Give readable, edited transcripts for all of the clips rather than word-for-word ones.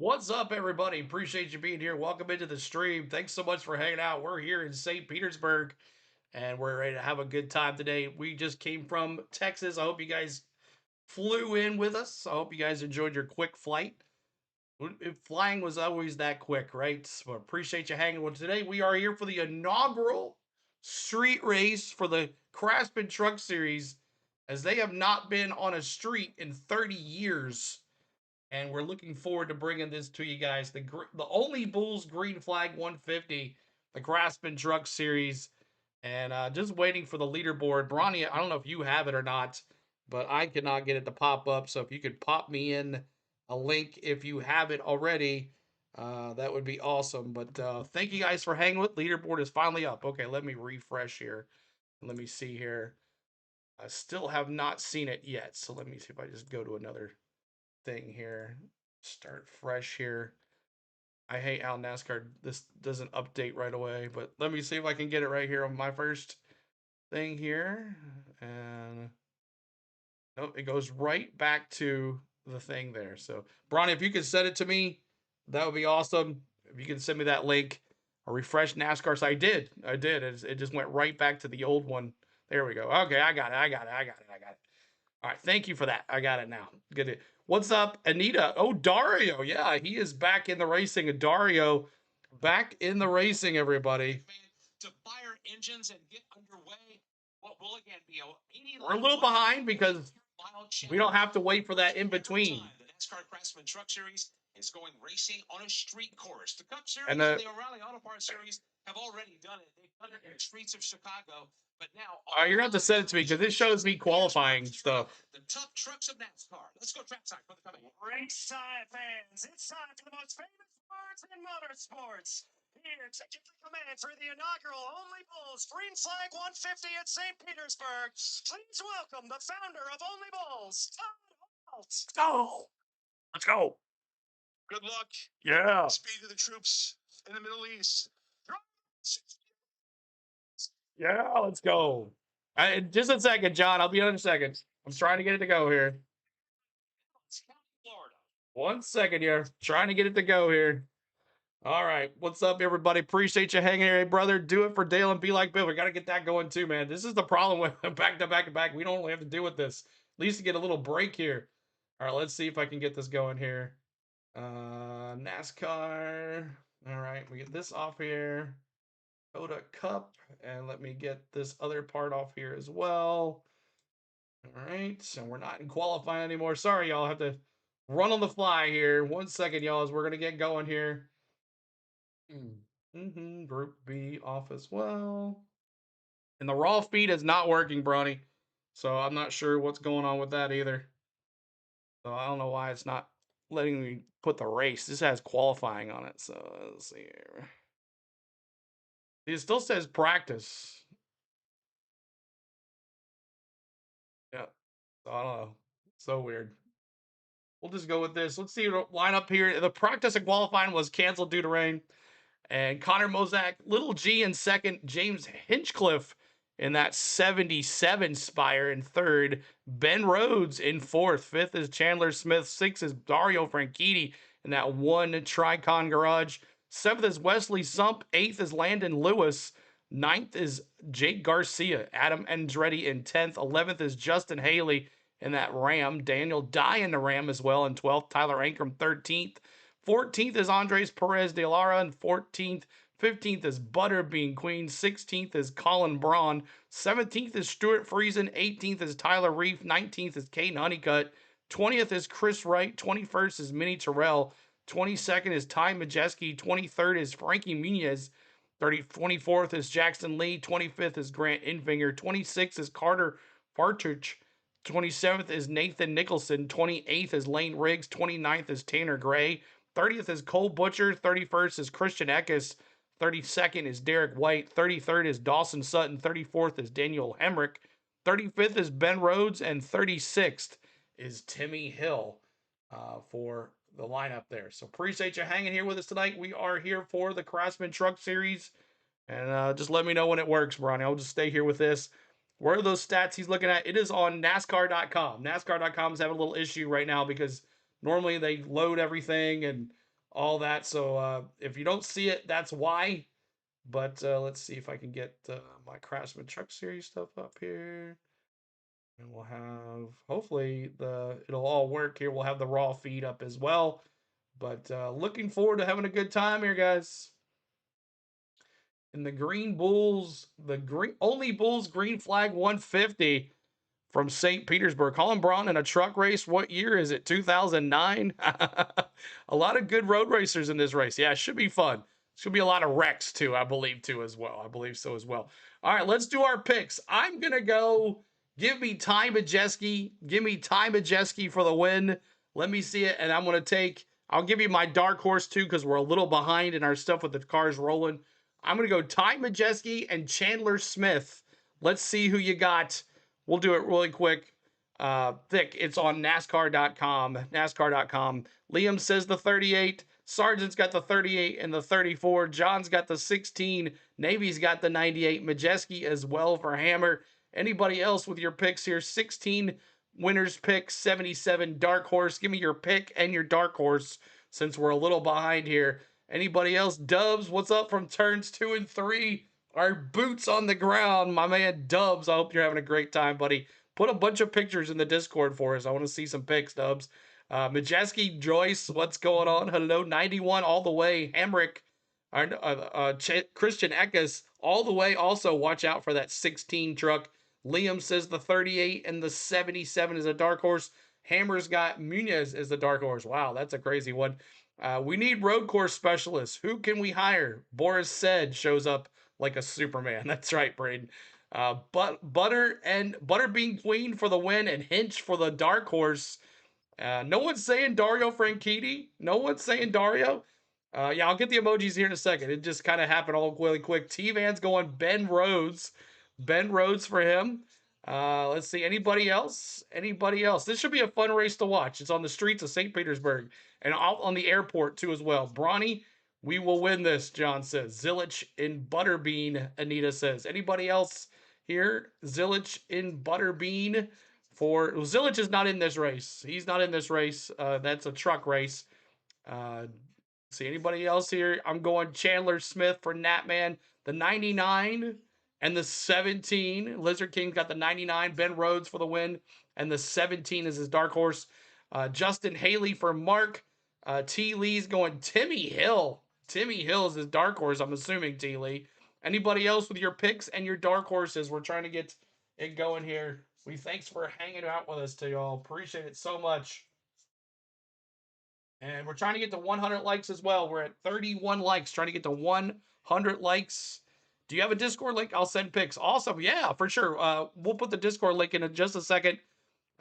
What's up, everybody? Appreciate you being here. Welcome into the stream. Thanks so much for hanging out. We're here in St. Petersburg and we're ready to have a good time today. We just came from Texas. I hope you guys flew in with us. I hope you guys enjoyed your quick flight. Flying was always that quick, right? So appreciate you hanging with today. We are here for the inaugural street race for the Craftsman Truck Series, as they have not been on a street in 30 years, and we're looking forward to bringing this to you guys. The only Bulls Green Flag 150, the Craftsman Truck Series, and just waiting for the leaderboard. Bronny, I don't know if you have it or not, but I cannot get it to pop up. So if you could pop me in a link if you have it already, that would be awesome. But thank you guys for hanging with. Leaderboard is finally up. Okay, let me refresh here. Let me see here. I still have not seen it yet. So let me see if I just go to another thing here. Start fresh here. I hate how NASCAR this doesn't update right away, but let me see if I can get it right here on my first thing here. And nope, it goes right back to the thing there. So, Bronny, if you could send it to me, that would be awesome. If you can send me that link or refresh NASCAR. So I did. It just went right back to the old one. There we go. Okay, I got it. I got it. All right, thank you for that. I got it now. Good. What's up, Anita? Oh, Dario. Yeah, he is back in the racing. Dario, back in the racing, everybody. To fire engines and get underway. What will again be We're a little behind because we don't have to wait for that in between. The Nascar Craftsman Truck Series is going racing on a street course. The Cup Series And and the O'Reilly Auto Parts Series have already done it. They've done it in the streets of Chicago. But now, you're gonna have to send it to me because this shows me qualifying stuff. The tough trucks of NASCAR. Let's go trackside for the coming. Ringside fans, it's time for the most famous words in motorsports. Here, taking the command for the inaugural Only Bulls Green Flag 150 at St. Petersburg. Please welcome the founder of Only Bulls, Todd Holt. Let's go. Let's go. Good luck. Yeah. Speed to the troops in the Middle East. Yeah, let's go. Just a second, John. I'll be on in a second. I'm trying to get it to go here. Florida. 1 second here. Trying to get it to go here. All right. What's up, everybody? Appreciate you hanging here. Hey, brother, do it for Dale and be like Bill. We got to get that going too, man. This is the problem with back to back to back. We don't really have to deal with this. At least to get a little break here. All right, let's see if I can get this going here. NASCAR. All right, we get this off here. Go to Cup, and let me get this other part off here as well. All right, so we're not in qualifying anymore. Sorry, y'all. I have to run on the fly here. 1 second, y'all, as we're going to get going here. Group B off as well. And the raw feed is not working, Bronny. So I'm not sure what's going on with that either. So I don't know why it's not letting me put the race. This has qualifying on it. So let's see here. It still says practice. Yeah. So I don't know. So weird. We'll just go with this. Let's see the lineup here. The practice and qualifying was canceled due to rain. And Connor Mosack, Little G in second, James Hinchcliffe in that 77 Spire in third, Ben Rhodes in fourth, fifth is Chandler Smith, sixth is Dario Franchitti in that one Tricon Garage, seventh is Wesley Sump, eighth is Landon Lewis, ninth is Jake Garcia, Adam Andretti in 10th, 11th is Justin Haley in that Ram, Daniel Dye in the Ram as well in 12th, Tyler Ankrum 13th, 14th is Andres Perez de Lara, and 14th. 15th is Butterbean Queen. 16th is Colin Braun. 17th is Stuart Friesen. 18th is Tyler Reef. 19th is Caden Honeycutt. 20th is Chris Wright. 21st is Minnie Terrell. 22nd is Ty Majeski. 23rd is Frankie Muniz. 24th is Jackson Lee. 25th is Grant Infinger. 26th is Carter Partridge. 27th is Nathan Nicholson. 28th is Lane Riggs. 29th is Tanner Gray. 30th is Cole Butcher. 31st is Christian Eckes. 32nd is Derek White. 33rd is Dawson Sutton. 34th is Daniel Hemrick. 35th is Ben Rhodes. And 36th is Timmy Hill for the lineup there. So appreciate you hanging here with us tonight. We are here for the Craftsman Truck Series. And just let me know when it works, Bronny. I'll just stay here with this. Where are those stats he's looking at? It is on NASCAR.com. NASCAR.com is having a little issue right now because normally they load everything and all that. So if you don't see it, that's why. But let's see if I can get my Craftsman Truck Series stuff up here. And we'll have, hopefully, it'll all work here. We'll have the raw feed up as well. But looking forward to having a good time here, guys. And the Green Bulls, the green only Bulls green flag 150 from St. Petersburg. Colin Braun in a truck race. What year is it? 2009? A lot of good road racers in this race. Yeah, it should be fun. Should be a lot of wrecks too, I believe, too, as well. I believe so as well. All right, let's do our picks. I'm going to go, give me Ty Majeski. Give me Ty Majeski for the win. Let me see it. And I'm going to I'll give you my dark horse too, because we're a little behind in our stuff with the cars rolling. I'm going to go Ty Majeski and Chandler Smith. Let's see who you got. We'll do it really quick. Thick. It's on NASCAR.com. NASCAR.com. Liam says the 38. Sargent's got the 38 and the 34. John's got the 16. Navy's got the 98. Majeski as well for Hammer. Anybody else with your picks here? 16 winners pick, 77 dark horse. Give me your pick and your dark horse since we're a little behind here. Anybody else? Dubs, what's up from turns 2 and 3? Our boots on the ground, my man Dubs. I hope you're having a great time, buddy. Put a bunch of pictures in the Discord for us. I want to see some pics, Dubs. Majeski, Joyce, what's going on? Hello, 91 all the way. Hamrick, Christian Eckes, all the way. Also, watch out for that 16 truck. Liam says the 38 and the 77 is a dark horse. Hammer's got Munez as the dark horse. Wow, that's a crazy one. We need road course specialists. Who can we hire? Boris said shows up like a Superman. That's right, Braden. Butterbean Queen for the win and Hinch for the dark horse. No one's saying Dario Franchitti. No one's saying Dario. Yeah, I'll get the emojis here in a second. It just kind of happened all really quick. T-Van's going Ben Rhodes. Ben Rhodes for him. Let's see. Anybody else? Anybody else? This should be a fun race to watch. It's on the streets of St. Petersburg and out on the airport too as well. Bronny, we will win this, John says. Zilich in Butterbean, Anita says. Anybody else here? Zilich in Butterbean for Zilich is not in this race. He's not in this race. That's a truck race. See anybody else here? I'm going Chandler Smith for Natman, the 99 and the 17. Lizard King's got the 99. Ben Rhodes for the win, and the 17 is his dark horse. Justin Haley for Mark. T. Lee's going Timmy Hill. Timmy Hill is his dark horse, I'm assuming, T. Lee. Anybody else with your picks and your dark horses? We're trying to get it going here. Thanks for hanging out with us to y'all. Appreciate it so much. And we're trying to get to 100 likes as well. We're at 31 likes, trying to get to 100 likes. Do you have a Discord link? I'll send pics. Awesome. Yeah, for sure. We'll put the Discord link in just a second.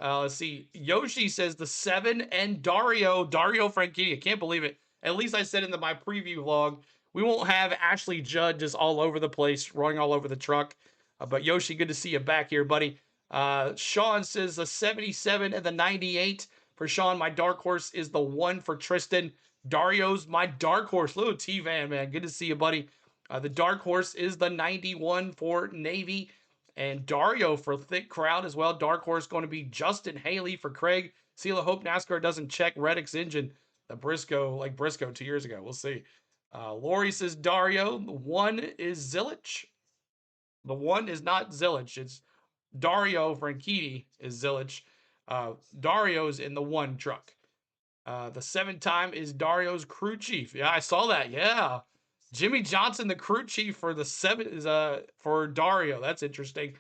Let's see. Yoshi says the 7 and Dario Franchitti. I can't believe it. At least I said in my preview vlog, we won't have Ashley Judd just all over the place, running all over the truck. But Yoshi, good to see you back here, buddy. Sean says the 77 and the 98 for Sean. My dark horse is the 1 for Tristan. Dario's my dark horse. Little T-Van, man. Good to see you, buddy. The dark horse is the 91 for Navy. And Dario for Thick Crowd as well. Dark horse going to be Justin Haley for Craig. Seal of Hope NASCAR doesn't check Reddick's engine. The Briscoe 2 years ago. We'll see. Lori says Dario. The 1 is Zilich. The 1 is not Zilich. It's Dario Franchitti is Zilich. Dario's in the 1 truck. The 7 time is Dario's crew chief. Yeah, I saw that. Yeah. Jimmy Johnson, the crew chief for the 7 is for Dario. That's interesting.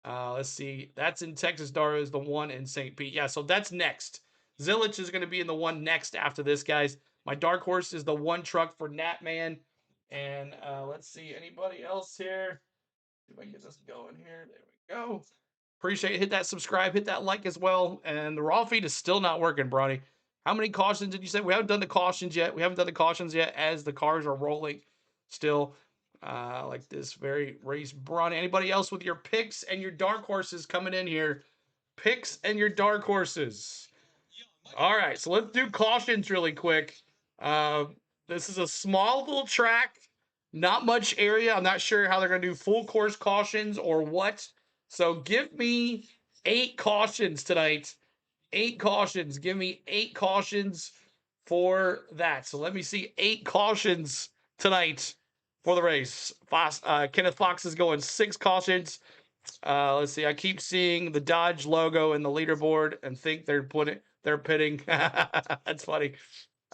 Let's see. That's in Texas. Dario is the 1 in St. Pete. Yeah, so that's next. Zilich is going to be in the 1 next after this, guys. My dark horse is the 1 truck for Natman. And let's see. Anybody else here? See if I can get this going here. There we go. Appreciate it. Hit that subscribe. Hit that like as well. And the raw feed is still not working, Bronny. How many cautions did you say? We haven't done the cautions yet. We haven't done the cautions yet as the cars are rolling still. Like this very race, Bronny. Anybody else with your picks and your dark horses coming in here? Picks and your dark horses. All right, so let's do cautions really quick. This is a small little track. Not much area. I'm not sure how they're going to do full course cautions or what. So give me 8 cautions tonight. 8 cautions. Give me 8 cautions for that. So let me see 8 cautions tonight for the race. Kenneth Fox is going 6 cautions. Let's see. I keep seeing the Dodge logo in the leaderboard and think they're pitting. That's funny.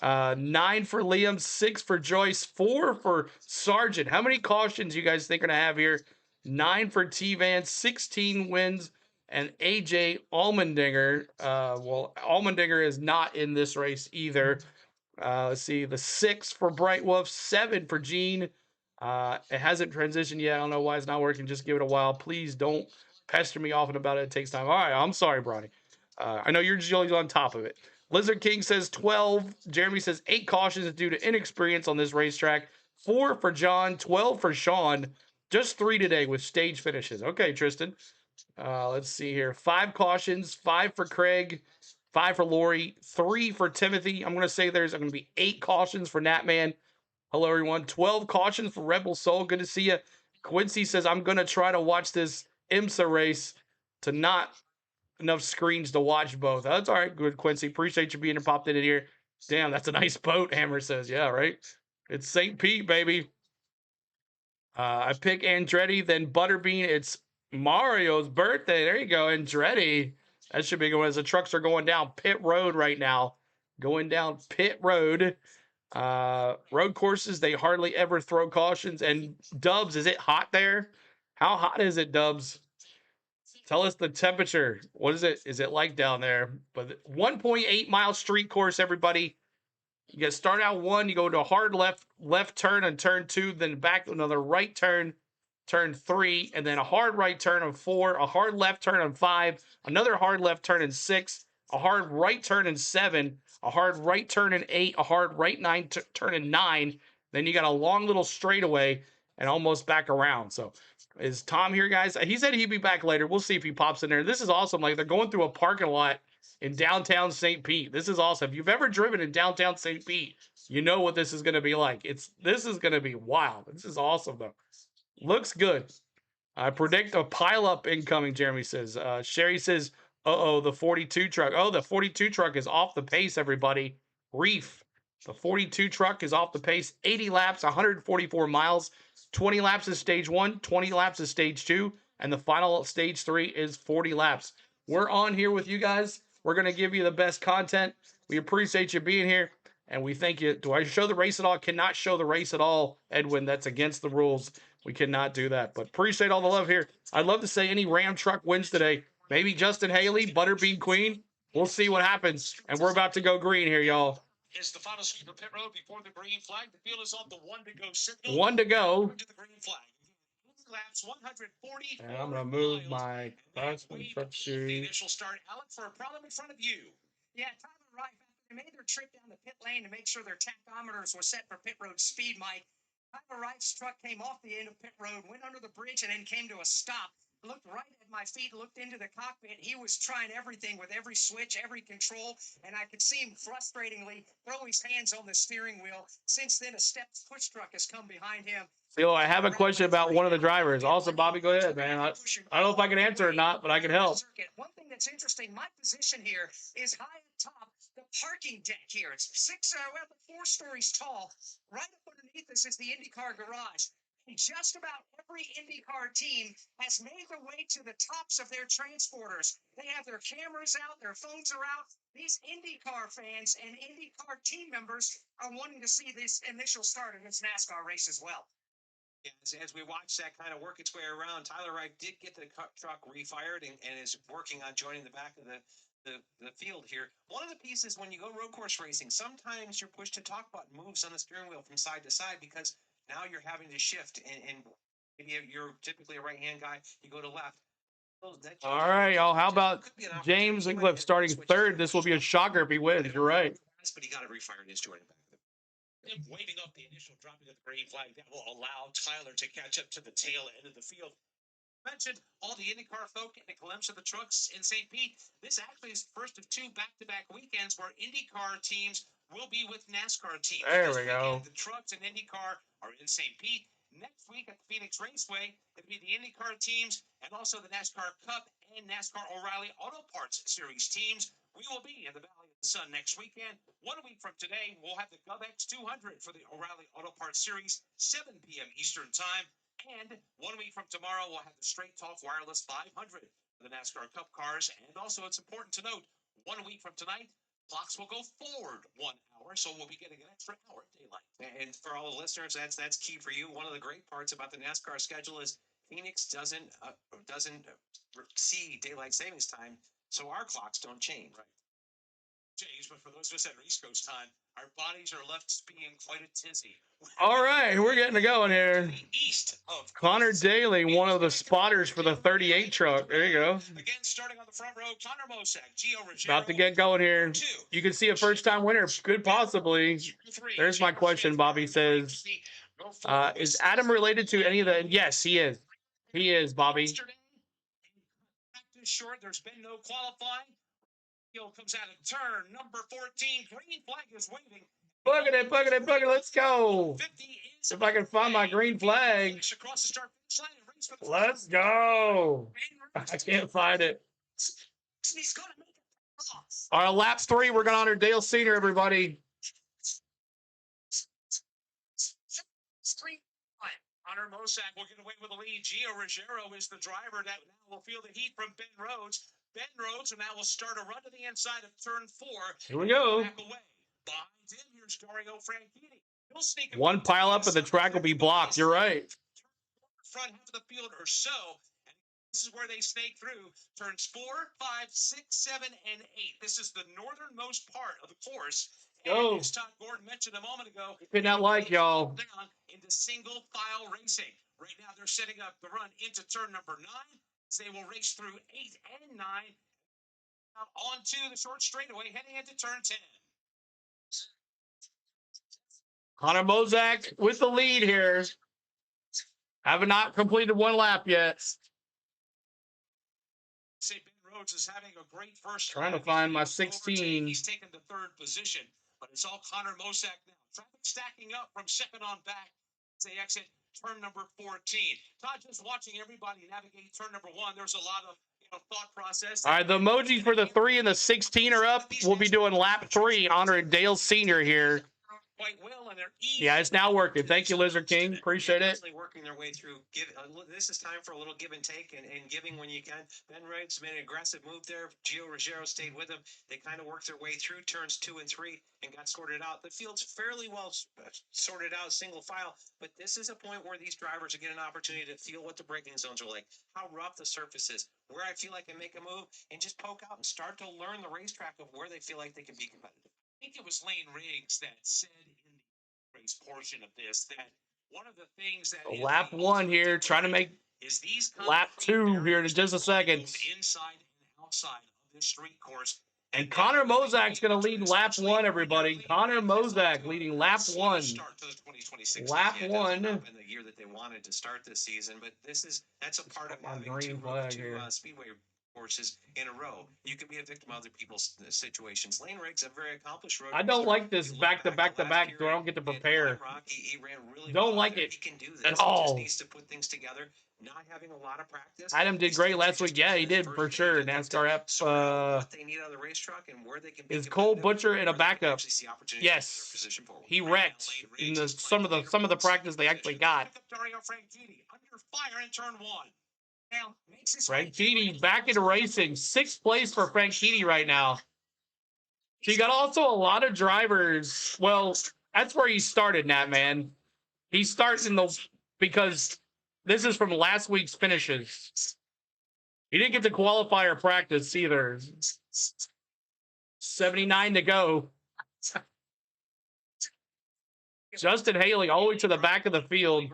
9 for Liam, 6 for Joyce, 4 for Sargent. How many cautions you guys think are gonna have here? 9 for T-Van, 16 wins, and AJ Allmendinger. Well, Allmendinger is not in this race either. Let's see, the 6 for Bright Wolf, 7 for Gene. It hasn't transitioned yet. I don't know why it's not working. Just give it a while. Please don't pester me often about it. It takes time. All right, I'm sorry, Bronny. I know you're just always on top of it. Lizard King says 12. Jeremy says 8 cautions due to inexperience on this racetrack. 4 for John, 12 for Sean. Just 3 today with stage finishes. Okay, Tristan. Let's see here. 5 cautions, 5 for Craig, 5 for Lori, 3 for Timothy. I'm going to say there's going to be 8 cautions for Natman. Hello, everyone. 12 cautions for Rebel Soul. Good to see you. Quincy says, I'm going to try to watch this IMSA race to not enough screens to watch both. That's all right. Good, Quincy. Appreciate you being popped in here. Damn, that's a nice boat, Hammer says. Yeah, right? It's St. Pete, baby. I pick Andretti, then Butterbean. It's Mario's birthday. There you go, Andretti. That should be good as the trucks are going down pit road right now. Going down pit road. Road courses, they hardly ever throw cautions. And Dubs, is it hot there? How hot is it, Dubs? Tell us the temperature. What is it? Is it like down there? But 1.8 mile street course, everybody. You get start out 1, you go to a hard left turn and turn 2, then back to another right turn 3, and then a hard right turn on 4, a hard left turn on 5, another hard left turn in 6, a hard right turn in 7, a hard right turn in 8, a hard right turn in 9. Then you got a long little straightaway and almost back around. So is Tom here, guys? He said he'd be back later. We'll see if he pops in there. This is awesome. Like, they're going through a parking lot in downtown St. Pete. This is awesome. If you've ever driven in downtown St. Pete, you know what this is going to be like. This is going to be wild. This is awesome, though. Looks good. I predict a pileup incoming, Jeremy says. Sherry says, uh-oh, the 42 truck. Oh, the 42 truck is off the pace, everybody. Reef. The 42 truck is off the pace. 80 laps, 144 miles. 20 laps is stage 1, 20 laps is stage 2, and the final stage 3 is 40 laps. We're on here with you guys. We're going to give you the best content. We appreciate you being here, and we thank you. Do I show the race at all? I cannot show the race at all, Edwin. That's against the rules. We cannot do that, but appreciate all the love here. I'd love to say any Ram truck wins today. Maybe Justin Haley, Butterbean Queen. We'll see what happens, and we're about to go green here, y'all. Is the final sweep of pit road before the green flag. The field is on the 1 to go signal. 1 to go. To the green flag. Laps 140. And I'm gonna move my Craftsman Truck The series. initial start, Alec, for a problem in front of you. Yeah, Tyler Wright, after they made their trip down the pit lane to make sure their tachometers were set for pit road speed, Mike, Tyler Wright's truck came off the end of pit road, went under the bridge, and then came to a stop. Looked right at my feet, looked into the cockpit. He was trying everything with every switch, every control, and I could see him frustratingly throw his hands on the steering wheel. Since then, a steps push truck has come behind him. So I have a question about one of the drivers. Also, Bobby, go ahead, man. I don't know if I can answer or not, but I can help. One thing that's interesting, my position here is high at top, the parking deck here. It's 4 stories tall. Right up underneath us is the IndyCar garage. And just about every IndyCar team has made their way to the tops of their transporters. They have their cameras out, their phones are out. These IndyCar fans and IndyCar team members are wanting to see this initial start of this NASCAR race as well. As we watch that kind of work its way around, Tyler Wright did get the truck refired and is working on joining the back of the field here. One of the pieces when you go road course racing, sometimes your push to talk button moves on the steering wheel from side to side because now you're having to shift and maybe you're typically a right-hand guy, you go to left. All right, y'all. How about James and Cliff starting 3rd? This will be a shocker if he wins. You're right. But he got it refired and is joining back. Him waving up the initial dropping of the green flag, that will allow Tyler to catch up to the tail end of the field. Mentioned all the IndyCar folk and a glimpse of the trucks in St. Pete. This actually is the first of 2 back-to-back weekends where IndyCar teams will be with NASCAR teams. There we go. The trucks and IndyCar are in St. Pete. Next week at the Phoenix Raceway, it'll be the IndyCar teams and also the NASCAR Cup and NASCAR O'Reilly Auto Parts Series teams We will be in the Valley of the Sun next weekend. 1 week from today, we'll have the GovX 200 for the O'Reilly Auto Parts Series, 7 p.m. Eastern Time. And 1 week from tomorrow, we'll have the Straight Talk Wireless 500 for the NASCAR Cup cars. And also, it's important to note, 1 week from tonight, clocks will go forward 1 hour, so we'll be getting an extra hour of daylight. And for all the listeners, that's key for you. One of the great parts about the NASCAR schedule is Phoenix doesn't see daylight savings time, so our clocks don't change. Right. Change, but for those of us that are East Coast time, our bodies are left being quite a tizzy. All right, we're getting it going here. East of Connor Daly, one of the spotters for the 38 truck. There you go. Again, starting on the front row, Connor Mosack, Gio Ruggiero. About to get going here. You can see a first-time winner. Could possibly. There's my question, Bobby says. Is Adam related to any of the... Yes, he is. He is, Bobby. Practice short. There's been no qualifying. Comes out of turn number 14. Green flag is waving. Booging it, booging it, booging it. Let's go. If I can find my green flag. Let's go. I can't find it. All right, lap 3. We're going to honor Dale Sr., everybody. Connor Mosack will get away with the lead. Gio Ruggiero is the driver that now will feel the heat from Ben Rhodes. Ben Rhodes, and now will start a run to the inside of turn 4. Here we go. Back away. Behind him, here's Dario Franchitti. He'll sneak one pile up and the track will be blocked. You're right. Front half of the field or so. And this is where they snake through. Turns 4, 5, 6, 7, and 8. This is the northernmost part of the course. Go. And as Todd Gordon mentioned a moment ago, could not like y'all. Down into single file racing. Right now, they're setting up the run into turn number 9. They will race through 8 and 9 onto the short straightaway, heading into turn 10. Connor Mosack with the lead here. Have not completed one lap yet. Say Ben Rhodes is having a great first. Trying to find my 16. He's taken the 3rd position, but it's all Connor Mosack now. Traffic stacking up from second on back as they exit turn number 14. Todd, just watching everybody navigate turn number 1, there's a lot of thought process. All right, the emojis for the 3 and the 16 are up. We'll be doing lap 3, honoring Dale Sr. here. Quite well, and they're easy. Yeah, it's now working. Thank you, Lizard King. Appreciate it. Working their way through. This is time for a little give and take and giving when you can. Ben Rhodes made an aggressive move there. Gio Ruggiero stayed with him. They kind of worked their way through turns 2 and 3 and got sorted out. The field's fairly well sorted out, single file, but this is a point where these drivers are getting an opportunity to feel what the braking zones are like, how rough the surface is, where I feel like I make a move, and just poke out and start to learn the racetrack of where they feel like they can be competitive. I think it was Lane Riggs that said in the race portion of this that one of the things that lap 1 here, trying to make is these lap 2 here in just a second. Inside and outside of this street course. And Connor Mosack's going to lead lap 1, everybody. Connor Mosack leading lap 1. Lap 1. In the year that they wanted to start this season, but that's a part of having two Speedway courses in a row. You can be a victim of other people's situations. Lane Riggs, a very accomplished road. I don't like this back to back to back, so I don't get to prepare. He ran really don't well like there. it He can do this. at all. He just needs to put things together. Not having a lot of practice. Adam did great last week. Yeah, he did for sure. NASCAR app. What they need out of the racetrack and where they can be is Cole Butcher in a backup? Yes, he wrecked in some of the practice they actually got. Dario Franchitti under fire in turn 1. Franchitti back into racing. 6th place for Franchitti right now. So you got also a lot of drivers. Well, that's where he started, Nat, man. He starts because this is from last week's finishes. He didn't get to qualify or practice either. 79 to go. Justin Haley all the way to the back of the field.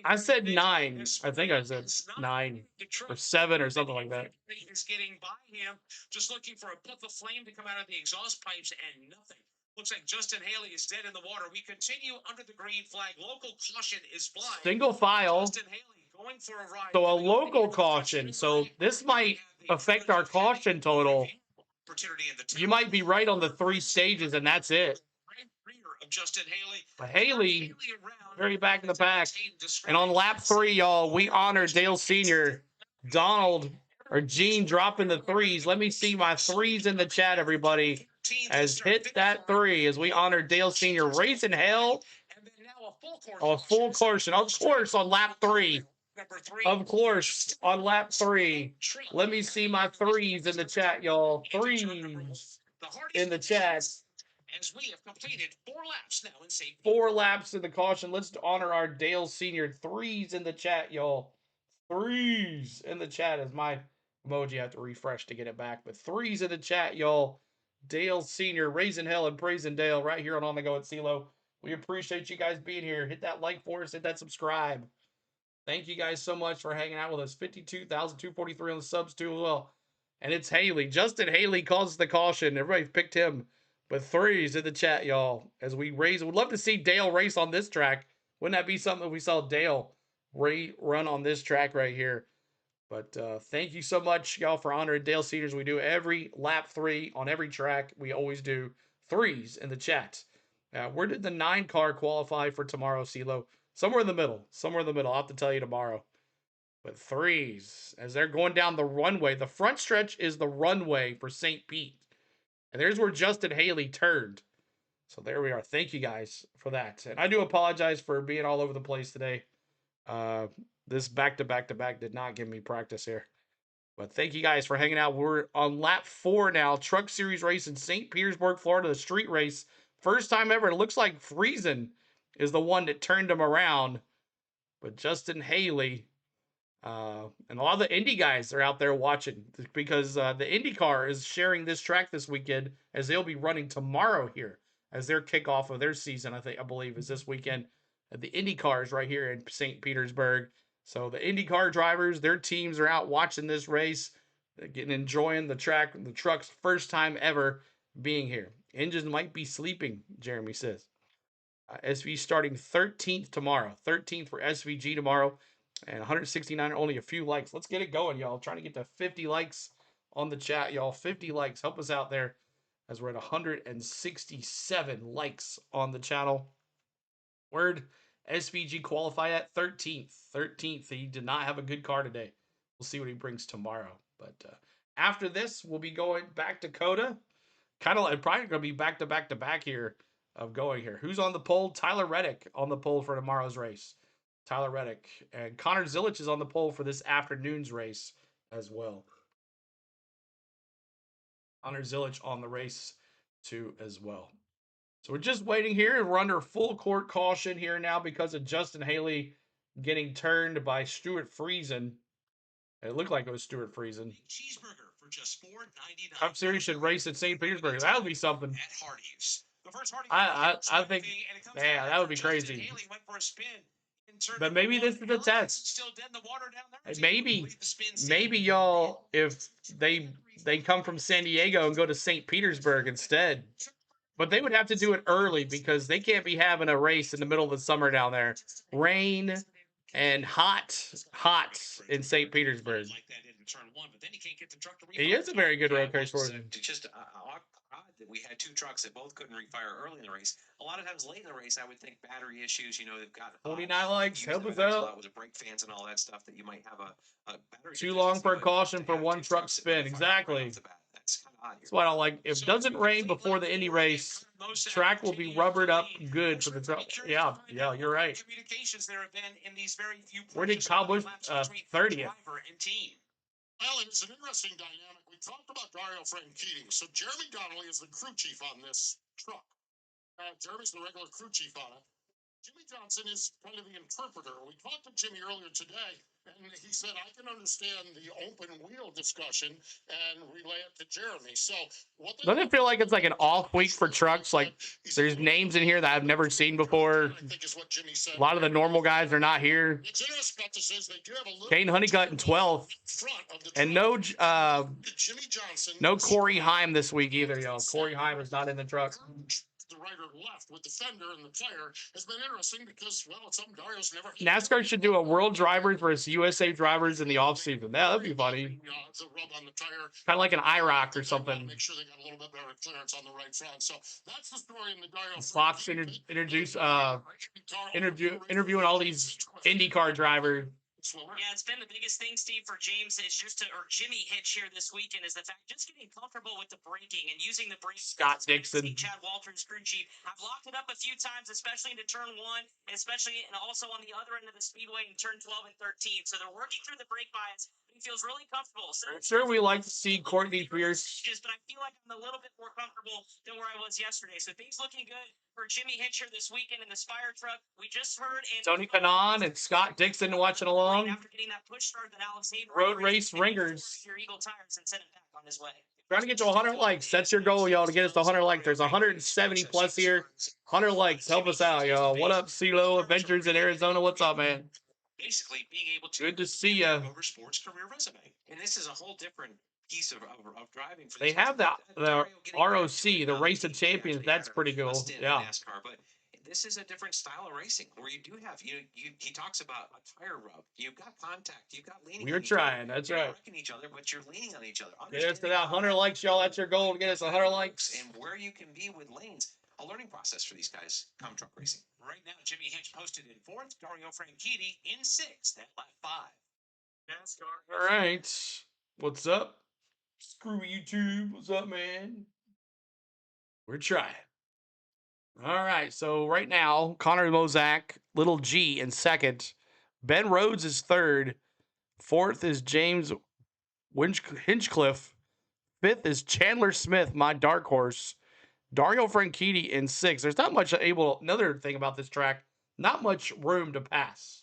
I said 9. I think I said 9 or 7 or something like that. Is getting by him, just looking for a puff of flame to come out of the exhaust pipes, and nothing. Looks like Justin Haley is dead in the water. We continue under the green flag. Local caution is flying. Single file. Justin Haley going for a ride. So a local caution. So this might affect our caution total. You might be right on the 3 stages, and that's it. Of Justin Haley. But Haley, very back in the pack. And on lap 3, y'all, we honor Dale Sr. Donald Or Gene dropping the threes. Let me see my threes in the chat, everybody. As hit that three as we honor Dale Sr. Racing Hell. A full caution. Of course, on lap 3. Of course, on lap 3. Let me see my threes in the chat, y'all. Threes in the chat. As we have completed 4 laps now in St. 4 laps in the caution. Let's honor our Dale Sr. Threes in the chat, y'all. Threes in the chat is my emoji. I have to refresh to get it back. But threes in the chat, y'all. Dale Sr. raising hell and praising Dale right here on the Go at CeeLo. We appreciate you guys being here. Hit that like for us. Hit that subscribe. Thank you guys so much for hanging out with us. 52,243 on the subs too as well. And it's Haley. Justin Haley calls the caution. Everybody picked him. But threes in the chat, y'all. As we race, we'd love to see Dale race on this track. Wouldn't that be something if we saw Dale run on this track right here? But thank you so much, y'all, for honoring Dale Cedars. We do every lap 3 on every track. We always do threes in the chat. Where did the 9 car qualify for tomorrow, CeeLo? Somewhere in the middle. Somewhere in the middle. I'll have to tell you tomorrow. But threes, as they're going down the runway. The front stretch is the runway for St. Pete. And there's where Justin Haley turned. So there we are. Thank you guys for that. And I do apologize for being all over the place today. This back-to-back-to-back did not give me practice here. But thank you guys for hanging out. We're on lap 4 now. Truck Series race in St. Petersburg, Florida. The street race. First time ever. It looks like Friesen is the one that turned him around. But Justin Haley... and a lot of the Indy guys are out there watching because the IndyCar is sharing this track this weekend as they'll be running tomorrow here as their kickoff of their season. I believe is this weekend. The IndyCar is right here in St. Petersburg. So the IndyCar drivers, their teams are out watching this race, enjoying the track. The truck's first time ever being here. Engines might be sleeping, Jeremy says. SV starting 13th tomorrow. 13th for SVG tomorrow. And 169, only a few likes. Let's get it going, y'all. Trying to get to 50 likes on the chat, y'all. 50 likes. Help us out there as we're at 167 likes on the channel. Where'd SVG qualify at? 13th. 13th. He did not have a good car today. We'll see what he brings tomorrow. But after this, we'll be going back to Coda. Kind of like probably going to be back here of going here. Who's on the pole? Tyler Reddick on the pole for tomorrow's race. Tyler Reddick. And Connor Zilich is on the pole for this afternoon's race as well. Connor Zilich on the race too as well. So we're just waiting here. We're under full court caution here now because of Justin Haley getting turned by Stuart Friesen. It looked like it was Stuart Friesen. Cheeseburger for just $4.99. Cup Series should race at St. Petersburg. That would be something. At Hardee's. The first I think, man, that would be crazy. Haley went for a spin. But maybe this is the test. Maybe y'all, if they come from San Diego and go to St. Petersburg instead. But they would have to do it early because they can't be having a race in the middle of the summer down there. Rain and hot in St. Petersburg. He is a very good road course for him. Just odd that we had 2 trucks that both couldn't refire early in the race. A lot of times late in the race, I would think battery issues. You know, they've got 49 likes. Help us out. With the brake fans and all that stuff, that you might have a battery. Too long for a caution for one truck spin. Exactly. That's kind of odd. That's what I like. If it doesn't rain before the Indy race, track will be rubbered up good for the truck. Yeah, you're right. Where did Kyle Busch 30th? Well, it's an interesting dynamic. We talked about Dario Franchitti. So Jeremy Donnelly is the crew chief on this truck. Jeremy's the regular crew chief on it. Jimmy Johnson is kind of the interpreter. We talked to Jimmy earlier today, and he said, I can understand the open wheel discussion and relay it to Jeremy. So what doesn't it feel like it's like an off week for trucks? Like there's names in here that I've never seen before. I think is what Jimmy said. A lot of the normal guys are not here. What's interesting about this is they do have a little Kane Honeycutt in 12th. And no Jimmy Johnson, no Corey Heim this week either, y'all. Corey Heim is not in the truck. The right or left with the fender and the tire has been interesting because, well, it's something Dario's never had. NASCAR should do a World Drivers versus USA Drivers in the offseason. That'd be funny. The rub on the tire. Kind of like an IROC or something. Make sure they got a little bit better clearance on the right front. So that's the story in the Dario. Fox interviewing all these IndyCar drivers. Yeah, it's been the biggest thing, Steve, for James is or Jimmy Hitch here this weekend is the fact just getting comfortable with the braking and using the brake. Scott Dixon. Chad Walters, crew chief. I've locked it up a few times, especially into turn 1, and especially and also on the other end of the speedway in turn 12 and 13. So they're working through the brake bias. He feels really comfortable. So I'm sure we like to see Courtney Pierce. But I feel like I'm a little bit more comfortable than where I was yesterday. So things looking good for Jimmy Hitcher this weekend in the Spire truck. We just heard Tony Kanon and Scott Dixon watching along. After getting that push start that Alex Hayden Road Race Ringers. your Eagle tires and sent it back on his way. Trying to get to 100 likes. That's your goal, y'all, to get us to 100 likes. There's 170 plus here. 100 likes. Help us out, y'all. What up, CeeLo Adventures in Arizona? What's up, man? Basically, being able to good to see ya. Motorsports career resume, and this is a whole different piece of driving. For they have the ROC, the Race of Champions. That's pretty cool. Yeah. NASCAR, but this is a different style of racing where you do have he talks about a tire rub. You've got contact. You've got leaning. We're trying. That's right. You're wrecking each other, but you're leaning on each other. Get us to that 100 likes, y'all. That's your goal, to get us 100 likes. And where you can be with lanes. A learning process for these guys come truck racing. Right now, Jimmy Hitch posted in 4th, Dario Franchitti in 6th at lap 5. NASCAR. All right. What's up? Screw YouTube. What's up, man? We're trying. All right. So right now, Connor Mosack, Little G in 2nd. Ben Rhodes is 3rd. 4th is James Hinchcliffe. 5th is Chandler Smith, my dark horse. Dario Franchitti in 6th. There's not much another thing about this track, not much room to pass.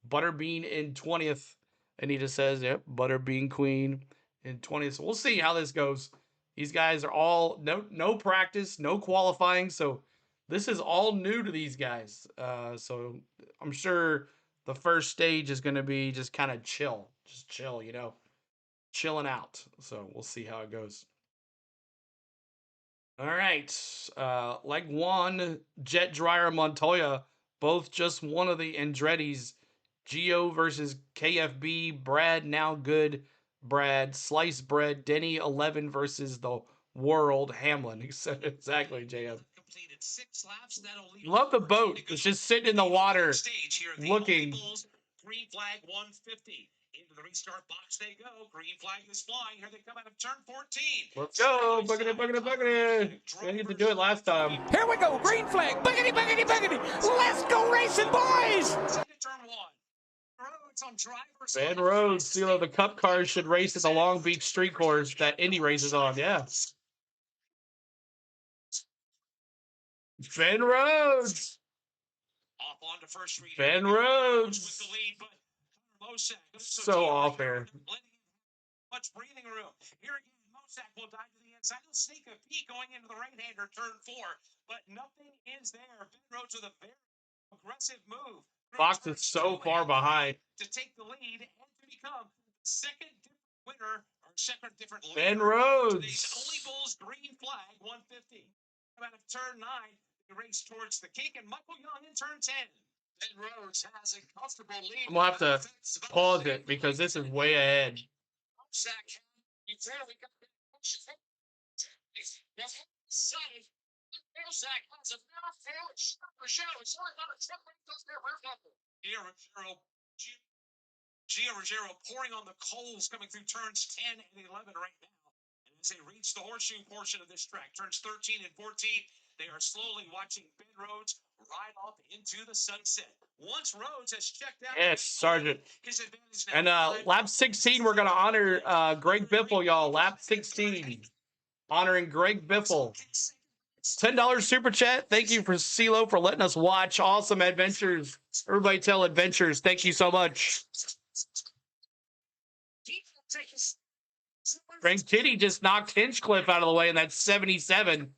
Butterbean in 20th. Anita says, yep, Butterbean Queen in 20th. So we'll see how this goes. These guys are all no practice, no qualifying. So this is all new to these guys. So I'm sure the first stage is going to be just kind of chill. Just chill, chilling out. So we'll see how it goes. All right. Leg 1, Jet Dryer Montoya, both just one of the Andretti's. Geo versus KFB, Brad Now Good, Brad, Slice Bread, Denny 11 versus the World, Hamlin. Exactly, JF. Love the boat. It's just sitting in the water, looking. Green flag 150. Into the restart box they go. Green flag is flying. Here they come out of turn 14. Let's go. Buggity, buggity, buggity. We didn't get to do it last time. Here we go. Green flag. Buggity, buggity, buggity. Let's go racing, boys. Turn 1. Rhodes on driver's Van Rhodes, CeeLo, the Cup cars should race at the Long Beach Street Course that Indy races on. Yeah. Van Rhodes. Off onto First Street. Van Rhodes. With the lead, but Mosack so off there. Much breathing room. Here again, Mosack will dive to the inside. He'll sneak a peek going into the right-hander turn 4, but nothing is there. Ben Rhodes with a very aggressive move. Fox is so far behind. To take the lead and to become the second different winner or second different Ben Rhodes. Today's Only Bulls Green Flag 150. Out of turn 9, they race towards the cake, and Michael Young in turn 10. Ben Rhodes has a comfortable lead. I'm gonna have to pause it because this is way ahead. Mosack, you barely got the Mosack has a mouthful for show. It's not a truck that does their roof level. Gio Ruggiero pouring on the coals coming through turns 10 and 11 right now. And as they reach the horseshoe portion of this track, turns 13 and 14, they are slowly watching Ben Rhodes ride off into the sunset. Once Rhodes has checked out, yes, Sergeant. His advantage And lap 16, we're gonna honor Greg Biffle, y'all. Lap 16, honoring Greg Biffle. $10 super chat. Thank you for CeeLo for letting us watch. Awesome adventures. Everybody tell adventures. Thank you so much. Frank Kitty just knocked Hinchcliffe out of the way in that 77.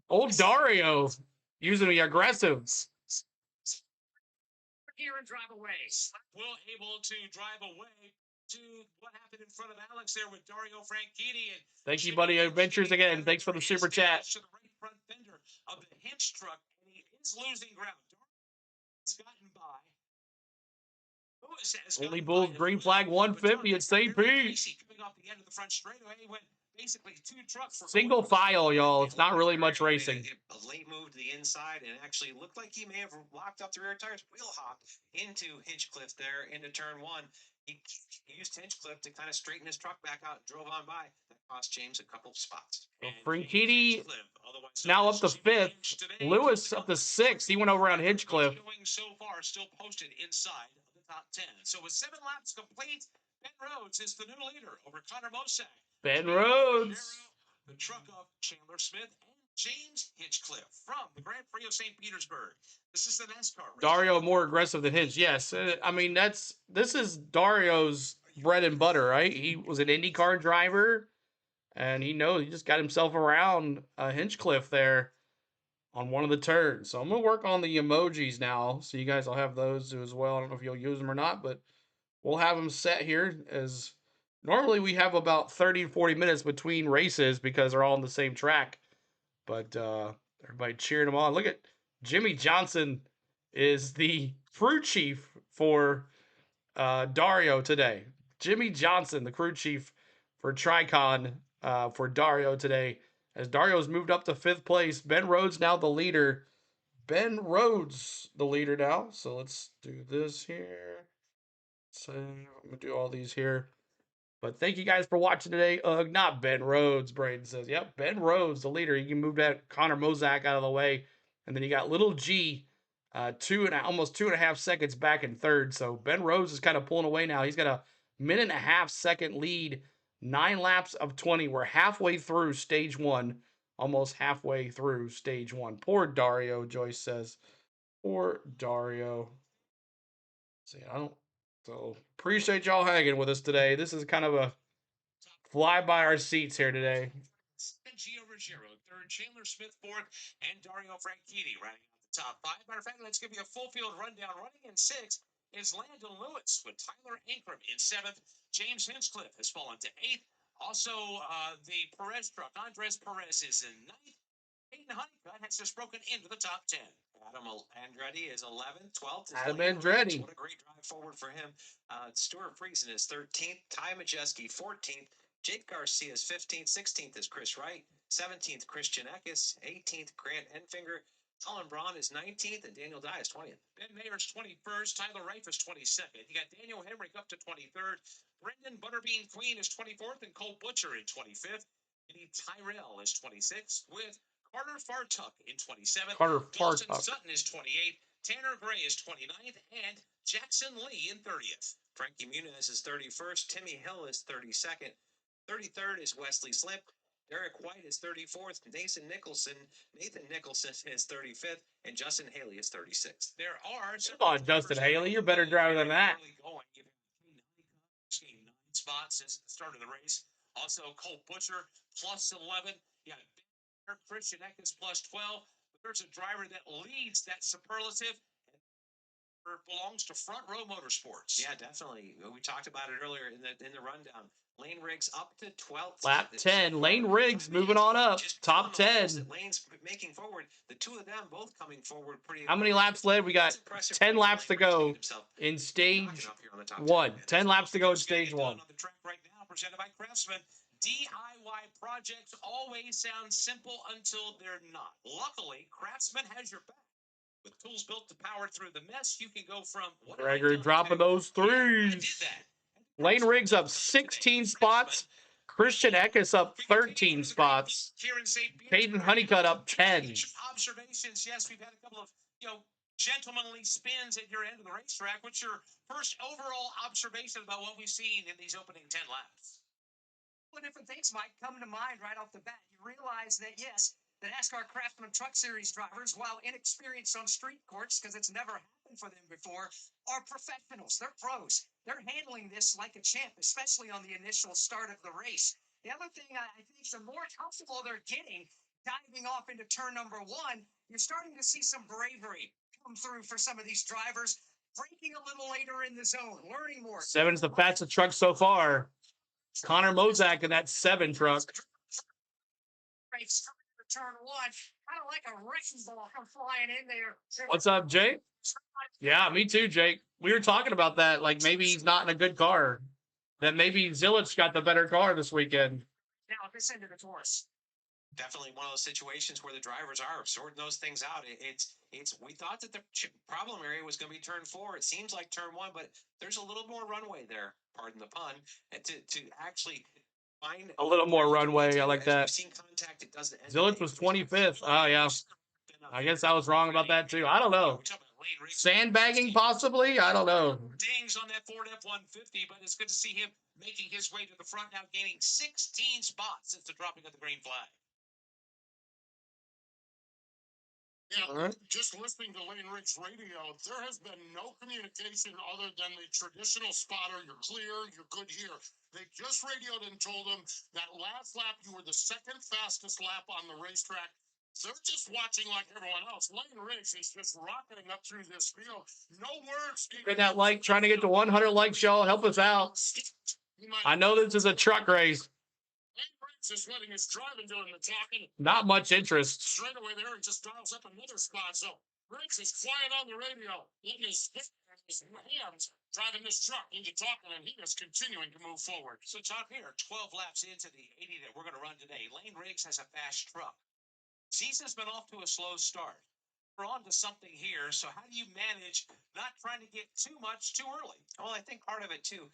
Old Dario using the aggressive. Here and drive away. Will able to drive away to what happened in front of Alex there with Dario Franchitti. And thank you, buddy. Adventures again. Thanks for the super chat. To the right front fender of the Hinch truck, and he is losing ground. Has gotten by. Only Bulls Green Flag 150 at St. Pete. Coming off the end of the front straightaway when basically two trucks. Single file, y'all. It's not really much racing. A late move to the inside and actually looked like he may have locked up the rear tires. Wheel hopped into Hinchcliffe there into turn one. He used Hinchcliffe to kind of straighten his truck back out and drove on by. That cost James a couple of spots. Franchitti now up to 5th. Lewis up to 6th. He went over on Hinchcliffe. So far, still posted inside of the top 10. So with 7 laps complete, Ben Rhodes is the new leader over Connor Mosack. Ben Rhodes. The truck of Chandler Smith and James Hinchcliffe from the Grand Prix of St. Petersburg. This is the NASCAR race. Dario more aggressive than Hinch. Yes. I mean, this is Dario's bread and butter, right? He was an IndyCar driver, and he just got himself around Hinchcliffe there on one of the turns. So I'm going to work on the emojis now, so you guys will have those as well. I don't know if you'll use them or not, but we'll have them set here. As normally we have about 30 to 40 minutes between races because they're all on the same track. But everybody cheering them on. Look at Jimmy Johnson is the crew chief for Dario today. Jimmy Johnson, the crew chief for Tricon for Dario today. As Dario's moved up to 5th place. Ben Rhodes now the leader. Ben Rhodes the leader now. So let's do this here. So I'm going to do all these here. But thank you guys for watching today. Not Ben Rhodes, Braden says. Yep, Ben Rhodes, the leader. You can move that Connor Mosack out of the way. And then you got Little G, almost 2.5 seconds back in 3rd. So Ben Rhodes is kind of pulling away now. He's got a 1.5 second lead. 9 laps of 20. We're halfway through stage 1. Almost halfway through stage 1. Poor Dario, Joyce says. Poor Dario. See, So appreciate y'all hanging with us today. This is kind of a fly by our seats here today. Gio Ruggiero, 3rd, Chandler Smith 4th, and Dario Franchitti rounding out the top 5. Matter of fact, let's give you a full field rundown. Running in 6th is Landon Lewis with Tyler Ankrum in 7th. James Hinchcliffe has fallen to 8th. Also, the Perez truck, Andres Perez is in 9th. Hayden Honeycutt has just broken into the top 10. Adam Andretti is 11th, 12th. Adam Andretti. What a great drive forward for him. Stuart Friesen is 13th. Ty Majeski 14th. Jake Garcia is 15th. 16th is Chris Wright. 17th, Christian Eckes. 18th, Grant Enfinger. Colin Braun is 19th, and Daniel Dye is 20th. Ben Mayer's 21st. Tyler Reif is 22nd. You got Daniel Hemrick up to 23rd. Brendan Butterbean Queen is 24th, and Cole Butcher in 25th. Eddie Tyrell is 26th, with Carter Fartuck in 27th. Carter Dalton Fartuck. Sutton is 28th. Tanner Gray is 29th, and Jackson Lee in 30th. Frankie Muniz is 31st. Timmy Hill is 32nd. 33rd is Wesley Slip. Derek White is 34th. Nathan Nicholson is 35th. And Justin Haley is 36th. There are Come on, Justin Haley. You're a better driver than that. He's gained 9 spots since the start of the race. Also, Cole Butcher plus 11. You got Christian Eckes plus 12. There's a driver that leads that superlative. Belongs to Front Row Motorsports. Yeah, definitely. We talked about it earlier in the rundown. Lane Riggs up to 12th. Lap 10. Lane Riggs moving on up. Top 10. Lane's making forward. The two of them both coming forward pretty. How many laps left? We got 10 laps to go in stage 1. 10 laps to go in stage 1. On the track right now, presented by Craftsman. DIY projects always sound simple until they're not. Luckily, Craftsman has your back. With tools built to power through the mess, you can go from Gregory dropping those threes. Lane Riggs up 16 spots. Christian Eckes up 13 spots. Hayden Honeycutt up 10. Observations, yes, we've had a couple of gentlemanly spins at your end of the racetrack. What's your first overall observation about what we've seen in these opening 10 laps? Well, different things might come to mind right off the bat. You realize that, yes, the Nascar Craftsman Truck Series drivers, while inexperienced on street courts, because it's never happened for them before, are professionals. They're pros. They're handling this like a champ, especially on the initial start of the race. The other thing I think, the more comfortable they're getting diving off into turn number 1, you're starting to see some bravery come through for some of these drivers, braking a little later in the zone, learning more. 7's the fastest truck so far. Connor Mosack in that 7 truck. Turn 1, kind of like a wrecking ball come flying in there. What's up, Jake? Yeah, me too, Jake. We were talking about that. Like maybe he's not in a good car. That maybe Zilich got the better car this weekend. Now, this into the course. Definitely one of those situations where the drivers are sorting those things out. We thought that the problem area was going to be turn 4. It seems like turn 1, but there's a little more runway there, pardon the pun, and to actually find A little more runway. I like as that. we've seen contact, it doesn't end. Zillich was 25th. Oh, yeah. I guess I was wrong about that, too. I don't know. Sandbagging, possibly? I don't know. Dings on that Ford F-150, but it's good to see him making his way to the front now, gaining 16 spots since the dropping of the green flag. Yeah, just listening to Lane Riggs' radio, there has been no communication other than the traditional spotter. You're clear, you're good here. They just radioed and told him that last lap you were the second fastest lap on the racetrack. They're just watching like everyone else. Lane Riggs is just rocketing up through this field. No words. Get that like, trying to get to 100 likes, y'all. Help us out. I know this is a truck race. Lane Riggs is letting his driving doing the talking. Not much interest. Straight away there, he just dials up another spot. So Riggs is flying on the radio, letting his hands driving this truck into talking, and he is continuing to move forward. So, John, here, 12 laps into the 80 that we're going to run today. Lane Riggs has a fast truck. Season's been off to a slow start. We're on to something here. So, how do you manage not trying to get too much too early? Well, I think part of it, too,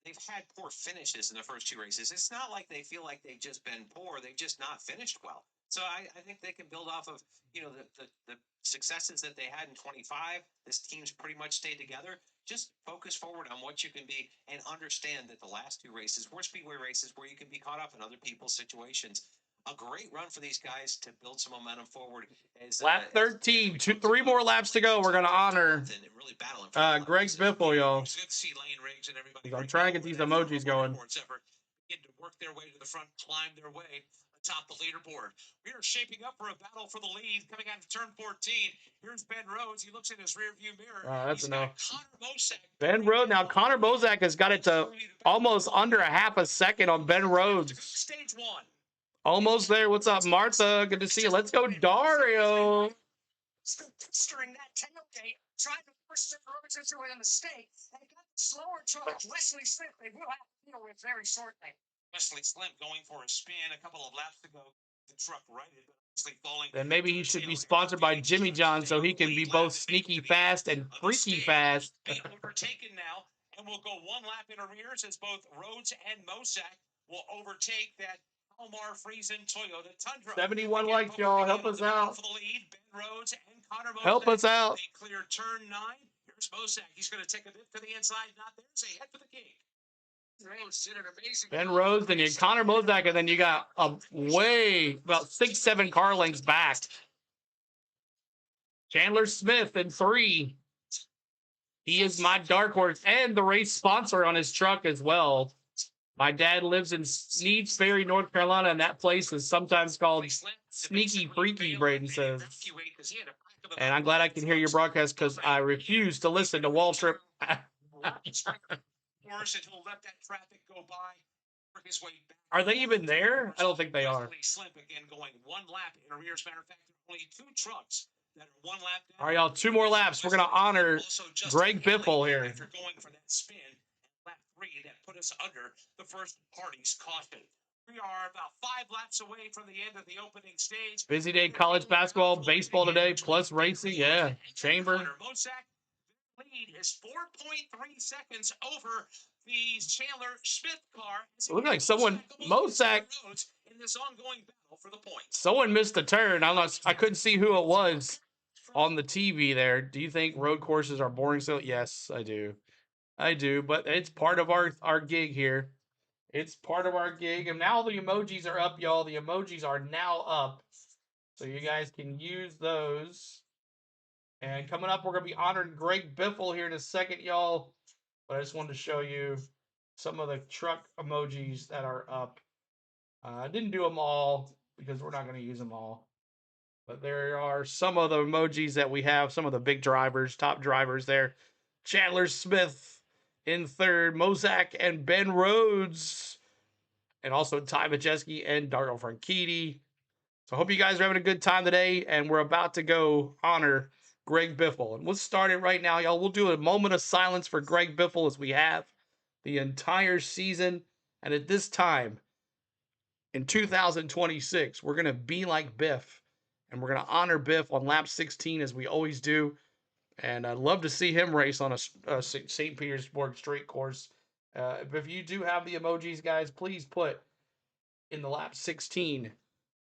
they've had poor finishes in the first 2 races. It's not like they feel like they've just been poor. They've just not finished well. So I think they can build off of, the successes that they had in 25. This team's pretty much stayed together. Just focus forward on what you can be and understand that the last 2 races were Speedway races where you can be caught up in other people's situations. A great run for these guys to build some momentum forward. Lap 13, 3 more laps to go. We're going to honor Greg Biffle, y'all. It's good to see Lane Riggs and everybody. I'm trying to get these emojis going. Begin to work their way to the front, climb their way atop the leaderboard. We are shaping up for a battle for the lead coming out of turn 14. Here's Ben Rhodes. He looks in his rearview mirror. That's enough. Mosack. Ben Rhodes. Now, Connor Mosack has got it to almost under a half a second on Ben Rhodes. Stage 1. Almost there. What's up, Martha? Good to see you. Let's go, Dario. During that tailgate, trying to push the Rhodes into a mistake. They got the slower truck. Wesley Smith, they will have to deal with very shortly. Wesley Smith going for a spin a couple of laps to go. The truck righted, but obviously falling. Then maybe he should be sponsored by Jimmy John so he can be both sneaky fast and freaky fast. Being overtaken now, and we'll go 1 lap in arrears as both Rhodes and Mosack will overtake that Omar Friesen Toyota Tundra. 71 likes, y'all. Help us out. For the lead, Ben Rhodes and Connor Mosack. Help us out. They clear turn 9. Here's Mosack. He's going to take a bit to the inside. Not there. Say head for the king. Rhodes did an amazing Ben Rhodes, then you Connor Mosack, and then you got about 6-7 car lengths back. Chandler Smith in 3. He is my dark horse and the race sponsor on his truck as well. My dad lives in Sneeds Ferry, North Carolina, and that place is sometimes called Sneaky Freaky, Braden says. And I'm glad I can hear your broadcast because I refuse to listen to Waltrip. And he'll let that traffic go by. Work his way back. Are they even there? I don't think they are. Slimp again going 1 lap in arrears. Matter of fact, there are only 2 trucks that are 1 lap down. All right, y'all, 2 more laps. We're going to honor Greg Biffle here. After going for that spin, lap 3 that put us under the first party's caution. We are about 5 laps away from the end of the opening stage. Busy day, college basketball, baseball today, plus racing. Yeah, Chamber. Mosack lead is 4.3 seconds over the Chandler Smith car. It looked like someone, Mosack, in this ongoing battle for the points. someone missed a turn. I couldn't see who it was on the TV there. Do you think road courses are boring still? Yes, I do. I do, but it's part of our gig here. It's part of our gig. And now the emojis are up, y'all. The emojis are now up. So you guys can use those. And coming up, we're going to be honoring Greg Biffle here in a second, y'all. But I just wanted to show you some of the truck emojis that are up. I didn't do them all because we're not going to use them all. But there are some of the emojis that we have, some of the big drivers, top drivers there. Chandler Smith in 3rd, Mosack and Ben Rhodes. And also Ty Majeski and Dario Franchitti. So I hope you guys are having a good time today. And we're about to go honor Greg Biffle. And we'll start it right now, y'all. We'll do a moment of silence for Greg Biffle as we have the entire season. And at this time, in 2026. We're going to be like Biff, and we're going to honor Biff on lap 16 as we always do. And I'd love to see him race on a St. Petersburg Street course. If you do have the emojis, guys, please put in the lap 16,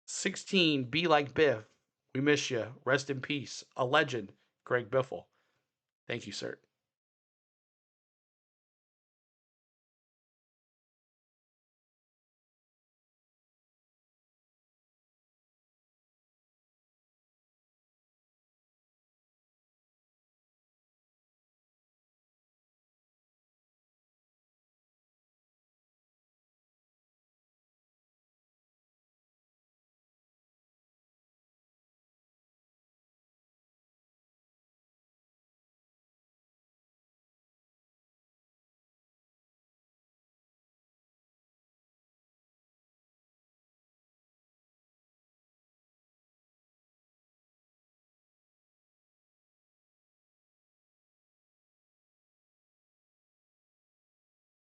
16, be like Biff. We miss you. Rest in peace. A legend, Greg Biffle. Thank you, sir.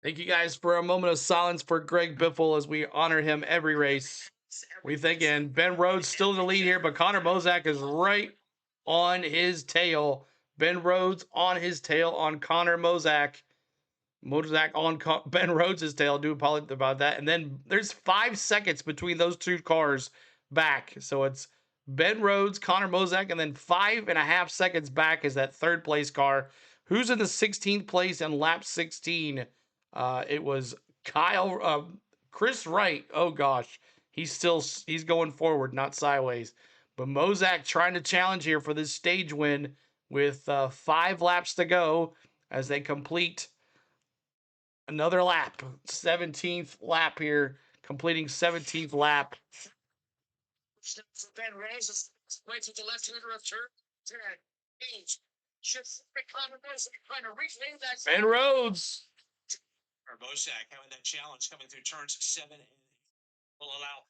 Thank you guys for a moment of silence for Greg Biffle as we honor him every race. We think in Ben Rhodes still in the lead here, but Connor Mosack is right on his tail. Ben Rhodes on his tail on Connor Mosack. Mosack on Ben Rhodes' tail. I do apologize about that. And then there's 5 seconds between those two cars back. So it's Ben Rhodes, Connor Mosack, and then 5.5 seconds back is that third place car. Who's in the 16th place in lap 16? It was Chris Wright. Oh gosh, he's going forward, not sideways. But Mosack trying to challenge here for this stage win with 5 laps to go as they complete another lap. 17th lap here, completing 17th lap. Ben Rhodes way to the left-hander of turn 10. Page. Trying to reclaim that. Ben Rhodes. Mosack having that challenge coming through turns 7 and 8 will allow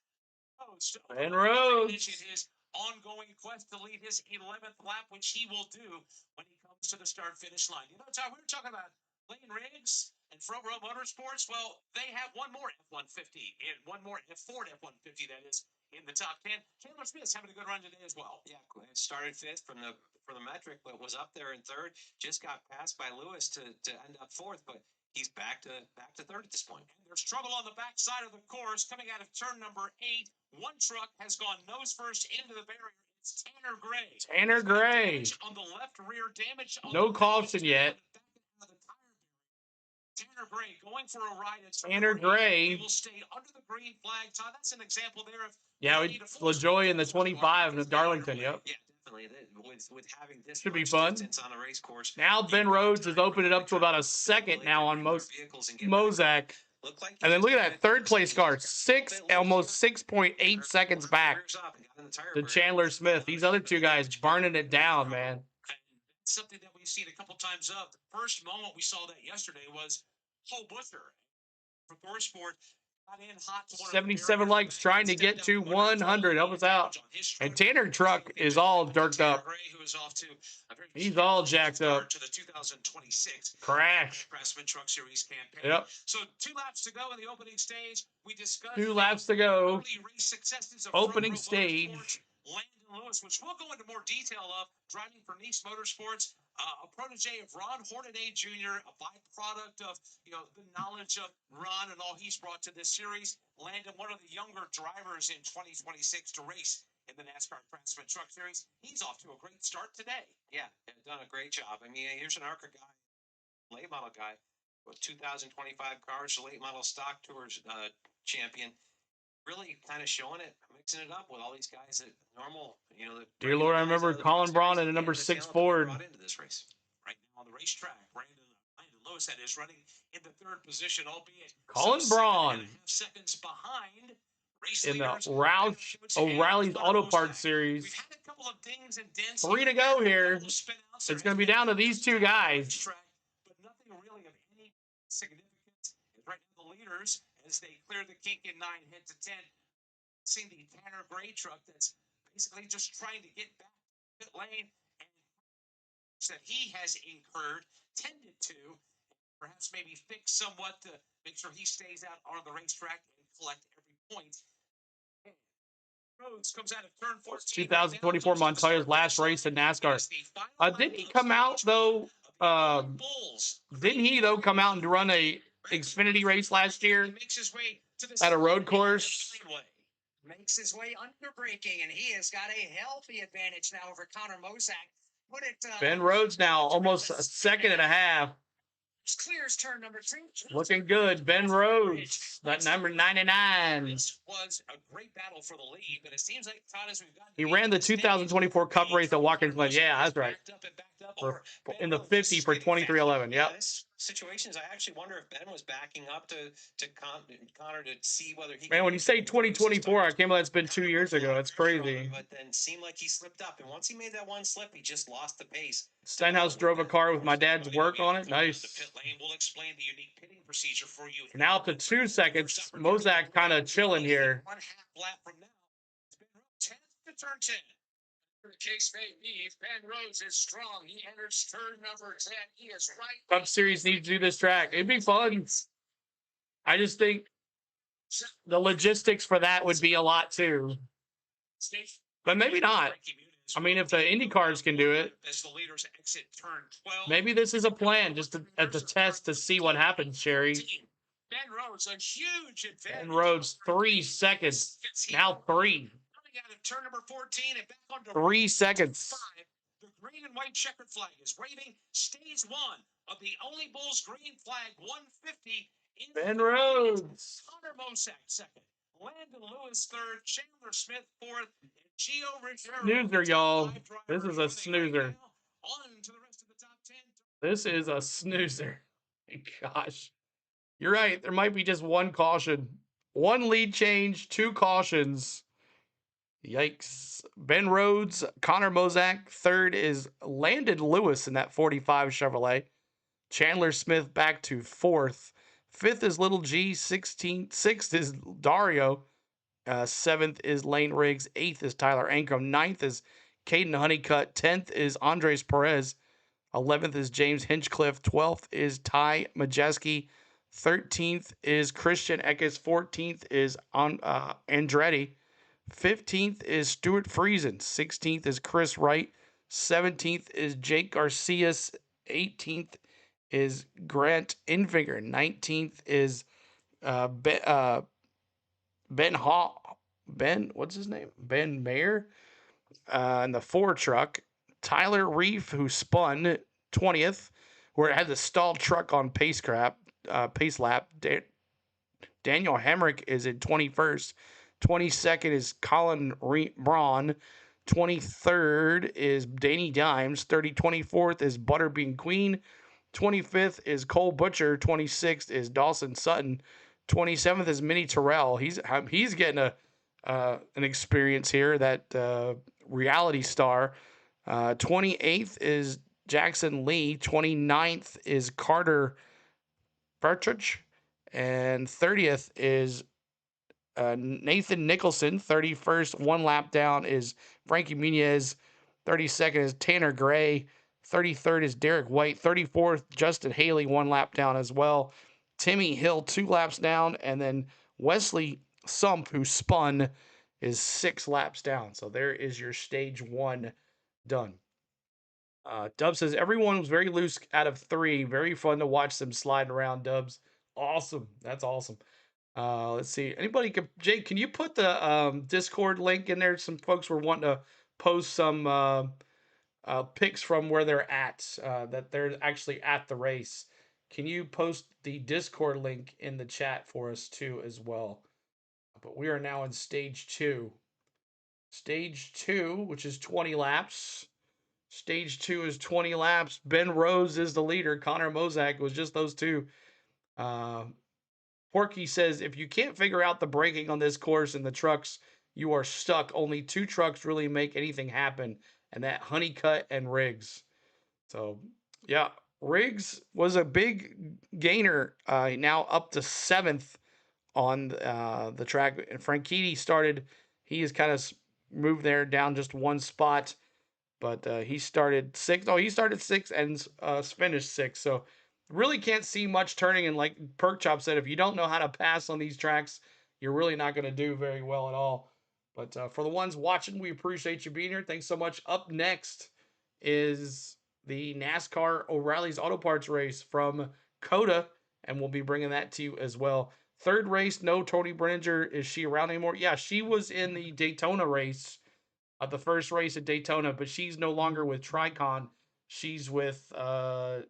Ben Rhodes his ongoing quest to lead his 11th lap, which he will do when he comes to the start-finish line. You know, Todd, we were talking about Lane Riggs and Front Row Motorsports. Well, they have one more F-150 and one more Ford F-150 that is in the top 10. Chandler Smith's having a good run today as well. Yeah, started 5th from the metric, but was up there in 3rd. Just got passed by Lewis to end up 4th, but he's back to 3rd at this point. And there's trouble on the backside of the course coming out of turn number 8. One truck has gone nose first into the barrier. It's Tanner Gray. Tanner Gray. On the left rear, damage on no the caution yet. Tanner Gray going for a ride. Tanner Gray. He will stay under the green flag. Todd, that's an example there of LaJoy in the 25 in Darlington. Yep. Yeah, definitely. With having this should be fun. On a race course. Now Ben Rhodes has opened it up to about a second now on Mosack. And then look at that third place car, almost 6.8 seconds back to Chandler Smith. These other two guys burning it down, man. Something that we've seen a couple times of. The first moment we saw that yesterday was Cole Busher for ThorSport. Got in hot to 77 likes, trying to get to 100. Help us out. And Tanner Truck is all dirked up. He's all jacked up. To the 2026 Crash. Craftsman Truck Series campaign. Yep. So 2 laps to go in the opening stage. We discussed 2 laps to go. Race successes of Opening stage. Landon Lewis, which we'll go into more detail of, driving for Nice Motorsports, a protege of Ron Hornaday Jr., a byproduct of the knowledge of Ron and all he's brought to this series. Landon, one of the younger drivers in 2026 to race in the NASCAR Craftsman Truck Series. He's off to a great start today. Yeah, done a great job. I mean, here's an ARCA guy, late model guy, with 2025 cars, late model stock tours champion. Really kind of showing it, mixing it up with all these guys that normal, Dear Lord, I remember Colin Braun in a number 6 Ford. Into this race. Right now on the racetrack, Landon Lewis that is running in the 3rd position, albeit Colin Braun seconds behind in the O'Reilly's Auto Parts Series. We've had a couple of dings and dents. 3 to go here. It's going to be down to these 2 guys. But nothing really of any significance. Right now the leaders, as they clear the kink in 9, head to 10. Seeing the Tanner Gray truck that's basically just trying to get back to pit lane and that he has incurred, tended to, perhaps maybe fix somewhat to make sure he stays out on the racetrack and collect every point Rhodes comes out of turn 14. 2024 Montoya's last race in NASCAR. Didn't he come out though? Didn't he though come out and run a Xfinity race last year at a road course? Makes his way under braking, and he has got a healthy advantage now over Connor Mosack. Put it. Ben Rhodes now almost a second and a half. Clears turn number 2. Looking good, Ben Rhodes. That number 99. This was a great battle for the lead, but it seems like Todd, as we've got. He ran the 2024 Cup race at Watkins Glen. Yeah, that's right. In the 50 for 23:11. Yep. Situations, I actually wonder if Ben was backing up to Connor to see whether he. Man, when you say 2024, I can't believe it's been 2 years ago. That's crazy. But then seemed like he slipped up, and once he made that one slip, he just lost the pace. Steinhaus drove a car with my dad's work on it. Nice. The pit lane will explain the unique pitting procedure for you. Now up to 2 seconds. Mosack kind of chilling here. 1/2 lap from now. It's been 10 to turn 10. The case may be, Ben Rhodes is strong. He enters turn number 10. He is right. Cup Series needs to do this track. It'd be fun. I just think the logistics for that would be a lot too. But maybe not. I mean, if the Indy cars can do it, as the leaders exit turn 12. maybe this is a plan just at the test to see what happens, Sherry. Ben Rhodes, a huge advantage. Ben Rhodes, 3 seconds. Now 3. Out of turn number 14 and back onto 3 seconds. 5. The green and white checkered flag is waving. Stage 1 of the Only Bulls green flag 150. Ben Rhodes. Connor Mosack second. Landon Lewis third. Chandler Smith fourth. And Gio Ruggiero. Snoozer, y'all. This is a snoozer. On to the rest of the top 10. This is a snoozer. Gosh. You're right. There might be just one caution. 1 lead change, 2 cautions. Yikes. Ben Rhodes, Connor Mosack. Third is Landon Lewis in that 45 Chevrolet. Chandler Smith back to 4th. 5th is Little G. 6th is Dario. 7th is Lane Riggs. 8th is Tyler Ankrum. 9th is Caden Honeycutt. 10th is Andres Perez. 11th is James Hinchcliffe. 12th is Ty Majeski. 13th is Christian Eckes. 14th is Andretti. 15th is Stuart Friesen. 16th is Chris Wright. 17th is Jake Garcias. 18th is Grant Infinger. 19th is what's his name? Ben Mayer in the 4 truck. Tyler Reef, who spun 20th, where it had the stalled truck on pace lap. Daniel Hemrick is in 21st. 22nd is Colin Braun. 23rd is Danny Dimes. 24th is Butterbean Queen. 25th is Cole Butcher. 26th is Dawson Sutton. 27th is Minnie Terrell. He's getting an experience here, that reality star. 28th is Jackson Lee. 29th is Carter Partridge. And 30th is Nathan Nicholson. 31st, 1 lap down, is Frankie Muniz. 32nd is Tanner Gray. 33rd is Derek White. 34th, Justin Haley, 1 lap down as well. Timmy Hill, 2 laps down. And then Wesley Sump, who spun, is 6 laps down. So there is your stage 1 done. Dub says, everyone was very loose out of 3. Very fun to watch them slide around, Dubs. Awesome. That's awesome. Let's see. Jake, can you put the Discord link in there? Some folks were wanting to post some pics from where they're at, that they're actually at the race. Can you post the Discord link in the chat for us too as well? But we are now in stage 2. Stage 2, which is 20 laps. Stage 2 is 20 laps. Ben Rhodes is the leader. Connor Mosack was just those two. Porky says, if you can't figure out the braking on this course and the trucks, you are stuck. Only 2 trucks really make anything happen, and that Honeycutt and Riggs. So, yeah, Riggs was a big gainer, now up to 7th on the track. And Franchitti started, he has kind of moved there down just 1 spot, but he started 6th. Oh, he started 6th and finished 6th. So, really can't see much turning, and like Perk Chop said, if you don't know how to pass on these tracks, you're really not going to do very well at all. But for the ones watching, we appreciate you being here. Thanks so much. Up next is the NASCAR O'Reilly's Auto Parts race from COTA, and we'll be bringing that to you as well. Third race, no Tony Brenninger. Is she around anymore? Yeah, she was in the Daytona race, the first race at Daytona, but she's no longer with Tricon. She's with the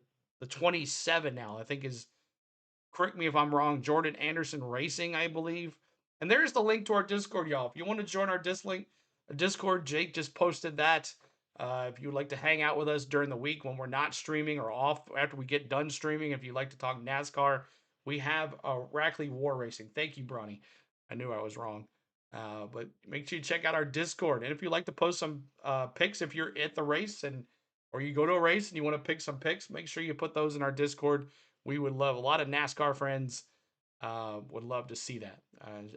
27 now, I think is, correct me if I'm wrong, Jordan Anderson Racing, I believe. And there's the link to our Discord, y'all. If you want to join our Discord, Jake just posted that. If you would like to hang out with us during the week when we're not streaming or off after we get done streaming, if you'd like to talk NASCAR, we have Rackley War Racing. Thank you, Bronny. I knew I was wrong. But make sure you check out our Discord. And if you'd like to post some picks if you're at the race or you go to a race and you want to pick some picks, make sure you put those in our Discord. We would love, a lot of NASCAR friends would love to see that.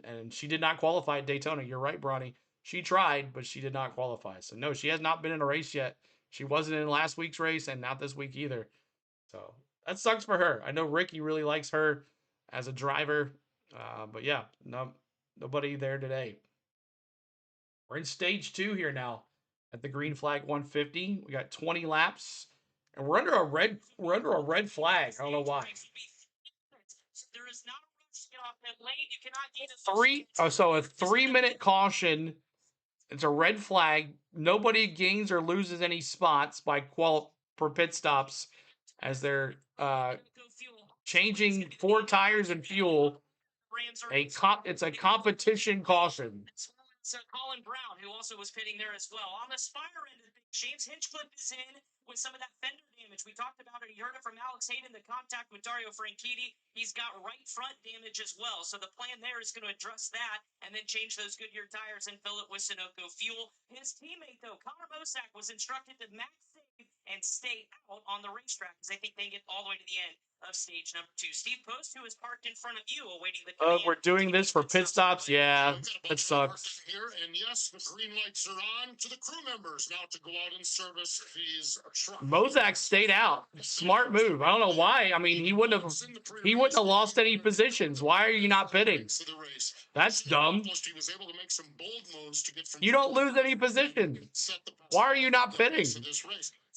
And she did not qualify at Daytona. You're right, Bronny. She tried, but she did not qualify. So no, she has not been in a race yet. She wasn't in last week's race and not this week either. So that sucks for her. I know Ricky really likes her as a driver. But yeah, nobody there today. We're in stage 2 here now at the Green Flag 150. We got 20 laps. And we're under a red flag. I don't know why. There is not a rush to get off that lane. You cannot get a 3-minute caution. It's a red flag. Nobody gains or loses any spots for pit stops as they're changing 4 tires and fuel. It's a competition caution. Colin Brown, who also was pitting there as well. On the Spire end of things, James Hinchcliffe is in with some of that fender damage. We talked about it. You heard it from Alex Hayden, the contact with Dario Franchitti. He's got right front damage as well. So the plan there is going to address that and then change those Goodyear tires and fill it with Sunoco fuel. His teammate, though, Connor Mosack, was instructed to max save and stay out on the racetrack because I think they get all the way to the end of stage number 2. Steve Post, who is parked in front of you, awaiting the command. We're doing this for pit stops. Yeah, that sucks. Here, and yes, the green lights are on to the crew members now to go out and service these trucks. Mosack stayed out. Smart move. I don't know why. I mean, he wouldn't have lost any positions. Why are you not pitting? That's dumb. You don't lose any positions. Why are you not pitting?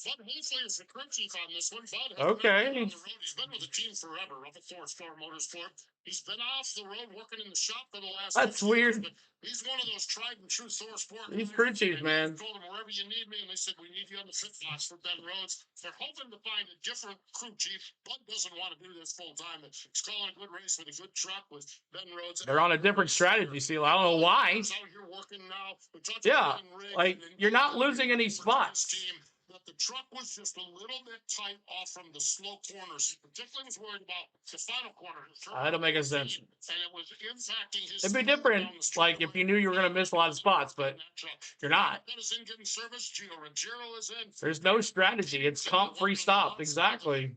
Bud Hafley is the crew chief on this one. Bud okay. On the road. He's been with the team forever, up at Four-Star Motorsport. He's been off the road working in the shop for the last. That's weird. Years, he's one of those tried and true Thor-Sport. He's crew chief, man. I told him wherever you need me, and they said we need you on the pit box for Ben Rhodes. They're hoping to find a different crew chief. Bud doesn't want to do this full time. He's calling a good race with a good truck with Ben Rhodes. They're on a different strategy, see. I don't know why. Out here working now. Yeah, like you're not losing any spots. But the truck was just a little bit tight off from the slow corners. He particularly was worried about the final corner. That don't make a sense. And it was impacting his. It'd be different, like if you knew you were going to miss a lot of spots, but you're not. There's no strategy. It's comp free stop. Exactly.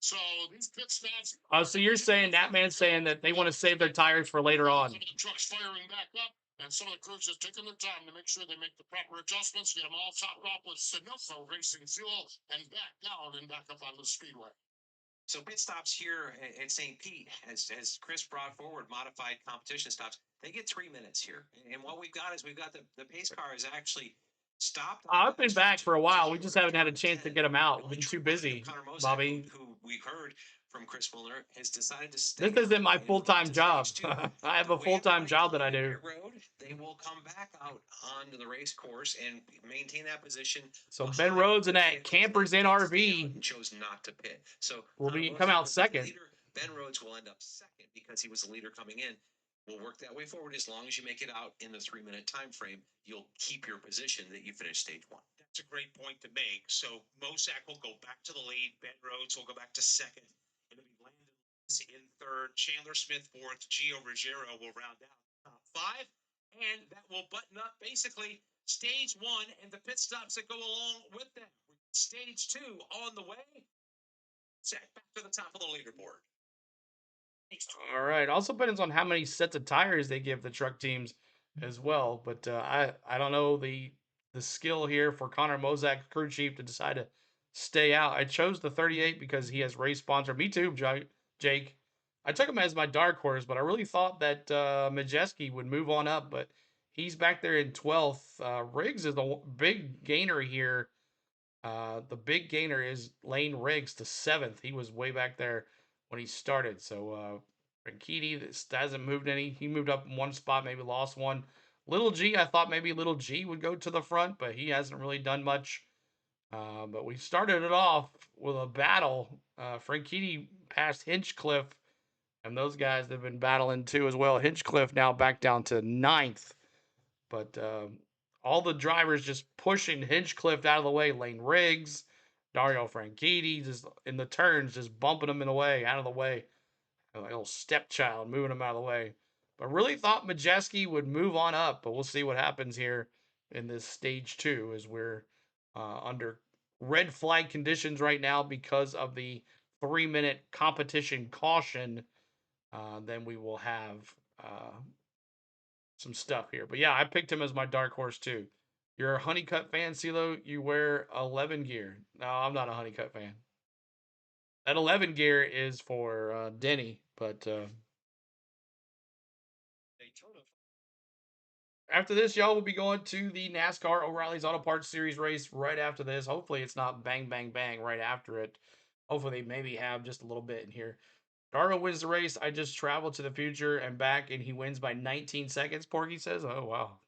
So these pit stops. So you're saying that man's saying that they want to save their tires for later on. Some of the trucks firing back up. And some of the crews just taking their time to make sure they make the proper adjustments, get them all topped off with Sunoco racing fuel, and back down and back up on the Speedway. So pit stops here at St. Pete, as Chris brought forward, modified competition stops, they get 3 minutes here. And what we've got is the pace car is actually stopped. I've been back for a while. We just haven't had a chance to get them out. We've been too busy, Bobby. Who we heard from Chris Muller has decided to stay. This isn't my full-time job. I have a full-time job that I do. Road, they will come back out onto the race course and maintain that position. So Ben Rhodes and that Campers in RV chose not to pit. So will come out second. Ben Rhodes will end up second because he was the leader coming in. We'll work that way forward. As long as you make it out in the 3-minute time frame, you'll keep your position that you finish stage 1. That's a great point to make. So Mosack will go back to the lead. Ben Rhodes will go back to second. It'll be Landon in third. Chandler Smith fourth. Gio Ruggiero will round out top 5. And that will button up basically stage 1 and the pit stops that go along with that. Stage 2 on the way. Back to the top of the leaderboard. All right. Also depends on how many sets of tires they give the truck teams as well. But I don't know the skill here for Connor Mosack, crew chief, to decide to stay out. I chose the 38 because he has race sponsor. Me too, Jake. I took him as my dark horse, but I really thought that Majeski would move on up, but He's back there in 12th. Riggs is the big gainer here. The big gainer is Lane Riggs to 7th. He was way back there when he started. So Rankiti hasn't moved any. He moved up in one spot, maybe lost one. Little G, I thought maybe Little G would go to the front, but he hasn't really done much. But we started it off with a battle. Franchitti passed Hinchcliffe, and those guys have been battling too as well. Hinchcliffe now back down to 9th. But all the drivers just pushing Hinchcliffe out of the way. Lane Riggs, Dario Franchitti just in the turns, just bumping him in the way, out of the way. Like a little stepchild, moving him out of the way. But really thought Majeski would move on up, but we'll see what happens here in this stage 2 as we're under red flag conditions right now because of the 3-minute competition caution. Then we will have some stuff here. But yeah, I picked him as my dark horse too. You're a Honeycutt fan, CeeLo? You wear 11 gear. No, I'm not a Honeycutt fan. That 11 gear is for Denny, but after this, y'all will be going to the NASCAR O'Reilly's Auto Parts Series race right after this. Hopefully, it's not bang, bang, bang right after it. Hopefully, they maybe have just a little bit in here. Darrell wins the race. I just traveled to the future and back, and he wins by 19 seconds, Porky says. Oh, wow.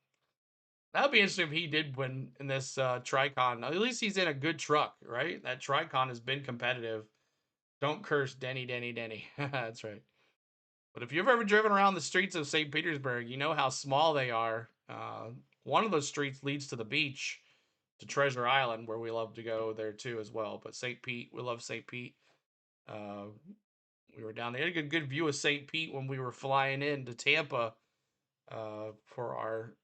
That would be interesting if he did win in this Tricon. At least he's in a good truck, right? That Tricon has been competitive. Don't curse Denny, Denny, Denny. That's right. But if you've ever driven around the streets of St. Petersburg, you know how small they are. One of those streets leads to the beach, to Treasure Island, where we love to go there too as well. But St. Pete, we love St. Pete. We were down there. Had a good view of St. Pete when we were flying into Tampa for our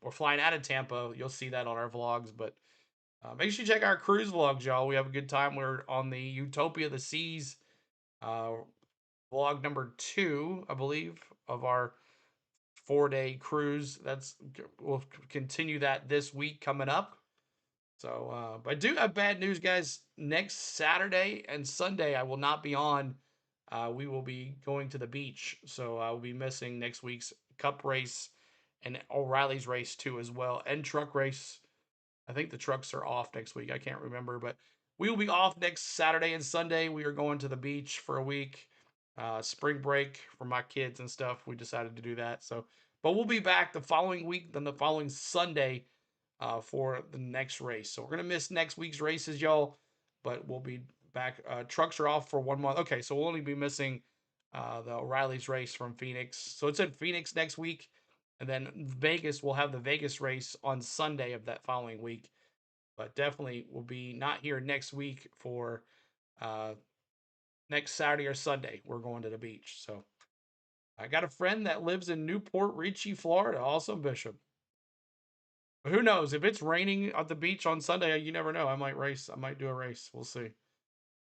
we're flying out of Tampa. You'll see that on our vlogs, but make sure you check our cruise vlogs, y'all. We have a good time. We're on the Utopia of the Seas vlog number 2, I believe, of our 4-day cruise. We'll continue that this week coming up. So, but I do have bad news, guys. Next Saturday and Sunday, I will not be on. We will be going to the beach, so I will be missing next week's Cup race and O'Reilly's race too as well, and truck race. I think the trucks are off next week. I can't remember, but we will be off next Saturday and Sunday. We are going to the beach for a week, spring break for my kids and stuff. We decided to do that. So, but we'll be back the following week, then the following Sunday for the next race. So we're gonna miss next week's races, y'all, but we'll be back. Trucks are off for 1 month. Okay, so we'll only be missing the O'Reilly's race from Phoenix. So it's in Phoenix next week. And then Vegas, we'll have the Vegas race on Sunday of that following week. But definitely will be not here next week for next Saturday or Sunday. We're going to the beach. So I got a friend that lives in Newport Richey, Florida. Also, Bishop. But who knows? If it's raining at the beach on Sunday, you never know. I might race. I might do a race. We'll see.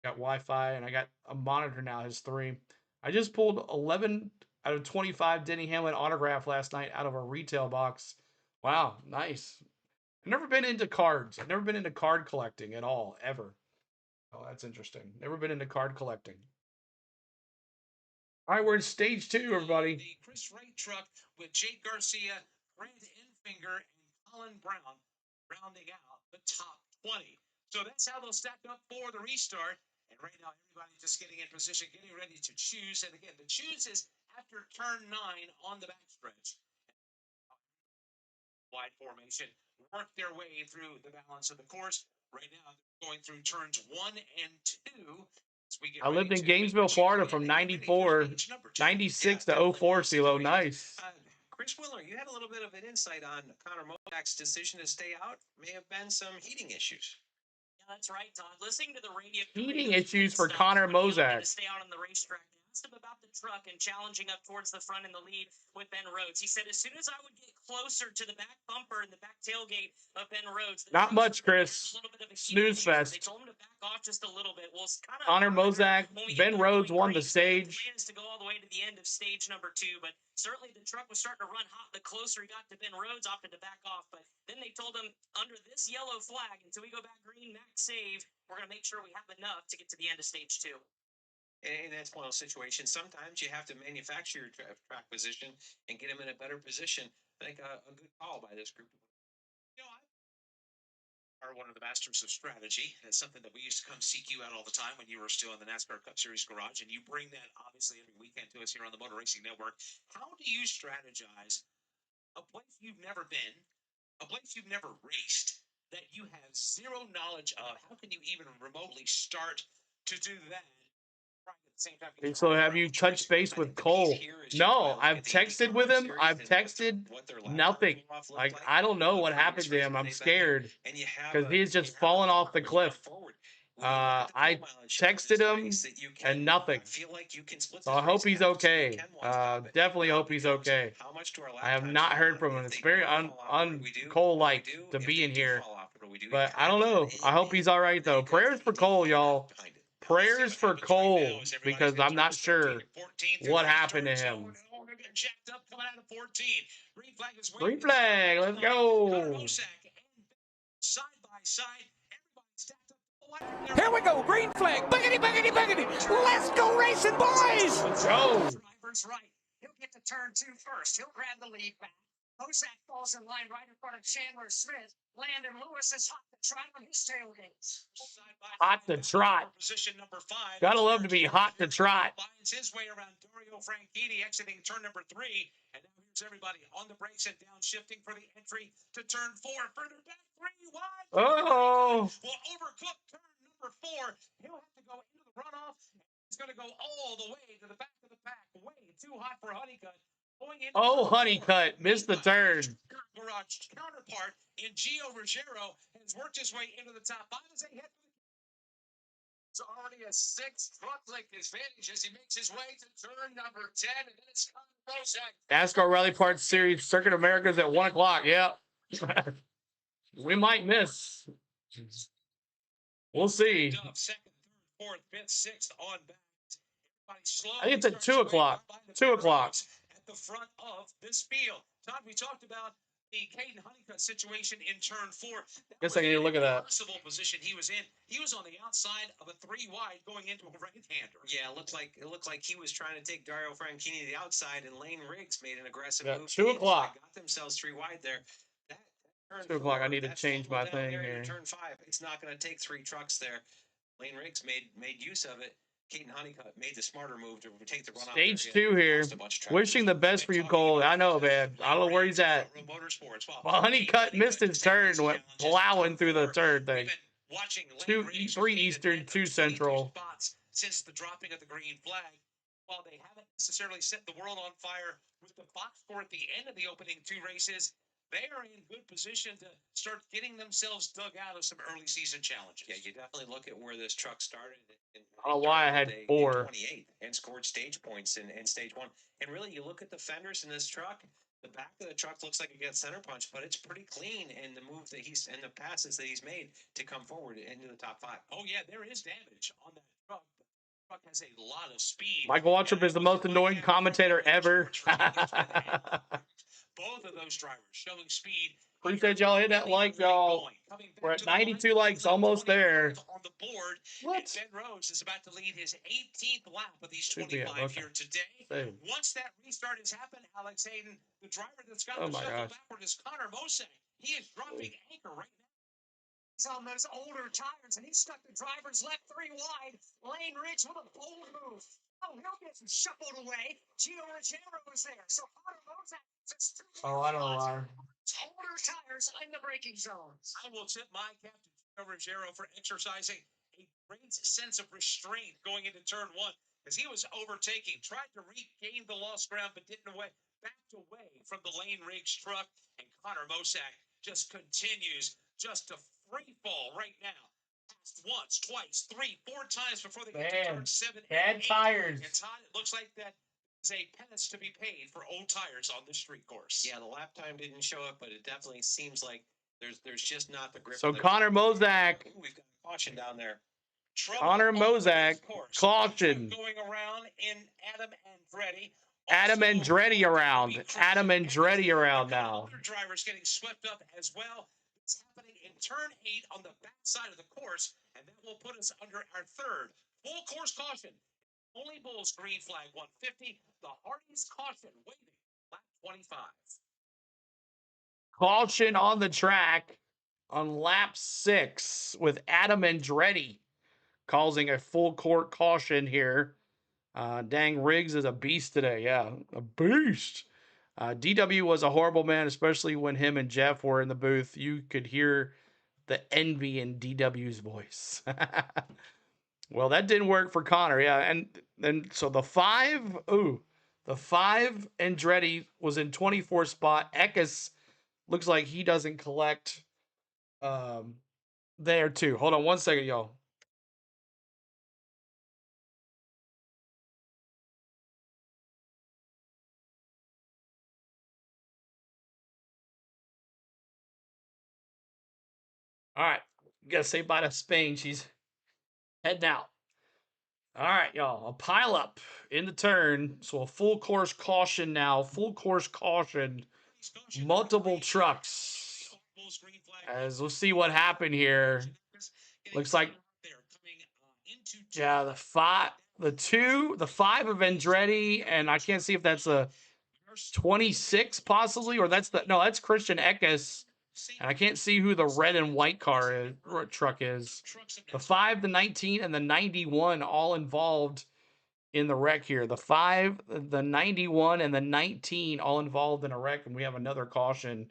Got Wi-Fi and I got a monitor now. Has 3. I just pulled 11 out of 25 Denny Hamlin autograph last night out of a retail box. Wow, nice. I've never been into cards. I've never been into card collecting at all, ever. Oh, that's interesting. Never been into card collecting. All right, we're in stage 2, everybody. The Chris Wright truck with Jake Garcia, Fred Enfinger, and Colin Brown rounding out the top 20. So that's how they'll stack up for the restart. And right now, everybody's just getting in position, getting ready to choose. And again, the choose is after turn 9 on the backstretch. Wide formation, work their way through the balance of the course. Right now, they're going through turns 1 and 2. I lived in Gainesville, Florida from 94, 96 to 04, CeeLo. Nice. Chris Willer, you had a little bit of an insight on Connor Mosack's decision to stay out. May have been some heating issues. Yeah, that's right, Todd. Listening to the radio. Heating issues for Connor Mosack. To stay out on the racetrack. I asked him about the truck and challenging up towards the front in the lead with Ben Rhodes. He said as soon as I would get closer to the back bumper and the back tailgate of Ben Rhodes. Not much, Chris. Snooze fest. They told him to back off just a little bit. Well, it's kind of Connor Mosack, Ben Rhodes won the stage. The plan is to go all the way to the end of stage number 2, but certainly the truck was starting to run hot. The closer he got to Ben Rhodes, opted to back off. But then they told him under this yellow flag, until we go back green, max save, we're going to make sure we have enough to get to the end of stage 2. And that's one of those situations. Sometimes you have to manufacture your track position and get them in a better position. I think a good call by this group. You know, I are one of the masters of strategy. That's something that we used to come seek you out all the time when you were still in the NASCAR Cup Series garage, and you bring that obviously every weekend to us here on the Motor Racing Network. How do you strategize a place you've never been, a place you've never raced, that you have zero knowledge of? How can you even remotely start to do that? Right at the same time, Okay, so have you touched base with Cole? No, I've texted with him. I've texted nothing. Like, I don't know what happened to him. I'm scared because he's just fallen off the cliff. I texted him and nothing. So I hope he's okay. Definitely hope he's okay. I have not heard from him. It's very Cole-like to be in here. But I don't know. I hope he's all right, though. Prayers for Cole, y'all. Prayers for Cole, because I'm not sure what happened to him. Green flag, let's go. Side by side, everybody stacked up. Here we go, green flag. Buggity, buggity, buggity. Let's go racing, boys. Go. Driver's right. He'll get to turn 2 first. He'll grab the lead back. Mosack falls in line right in front of Chandler Smith. Landon Lewis is hot to trot on his tailgates. Hot to trot. Position number 5. Gotta love to be hot to trot. Finds his way around Dario Franchitti exiting turn number 3. And now here's everybody on the brakes and downshifting for the entry to turn 4. Further back, 3 wide. Oh. Will overcook turn number 4. He'll have to go into the runoff. It's going to go all the way to the back of the pack. Way too hot for Honeycutt. Oh, Honeycutt missed the turn. Garage counterpart in Gio Ruggiero has worked his way into the top 5 as they head. It's already a 6th truck length advantage as he makes his way to turn number 10, and then it's Mosack. NASCAR Rally Parts Series Circuit Americas at 1 o'clock. Yeah. We might miss. We'll see. Second, third, fourth, fifth, 6th on back. I think it's at 2 o'clock. 2 o'clock. At the front of this field. Todd, we talked about the Caden Honeycutt situation in turn 4. Guess I need to look at that. Possible position he was in. He was on the outside of a 3 wide going into a right-hander. Yeah, it looked like he was trying to take Dario Franchitti to the outside, and Lane Riggs made an aggressive move. 2 o'clock. Got themselves 3 wide there. That 2 o'clock. I need to change my thing here. Turn 5. It's not going to take 3 trucks there. Lane Riggs made use of it. Caden Honeycutt made the smarter move to take the runoff. Stage 2 here. Wishing the best for you, Cole. I know, man. I don't know where he's at. Well, Honeycutt missed his turn, went plowing through the third thing. 3 Eastern, 2 Central. Since the dropping of the green flag, while they haven't necessarily set the world on fire with the box score at the end of the opening 2 races, they are in good position to start getting themselves dug out of some early season challenges. Yeah, you definitely look at where this truck started. I don't know why I had 4. 28 and scored stage points in stage 1. And really, you look at the fenders in this truck. The back of the truck looks like it gets center punch, but it's pretty clean in the move that he's and the passes that he's made to come forward into the top 5. Oh yeah, there is damage on that truck. The truck has a lot of speed. Michael Waltrip is the most annoying commentator ever. Both of those drivers showing speed. Appreciate y'all hit that like, y'all. We're at 92 likes, almost there. On the board. What? Ben Rhodes is about to lead his 18th lap of these 25 here today. Same. Once that restart has happened, Alex Hayden, the driver that's got Oh the my shuffle gosh. backward is Connor Mosack. He is dropping anchor right now. He's on those older tires, and he stuck the driver's left 3 wide. Lane Riggs with a bold move. Oh, he'll get shuffled away. Gio Ruggiero was there, so Connor Mosack just 2 Oh, I don't know why. older tires in the braking zones. I will tip my cap to Gio Ruggiero for exercising a great sense of restraint going into turn 1 as he was overtaking, tried to regain the lost ground, but didn't backed away from the Lane Riggs truck, and Connor Mosack just continues just to free fall right now. Passed once, twice, 3, 4 times before they get to turn 7. Bad tires. And Todd, it looks like that is a penance to be paid for old tires on this street course. Yeah, the lap time didn't show up, but it definitely seems like there's just not the grip. So Connor Mosack. We've got caution down there. Connor Mosack, caution. Going around in Adam Andretti. Adam Andretti around. Adam Andretti around now. Other drivers getting swept up as well. It's happening in turn 8 on the back side of the course, and that will put us under our 3rd full course caution. Only Bulls, green flag 150. The Hardys caution waiting. Lap 25. Caution on the track on lap 6 with Adam Andretti causing a full court caution here. Dang, Riggs is a beast today. Yeah, a beast. DW was a horrible man, especially when him and Jeff were in the booth. You could hear the envy in DW's voice. Well, that didn't work for Connor. Yeah, and then so the 5 Andretti was in 24th spot. Eckes looks like he doesn't collect there too. Hold on one second, y'all. All right, gotta say bye to Spain. She's heading out. All right, y'all. A pile up in the turn. So a full course caution now. Full course caution. Multiple trucks. As we'll see what happened here. Looks like, yeah, the 5 of Andretti, and I can't see if that's a 26 possibly, or that's Christian Eckes. And I can't see who the red and white truck is. The 5, the 19, and the 91 all involved in the wreck here. The 5, the 91, and the 19 all involved in a wreck, and we have another caution.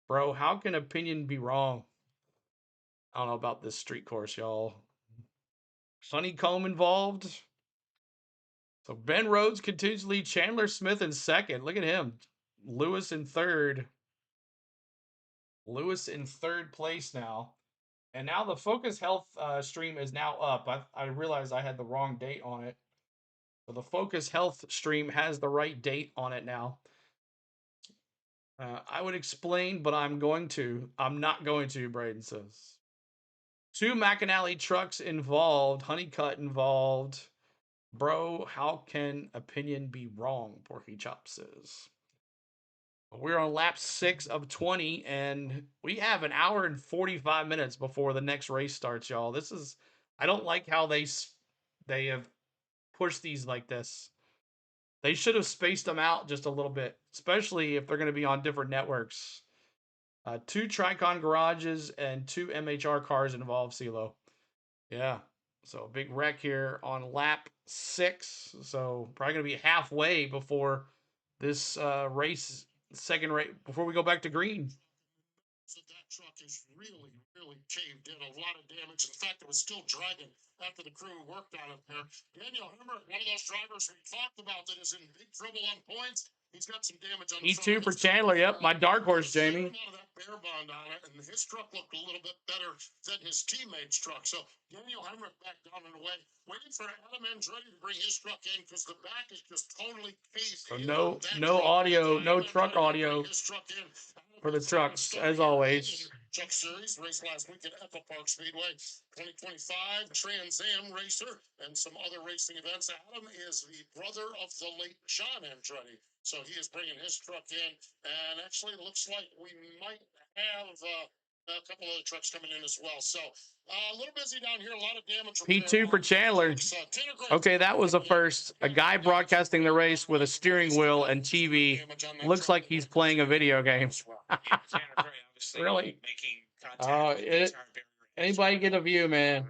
Bro, how can opinion be wrong? I don't know about this street course, y'all. Honeycomb involved. So Ben Rhodes continues to lead. Chandler Smith in second. Look at him. Lewis in third. Lewis in third place now. And now the Focus Health stream is now up. I realized I had the wrong date on it. So the Focus Health stream has the right date on it now. I would explain, but I'm not going to, Braden says. 2 McAnally trucks involved. Honeycutt involved. Bro, how can opinion be wrong? Porky Chop says. We're on lap 6 of 20, and we have an hour and 45 minutes before the next race starts, y'all. I don't like how they have pushed these like this. They should have spaced them out just a little bit, especially if they're going to be on different networks. 2 Tricon garages and 2 MHR cars involved, CeeLo. Yeah, so big wreck here on lap 6. So probably going to be halfway before this race. Second race before we go back to green. So that truck is really, really caved in. A lot of damage. In fact, it was still dragging after the crew worked on it there. Daniel Hemmer, one of those drivers we talked about that is in big trouble on points. He's got some damage on the E2 for Chandler. Yep, my dark horse, Jamie. Of that bear bond on it, and his truck looked a little bit better than his teammate's truck. So Daniel Hemmer back down and away, waiting for Adam Andretti to bring his truck in because the back is just totally caved. So no audio, no truck audio for the trucks, as always. Truck Series race last week at Park Speedway 2025 Trans Am racer and some other racing events. Adam is the brother of the late Sean Andretti, so he is bringing his truck in, and actually it looks like we might have a couple other trucks coming in as well. So a little busy down here, a lot of damage. P2 for Chandler. Okay, that was a first. A guy broadcasting the race with a steering wheel and TV. Looks like he's playing a video game. Really? Anybody get a view, man?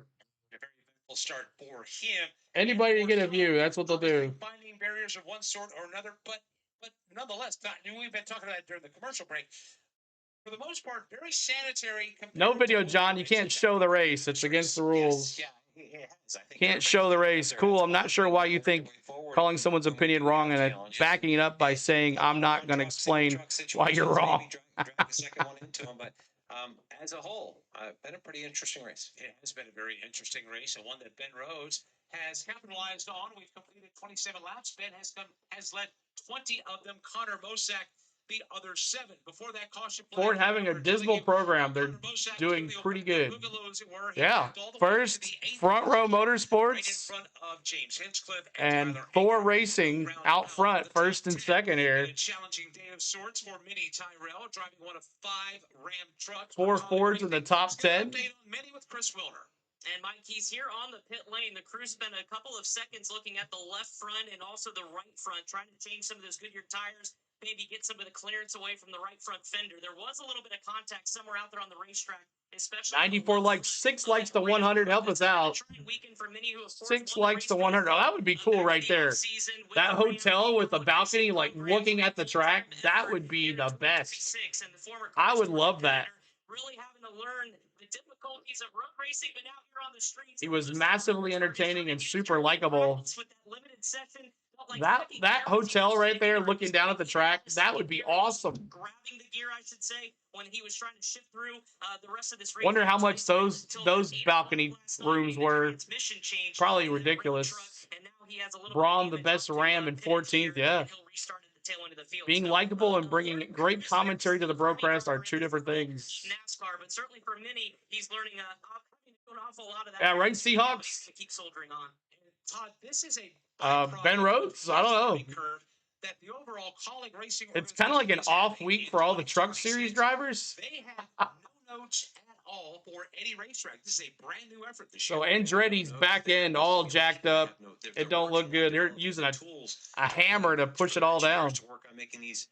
Will start for him. Anybody get a view? That's what they'll do. Finding barriers of one sort or another, but nonetheless, we've been talking about it during the commercial break. For the most part, very sanitary. No video, John. You can't show the race. It's against the rules. Yes, yeah, can't show the race. Cool. I'm not sure why you think calling someone's opinion wrong and backing it up by saying I'm not going to explain why you're wrong. As a whole, been a pretty interesting race. It has been a very interesting race, and one that Ben Rhodes has capitalized on. We've completed 27 laps. Ben has led 20 of them. Connor Mosack the other 7. Before that caution flag, Ford having a dismal program. They're doing pretty good. Yeah. First, Front Row Motorsports and Thor Racing out front, first and second here. Challenging day of sorts for Mini Tyrell, driving one of 5 Ram trucks. 4 Fords in the top 10. Many with Chris Wilner. And Mike, he's here on the pit lane. The crew spent a couple of seconds looking at the left front and also the right front, trying to change some of those Goodyear tires, maybe get some of the clearance away from the right front fender. There was a little bit of contact somewhere out there on the racetrack, especially 94 likes, 6 likes to 100. Help us out. 6 likes to 100. Oh, that would be cool right there. That hotel with the balcony, like looking at the track, that would be the best. I would love that. Really having to learn the difficulties of road racing, but now here on the streets. He was massively entertaining and super likable. That hotel right there, looking down at the track, that would be awesome. Grabbing the gear, I should say, when he was trying to shift through the rest of this race. Wonder how much those balcony rooms were. Probably ridiculous. Braun, the best Ram in 14th, yeah. Being likable and bringing great commentary to the broadcast are two different things. NASCAR, but certainly for many, he's learning an awful lot of that. Yeah, right, Seahawks. To keep soldiering on. Todd, this is a Ben Rhodes? I don't know. That the overall Colleague Racing It's kind of like an off week for all the Truck Series drivers. They have no notes at all for any racetrack. This is a brand new effort this year. So Andretti's back end all jacked up. It don't look good. They're using a hammer to push it all down. To work on making these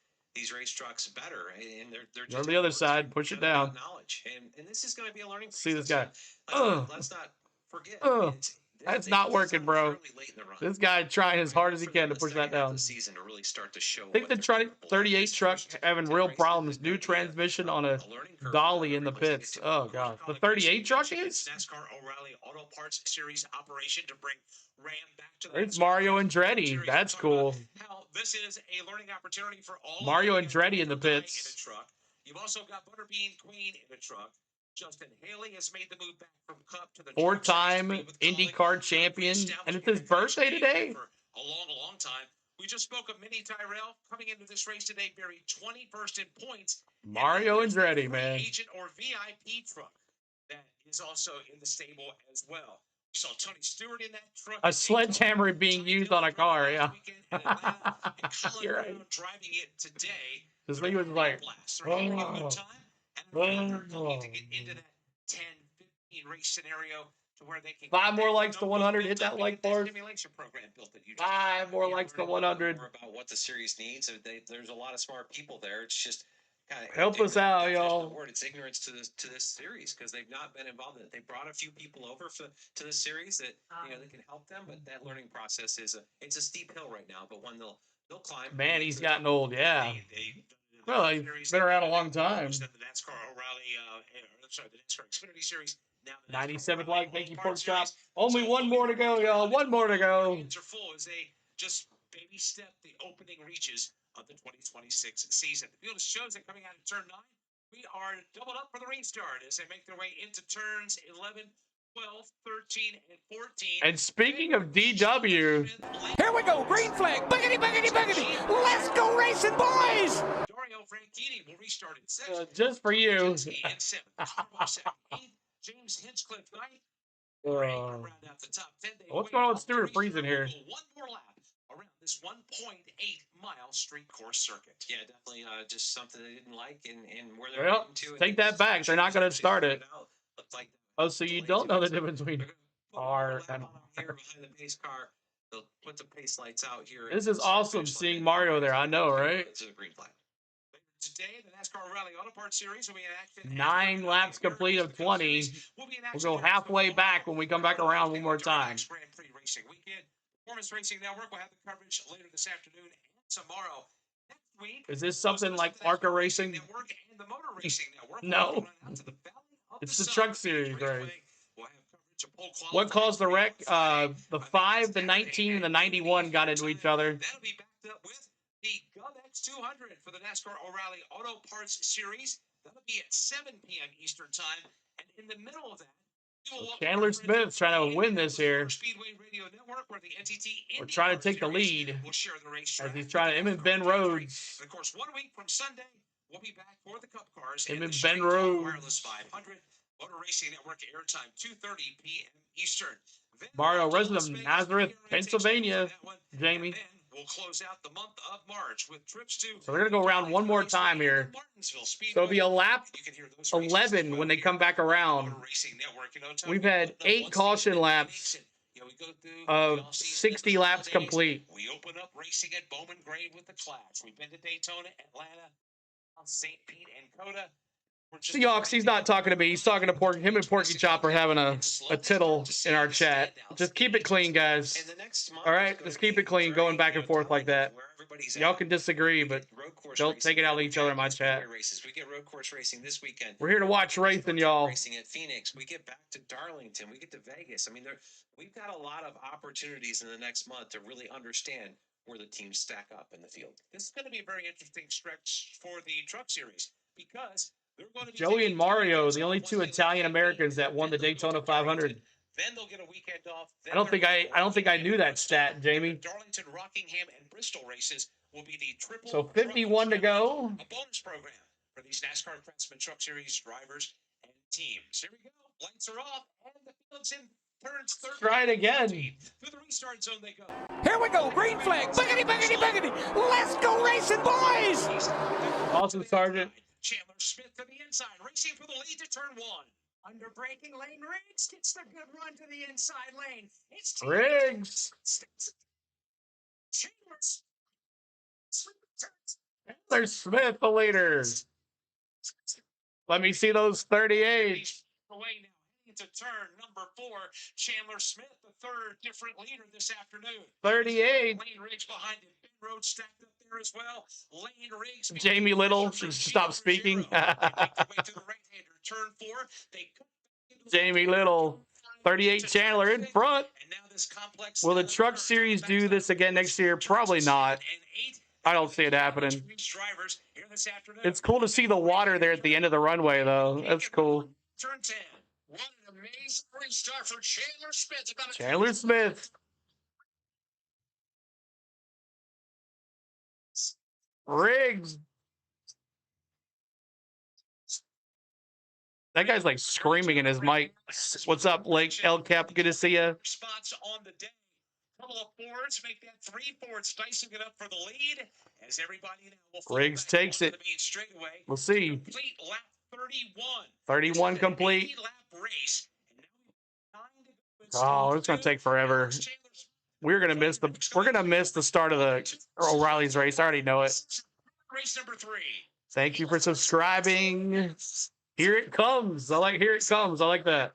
race trucks better, and they're just on the other side, push it down. Knowledge, and this is going to be a learning. See this guy. Let's not forget. That's not working, bro. This guy trying as hard as he can to push that down. I think the 38 truck having real problems. New transmission on a dolly in the pits. Oh, God. The 38 truck is? NASCAR O'Reilly Auto Parts Series operation to bring Ram back to the It's Mario Andretti. That's cool. This is a learning opportunity for all. Mario Andretti in the pits. You've also got Butterbean Queen in a truck. Justin Haley has made the move back from Cup to the 4-time IndyCar champion, and it's his birthday today. For a long time. We just spoke of Minnie Tyrell coming into this race today, buried 21st in points. Mario Andretti, man. Agent or VIP truck that is also in the stable as well. We saw Tony Stewart in that truck. A sledgehammer being used on a car, yeah. You're right. Driving it today. This thing was like, to get into that 10, 15 race scenario to where they can 5 more likes to 100. Hit that like bar. 5 more likes to 100. More about what the series needs. There's a lot of smart people there. It's just kind of help us out, y'all. It's ignorance to this series because they've not been involved in it. They brought a few people over to the series that that can help them, but that learning process is a steep hill right now. But when they'll climb. Man, he's gotten old. Yeah. Well, he's been around a long time. The NASCAR O'Reilly, the NASCAR Xfinity Series. Now 97th like, thank you, Pork Chop. Only one more to go, y'all. One more to go. Are full as they just baby step the opening reaches of the 2026 season. The field shows it coming out of turn 9. We are doubled up for the restart as they make their way into turns 11, 12, 13, and 14. And speaking of DW, here we go, green flag, buggity, buggity, buggity. Let's go racing, boys. Dario Franchitti will restart at 6. Just for you. In 7th, James Hinchcliffe 9th. Round out the top 10. What's going on with Stuart Friesen here? One more lap around this 1.8-mile street course circuit. Yeah, definitely just something they didn't like and where they're getting to. Take that back. They're not going to start it. Like oh, so you don't know the difference between R and here behind the pace car. They'll put the pace lights out here. This is awesome seeing Mario there. I know, right? It's a green flag. Today, the NASCAR O'Reilly Auto Parts Series will be in action. 9 laps complete of 20. We'll go halfway back when we come back around one more time. Grand Prix Racing Weekend. Performance Racing Network will have the coverage later this afternoon and tomorrow. Next week, is this something like ARCA Racing? Network and the Motor Racing Network. No. It's the Truck Series, right? What caused the wreck? The 5, the 19, and the 91 got into each other. That'll be backed up with the GovX 200 for the NASCAR O'Reilly Auto Parts Series. That'll be at 7 p.m. Eastern Time. And in the middle of that, Chandler Smith's trying to win this here. Speedway Radio Network, where the NTT We're trying to take the lead as he's trying to. Him and Ben Rhodes. And of course, 1 week from Sunday, we'll be back for the Cup Cars. Him and Ben Rhodes. Wireless 500. Motor Racing Network airtime 2:30 p.m. Eastern. Mario, resident of Nazareth, Pennsylvania. Jamie. will close out the month of March with trips to. So we're gonna go around one more time here. Martinsville Speedway. So it'll be a lap You can hear those 11 when they come back around. Motor Racing Network, you know, We've had 8 caution laps we go through of 60 laps complete. We open up racing at Bowman Gray with the Clash. We've been to Daytona, Atlanta, St. Pete, and Coda. Seahawks, he's not talking to me. He's talking to Porky. Him and Porky Chop are having a tittle in our chat. Just keep it clean, guys. All right, just keep it clean, going back and forth like that. Y'all can disagree, but don't take it out of each other in my chat. We get road course racing this weekend. We're here to watch racing, y'all. Racing at Phoenix. We get back to Darlington. We get to Vegas. I mean, we've got a lot of opportunities in the next month to really understand where the teams stack up in the field. This is going to be a very interesting stretch for the Truck Series because they're going to be Joey and Mario, the only 2 Italian Americans that won the Daytona 500. Then they'll get a weekend off. I don't think I knew that stat, Jamie. Darlington, Rockingham, and Bristol races will be the triple. So 51 to go. A bonus program for these NASCAR Craftsman Truck Series drivers and teams. Here we go. Lights are off, and the field's in turns 13. Try it again. Through the restart zone they go. Here we go, green flag. Buggity, buggity, buggity. Let's go racing, boys. Awesome, Sergeant. Chandler Smith to the inside, racing for the lead to turn 1. Under braking lane, Riggs gets the good run to the inside lane. It's Riggs. Chandler Smith, the leader. Let me see those 38. Away now, into turn number 4. Chandler Smith, the third different leader this afternoon. 38. Lane Riggs behind him. Ben Rhodes stacked up there as well. Lane Riggs. Jamie Little should stop speaking. Turn 4. Jamie Little. 38 Chandler in front. And now this complex. Will the Truck Series do this again next year? Probably not. I don't see it happening. It's cool to see the water there at the end of the runway, though. That's cool. Turn 10. What an amazing restart for Chandler Smith. Chandler Smith. Riggs. That guy's like screaming in his mic. What's up, Lake El Cap? Good to see you. Spots on the day. Couple of Fords make that 3 Fords, dicing it up for the lead. As everybody now will Riggs takes it. We'll see. Complete lap 31. 31 complete. Lap race. Oh, it's gonna take forever. We're gonna miss the start of the O'Reilly's race. I already know it. Race number 3. Thank you for subscribing. Here it comes. Here it comes. I like that.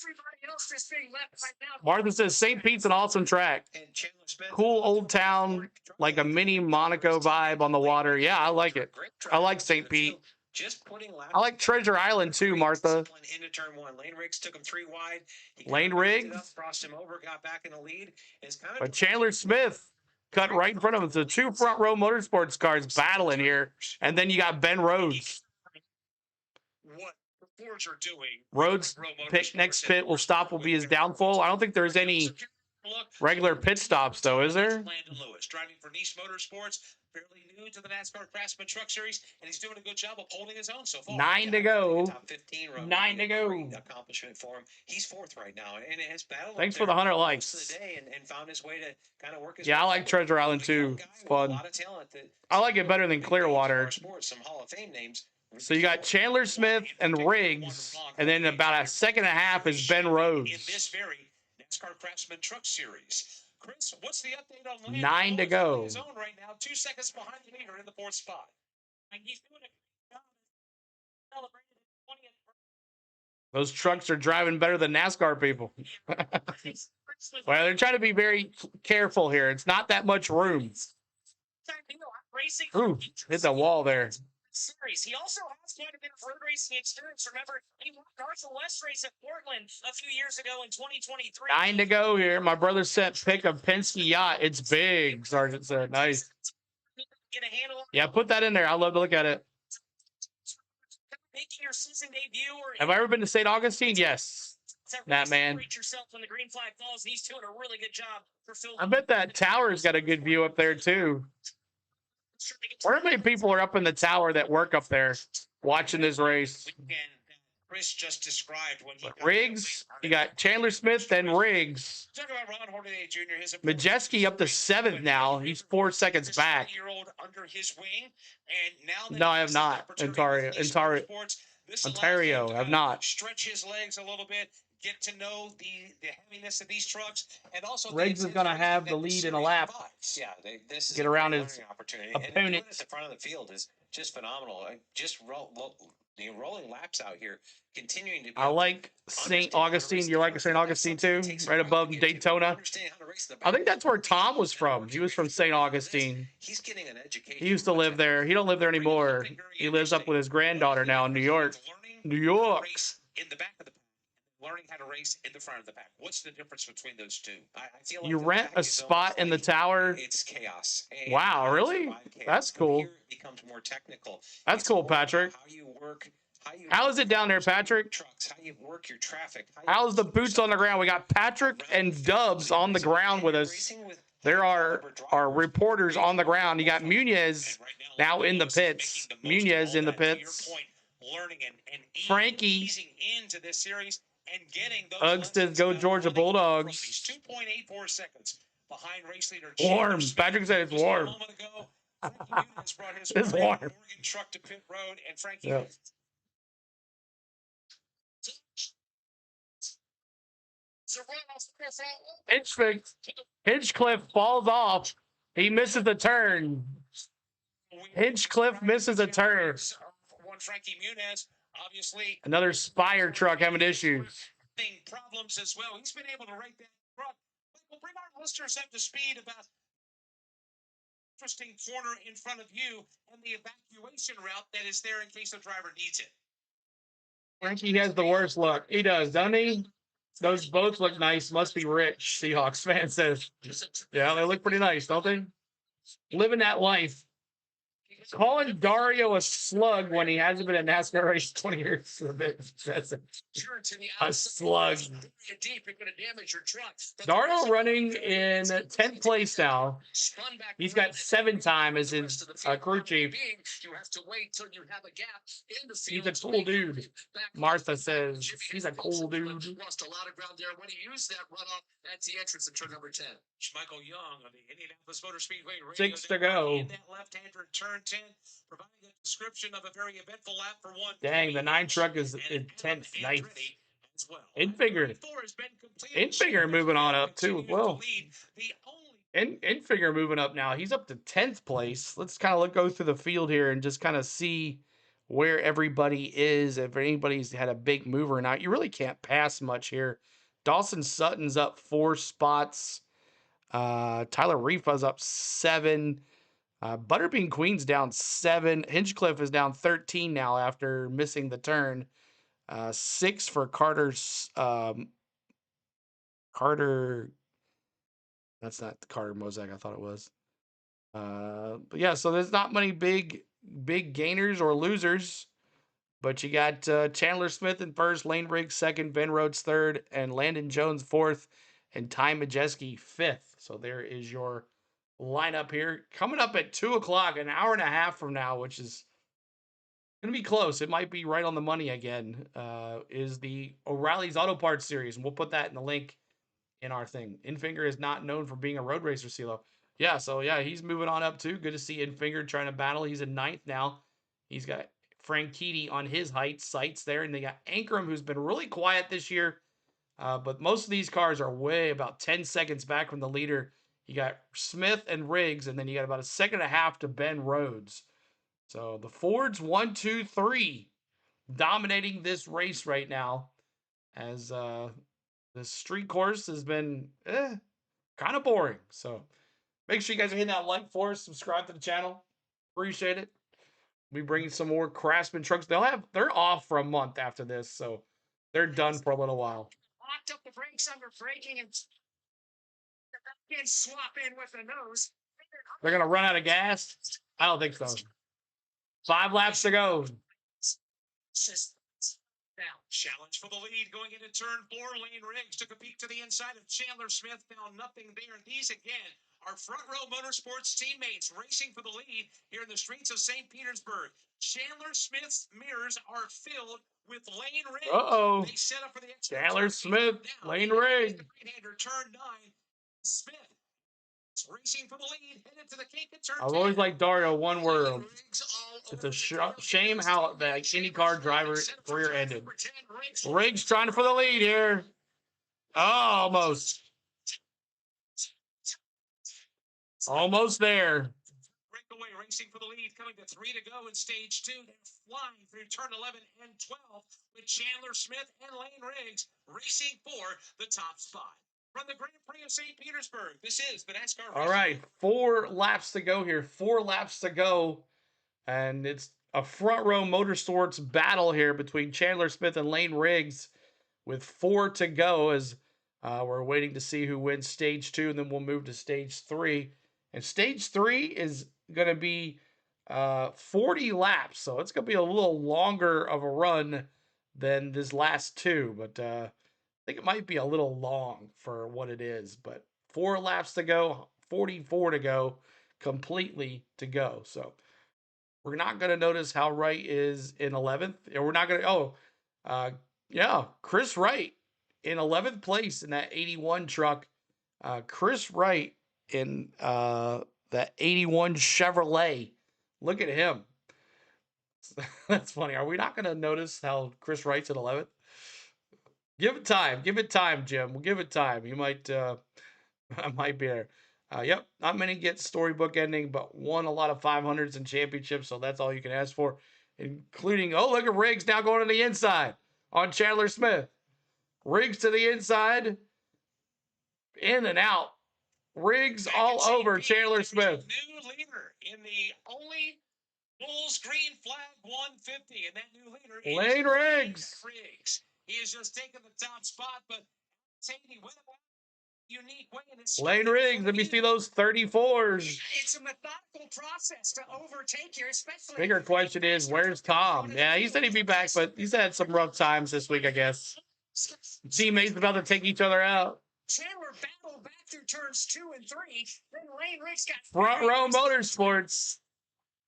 everybody else is being left right now. Martha says St. Pete's an awesome track. Cool old town, like a mini Monaco vibe on the water. Yeah, I like it. I like St. Pete. I like Treasure Island too, Martha. Into turn 1. Lane Riggs took him 3 wide. Lane Riggs. Crossed him over, got back in the lead. But Chandler Smith cut right in front of him. So 2 front row motorsports cars battling here. And then you got Ben Rhodes. What the Fords are doing. Rhodes next pit will be his downfall. I don't think there's any regular pit stops though, is there? Landon Lewis driving for Nice Motorsports, fairly new to the NASCAR Craftsman Truck Series, and he's doing a good job of holding his own so far. 9 to go. Top 15 row. 9 to go. Accomplishment for him. He's 4th right now, and has battled. Thanks for the 100 likes. And found his way to kind of work his I like Treasure Island too. It's fun. A lot of talent I like it better than Clearwater. Some Hall of Fame names. So you got Chandler Smith and Riggs, and then about a second and a half is Ben Rhodes. In this very NASCAR Craftsman Truck Series. Chris, what's the update on Landon? 9 to go. His own right now, 2 seconds behind the leader in the 4th spot. And he's doing a great job. Celebrated his 20th Those trucks are driving better than NASCAR people. Well, they're trying to be very careful here. It's not that much room. Racing. Ooh, hit the wall there. Series. He also has quite a bit of road racing experience. Remember, he won Arthur West race at Portland a few years ago in 2023. 9 to go here. My brother sent pick of Penske yacht. It's big, Sergeant said. Nice. Get a handle on Yeah, put that in there. I'd love to look at it. making your season debut. Or Have I ever been to St. Augustine? Yes. That man. Celebrate yourself when the green flag falls. He's doing a really good job for Phil. I bet that tower's got a good view up there too. Where many people are up in the tower that work up there watching this race? Chris just described when he got Riggs, you got Chandler Smith, then Riggs. Talk about Ron Hornaday Jr. His Majeski up to 7th now. He's 4 seconds back. Year-old under his wing, and now that No, I have not. Ontario, have not. Stretch his legs a little bit, get to know the heaviness of these trucks, and also Riggs is going to have the lead in a lap. Yeah, this is Get a around great his learning opportunity. opponent. And doing it at the front of the field is just phenomenal. Just rolling laps out here, continuing to. I like St. Augustine. You like St. Augustine too? Right above Daytona. I think that's where Tom was from. He was from St. Augustine. He's getting an education. He used to live there. He don't live there anymore. He lives up with his granddaughter now in New York. New York. In the back of the pack, learning how to race in the front of the pack. What's the difference between those two? I feel like you rent a spot in the tower. It's chaos. Wow, really? That's cool. Here it becomes more technical. That's cool, Patrick. How you work. How is it down there, Patrick? Trucks, how you work your traffic. How's the boots on the ground? We got Patrick and Dubs on the ground with us. There are our reporters on the ground. You got Muniz now in the pits. Muniz in the pits. Frankie. Easing into this series and getting those Uggs says go Georgia Bulldogs. 2.84 seconds behind race leader. Warm. Patrick said it's warm. It's warm. Oregon truck to pit road, and Frankie. Yeah. Hinchcliffe falls off. He misses the turn. Hinchcliffe misses a turn. One Frankie Muniz, obviously. Another Spire truck having issues. Problems as well. He's been able to rate that truck. We'll bring our listeners up to speed about interesting corner in front of you and the evacuation route that is there in case the driver needs it. Frankie has the worst luck. He does, doesn't he? Those boats look nice. Must be rich, Seahawks fan says. Yeah, they look pretty nice, don't they? Living that life. Calling Dario a slug when he hasn't been in NASCAR race 20 years. A slug. Dario running in 10th place now. He's got 7 time as his crew chief. He's a cool dude. Martha says he's a cool dude. Lost a lot of ground there when he used that runoff at the entrance in turn number 10. Michael Young on the Indianapolis Motor Speedway. 6 to go. In that left-hander turn 10, providing a description of a very eventful lap for one. Dang, the 9 truck is in 10th, nice. Well. Infigure moving on up too as well. Infigure moving up now. He's up to 10th place. Let's kind of go through the field here and just kind of see where everybody is. If anybody's had a big mover or not, you really can't pass much here. Dawson Sutton's up 4 spots. Tyler Rifa's up 7. Butterbean Queen's down 7. Hinchcliffe is down 13 now after missing the turn. 6 for Carter's Carter. That's not Carter Mosack. I thought it was. But yeah, so there's not many big gainers or losers. But you got Chandler Smith in first, Lane Riggs second, Ben Rhodes third, and Landon Jones fourth, and Ty Majeski fifth. So there is your lineup here. Coming up at 2 o'clock, an hour and a half from now, which is going to be close. It might be right on the money again, is the O'Reilly's Auto Parts Series. And we'll put that in the link in our thing. Infinger is not known for being a road racer, CeeLo. Yeah, so yeah, he's moving on up too. Good to see Infinger trying to battle. He's in 9th now. He's got Franchitti on his sights there. And they got Ankrum, who's been really quiet this year. But most of these cars are way about 10 seconds back from the leader. You got Smith and Riggs, and then you got about a second and a half to Ben Rhodes. So the Fords 1, 2, 3 dominating this race right now, as the street course has been kind of boring. So make sure you guys are hitting that like for us, subscribe to the channel. Appreciate it. We bringing some more Craftsman trucks. They're off for a month after this, so they're done for a little while. Locked up the brakes under braking and swap in with the nose. They're gonna run out of gas? I don't think so. 5 laps to go. Challenge for the lead going into turn 4. Lane Riggs took a peek to the inside of Chandler Smith. Found nothing there. These again our front row motorsports teammates racing for the lead here in the streets of St. Petersburg. Chandler Smith's mirrors are filled with Lane Riggs. Uh-oh. They set up for the Chandler Smith, now, Lane Riggs. Right-hander, turn 9. Smith is racing for the lead, headed to the kink at turn I've 10. always liked Dario one word. It's a shame how the IndyCar driver career ended. Riggs trying for the lead here. Oh, almost. Almost there. Breakaway racing for the lead, coming to 3 to go in stage 2. They're flying through turn 11 and 12 with Chandler Smith and Lane Riggs racing for the top spot. From the Grand Prix of St. Petersburg, this is the NASCAR. All right, 4 laps to go here. 4 laps to go. And it's a front row motorsports battle here between Chandler Smith and Lane Riggs with 4 to go as we're waiting to see who wins stage 2, and then we'll move to stage 3. And stage 3 is going to be 40 laps, so it's going to be a little longer of a run than this last 2, but I think it might be a little long for what it is. But 4 laps to go, 44 to go, completely to go. So we're not going to notice how Wright is in 11th. And we're not going to, yeah, Chris Wright in 11th place in that 81 truck. Chris Wright in that 81 Chevrolet. Look at him. That's funny. Are we not going to notice how Chris Wright's at 11th? Give it time. Give it time, Jim. We'll give it time. You might, I might be there. Yep, not many get storybook ending, but won a lot of 500s and championships, so that's all you can ask for, including, oh, look at Riggs now going to the inside on Chandler Smith. Riggs to the inside, in and out. Riggs all over Chandler Smith. New leader in the only Bulls green flag 150, and that new leader is Lane Riggs. He has just taken the top spot, but Sadie went about unique way in his Lane Riggs, let me see those 34s. It's a methodical process to overtake here, especially. Bigger question is, where's Tom? Yeah, he said he'd be back, but he's had some rough times this week, I guess. Teammates about to take each other out. Chandler battled back through turns 2 and 3. Then Lane Riggs got Front row motorsports.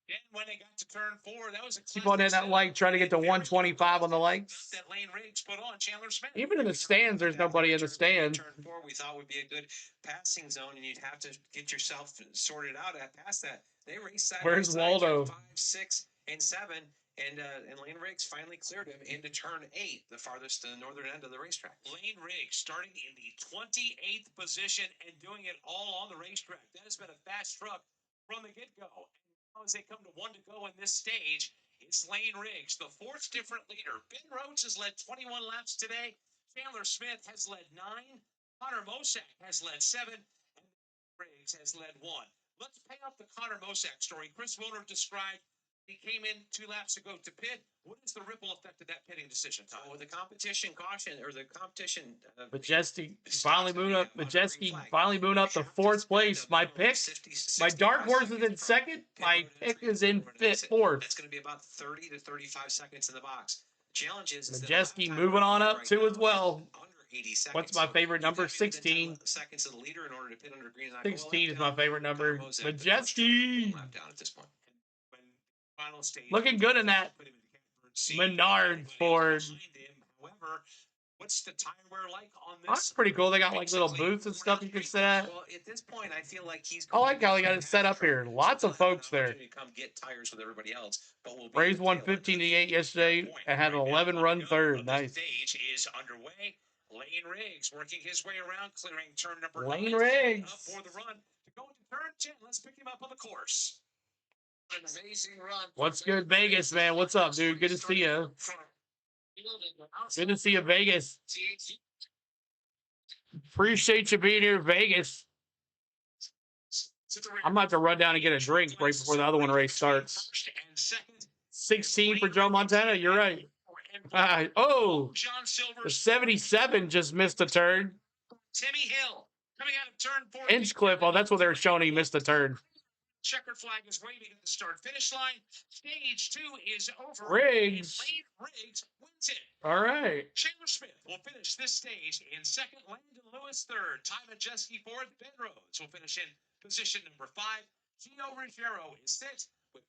Then when they got to turn 4, that was a keep on in that like, trying to get to 125 on the likes. That Lane Riggs put on Chandler Smith. Even in the stands, there's nobody in the stand. Turn 4, we thought would be a good passing zone, and you'd have to get yourself sorted out past that. They raced side Where's by side, Waldo? 5, 6, and 7, and Lane Riggs finally cleared him into turn 8, the farthest northern end of the racetrack. Lane Riggs starting in the 28th position and doing it all on the racetrack. That has been a fast truck from the get-go. As they come to 1 to go in this stage, it's Lane Riggs, the 4th different leader. Ben Roach has led 21 laps today. Chandler Smith has led 9. Connor Mosack has led 7. And Riggs has led 1. Let's pay off the Connor Mosack story. Chris Wilner described he came in 2 laps ago to pit. What is the ripple effect of that pitting decision, Tom? Oh, the competition caution, or the competition. Majestic finally moving up. Majeski finally moving up to 4th place. My pick, my dark horse is in 2nd. My pick is in 4th. That's going to be about 30 to 35 seconds in the box. Challenge is Majeski moving on up too as well. Under 80 seconds. What's my favorite number? 16. Seconds of the leader in order to pit under green. 16 is my favorite number. Majeski. Lap down at this point. Looking good in that Menard Ford. However, what's the tire wear like on this? That's pretty cool. They got like little booths and stuff you can sit at. Well, at this point, I feel like he's. I like how they got it set up here. Lots of folks there. Come get tires with everybody else, but we'll Braves won 15-8 yesterday and had an 11-run third. Nice. Stage is underway. Lane Riggs working his way around, clearing turn number. Lane Riggs up for the run to go into turn 10. Let's pick him up on the course. An amazing run. What's good, Vegas, man? What's up, dude? Good to see you. Good to see you, Vegas. Appreciate you being here, Vegas. I'm about to run down and get a drink right before the other one race starts. 16 for Joe Montana. You're right. Oh, the 77 just missed a turn. Timmy Hill coming out of turn 4. Inchcliffe. Oh, that's what they were showing. He missed a turn. Checkered flag is waving at the start-finish line. Stage 2 is over. Riggs. Lane Riggs wins it. All right. Chandler Smith will finish this stage in 2nd. Landon Lewis 3rd. Ty Majeski 4th. Ben Rhodes will finish in Position number 5, Gio Ruggiero is 6th, with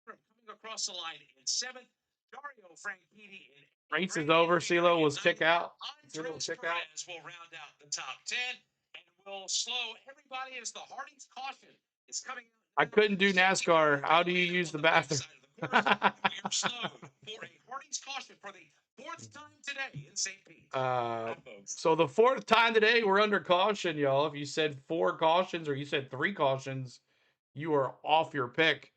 coming across the line in 7th, Dario Franchitti in 8th. Race is over. CeeLo was kick out. Andres Perez will round out the top 10 and will slow everybody as the Hardy's caution is coming out. I couldn't do NASCAR. How do you use the bathroom? We are slowed for a Hardy's caution for the 4th time today in St. Pete. So the 4th time today, we're under caution, y'all. If you said 4 cautions or you said 3 cautions, you are off your pick.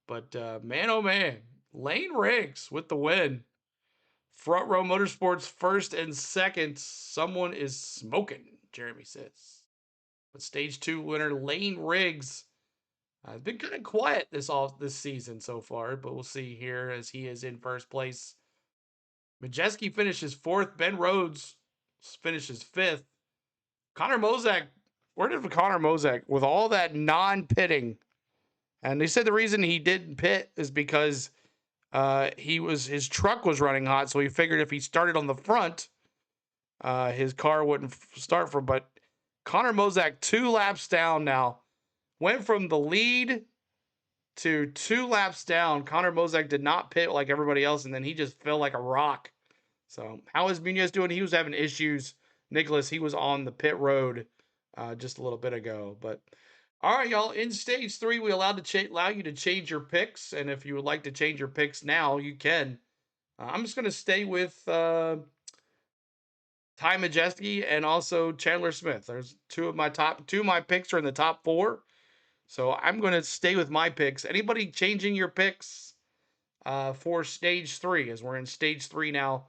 But man, oh man, Lane Riggs with the win. Front Row Motorsports 1st and 2nd. Someone is smoking, Jeremy says. But stage 2 winner Lane Riggs has been kind of quiet this season so far, but we'll see here as he is in 1st place. Majeski finishes 4th. Ben Rhodes finishes 5th. Connor Mosack, where did Connor Mosack with all that non-pitting? And they said the reason he didn't pit is because his truck was running hot, so he figured if he started on the front, his car wouldn't start from. But Connor Mosack 2 laps down now. Went from the lead to 2 laps down. Connor Mosack did not pit like everybody else, and then he just fell like a rock. So how is Munoz doing? He was having issues. Nicholas, he was on the pit road just a little bit ago. But all right, y'all, in stage 3, we allow you to change your picks. And if you would like to change your picks now, you can. I'm just going to stay with Ty Majeski and also Chandler Smith. There's two of my picks are in the top 4. So I'm going to stay with my picks. Anybody changing your picks for stage 3, as we're in stage 3 now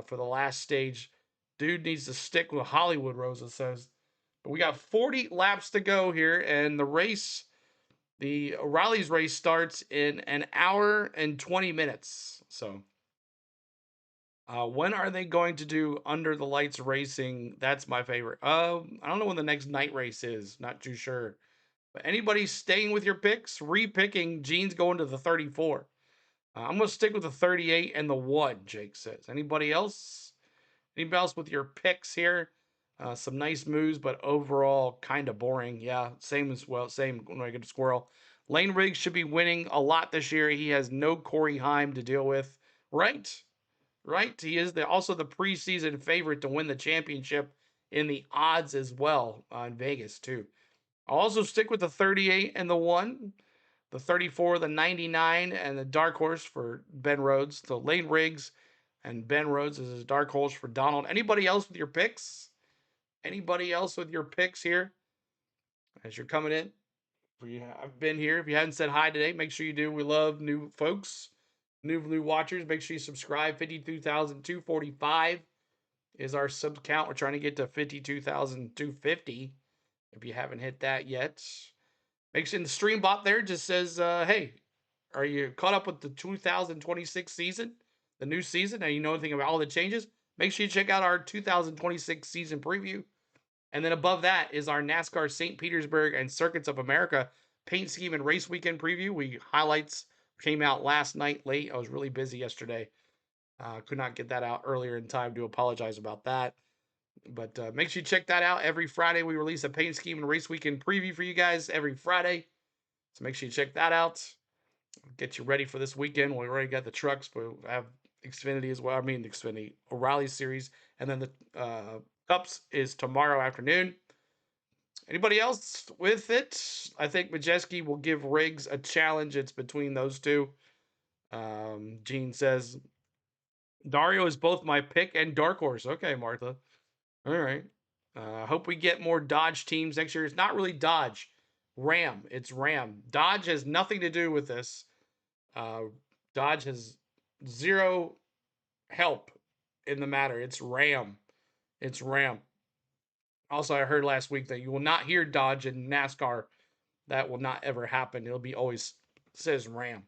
for the last stage? Dude needs to stick with Hollywood, Rosa says. But we got 40 laps to go here, and the O'Reilly's race starts in an hour and 20 minutes. So when are they going to do Under the Lights racing? That's my favorite. I don't know when the next night race is. Not too sure. But anybody staying with your picks? Re-picking, Gene's going to the 34. I'm going to stick with the 38 and the 1, Jake says. Anybody else? Anybody else with your picks here? Some nice moves, but overall kind of boring. Yeah, same when I get to Squirrel. Lane Riggs should be winning a lot this year. He has no Corey Heim to deal with. Right? He is also the preseason favorite to win the championship in the odds as well in Vegas, too. I'll also stick with the 38 and the 1, the 34, the 99, and the dark horse for Ben Rhodes. So Lane Riggs and Ben Rhodes is a dark horse for Donald. Anybody else with your picks? Anybody else with your picks here? As you're coming in, I've been here. If you hadn't said hi today, make sure you do. We love new folks, new watchers. Make sure you subscribe. 52,245 is our sub count. We're trying to get to 52,250. If you haven't hit that yet, make sure the stream bot there just says, hey, are you caught up with the 2026 season, the new season? Now you know anything about all the changes? Make sure you check out our 2026 season preview. And then above that is our NASCAR St. Petersburg and Circuits of America paint scheme and race weekend preview. Highlights came out last night late. I was really busy yesterday. Could not get that out earlier in time. Do apologize about that. But make sure you check that out. Every Friday, we release a paint scheme and race weekend preview for you guys every Friday. So make sure you check that out. Get you ready for this weekend. We already got the trucks, but we have Xfinity as well. I mean, the Xfinity O'Reilly series. And then the Cups is tomorrow afternoon. Anybody else with it? I think Majeski will give Riggs a challenge. It's between those two. Gene says, Dario is both my pick and dark horse. Okay, Martha. All right. Hope we get more Dodge teams next year. It's not really Dodge. Ram. It's Ram. Dodge has nothing to do with this. Dodge has zero help in the matter. It's Ram. It's Ram. Also, I heard last week that you will not hear Dodge in NASCAR. That will not ever happen. It'll be always says Ram.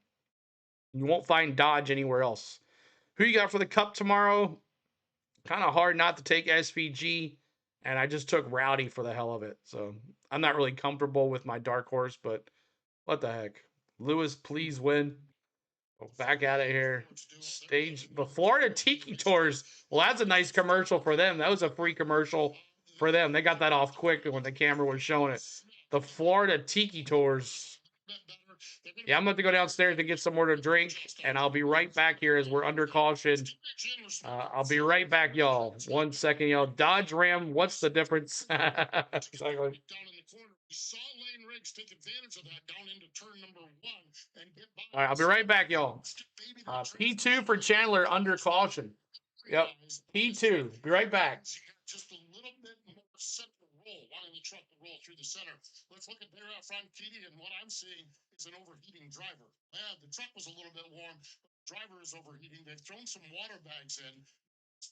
You won't find Dodge anywhere else. Who you got for the Cup tomorrow? Kind of hard not to take SVG, and I just took Rowdy for the hell of it. So I'm not really comfortable with my dark horse, but what the heck. Lewis, please win. Back at it here. The Florida Tiki Tours. Well, that's a nice commercial for them. That was a free commercial for them. They got that off quick when the camera was showing it. the Florida Tiki Tours. Yeah, I'm going to go downstairs and get some more to drink, and I'll be right back here as we're under caution. I'll be right back, y'all. 1 second, y'all. Dodge Ram, what's the difference? Exactly. Down in the corner, we saw Lane Riggs take advantage of that down into turn number 1 and get by. All right, I'll be right back, y'all. P2 for Chandler under caution. Yep, P2. Be right back. Just a little bit more center roll, wanting the truck to roll through the center. Let's look at there out front, Keedy, and what I'm seeing is an overheating driver. Yeah, the truck was a little bit warm, but the driver is overheating. They've thrown some water bags in.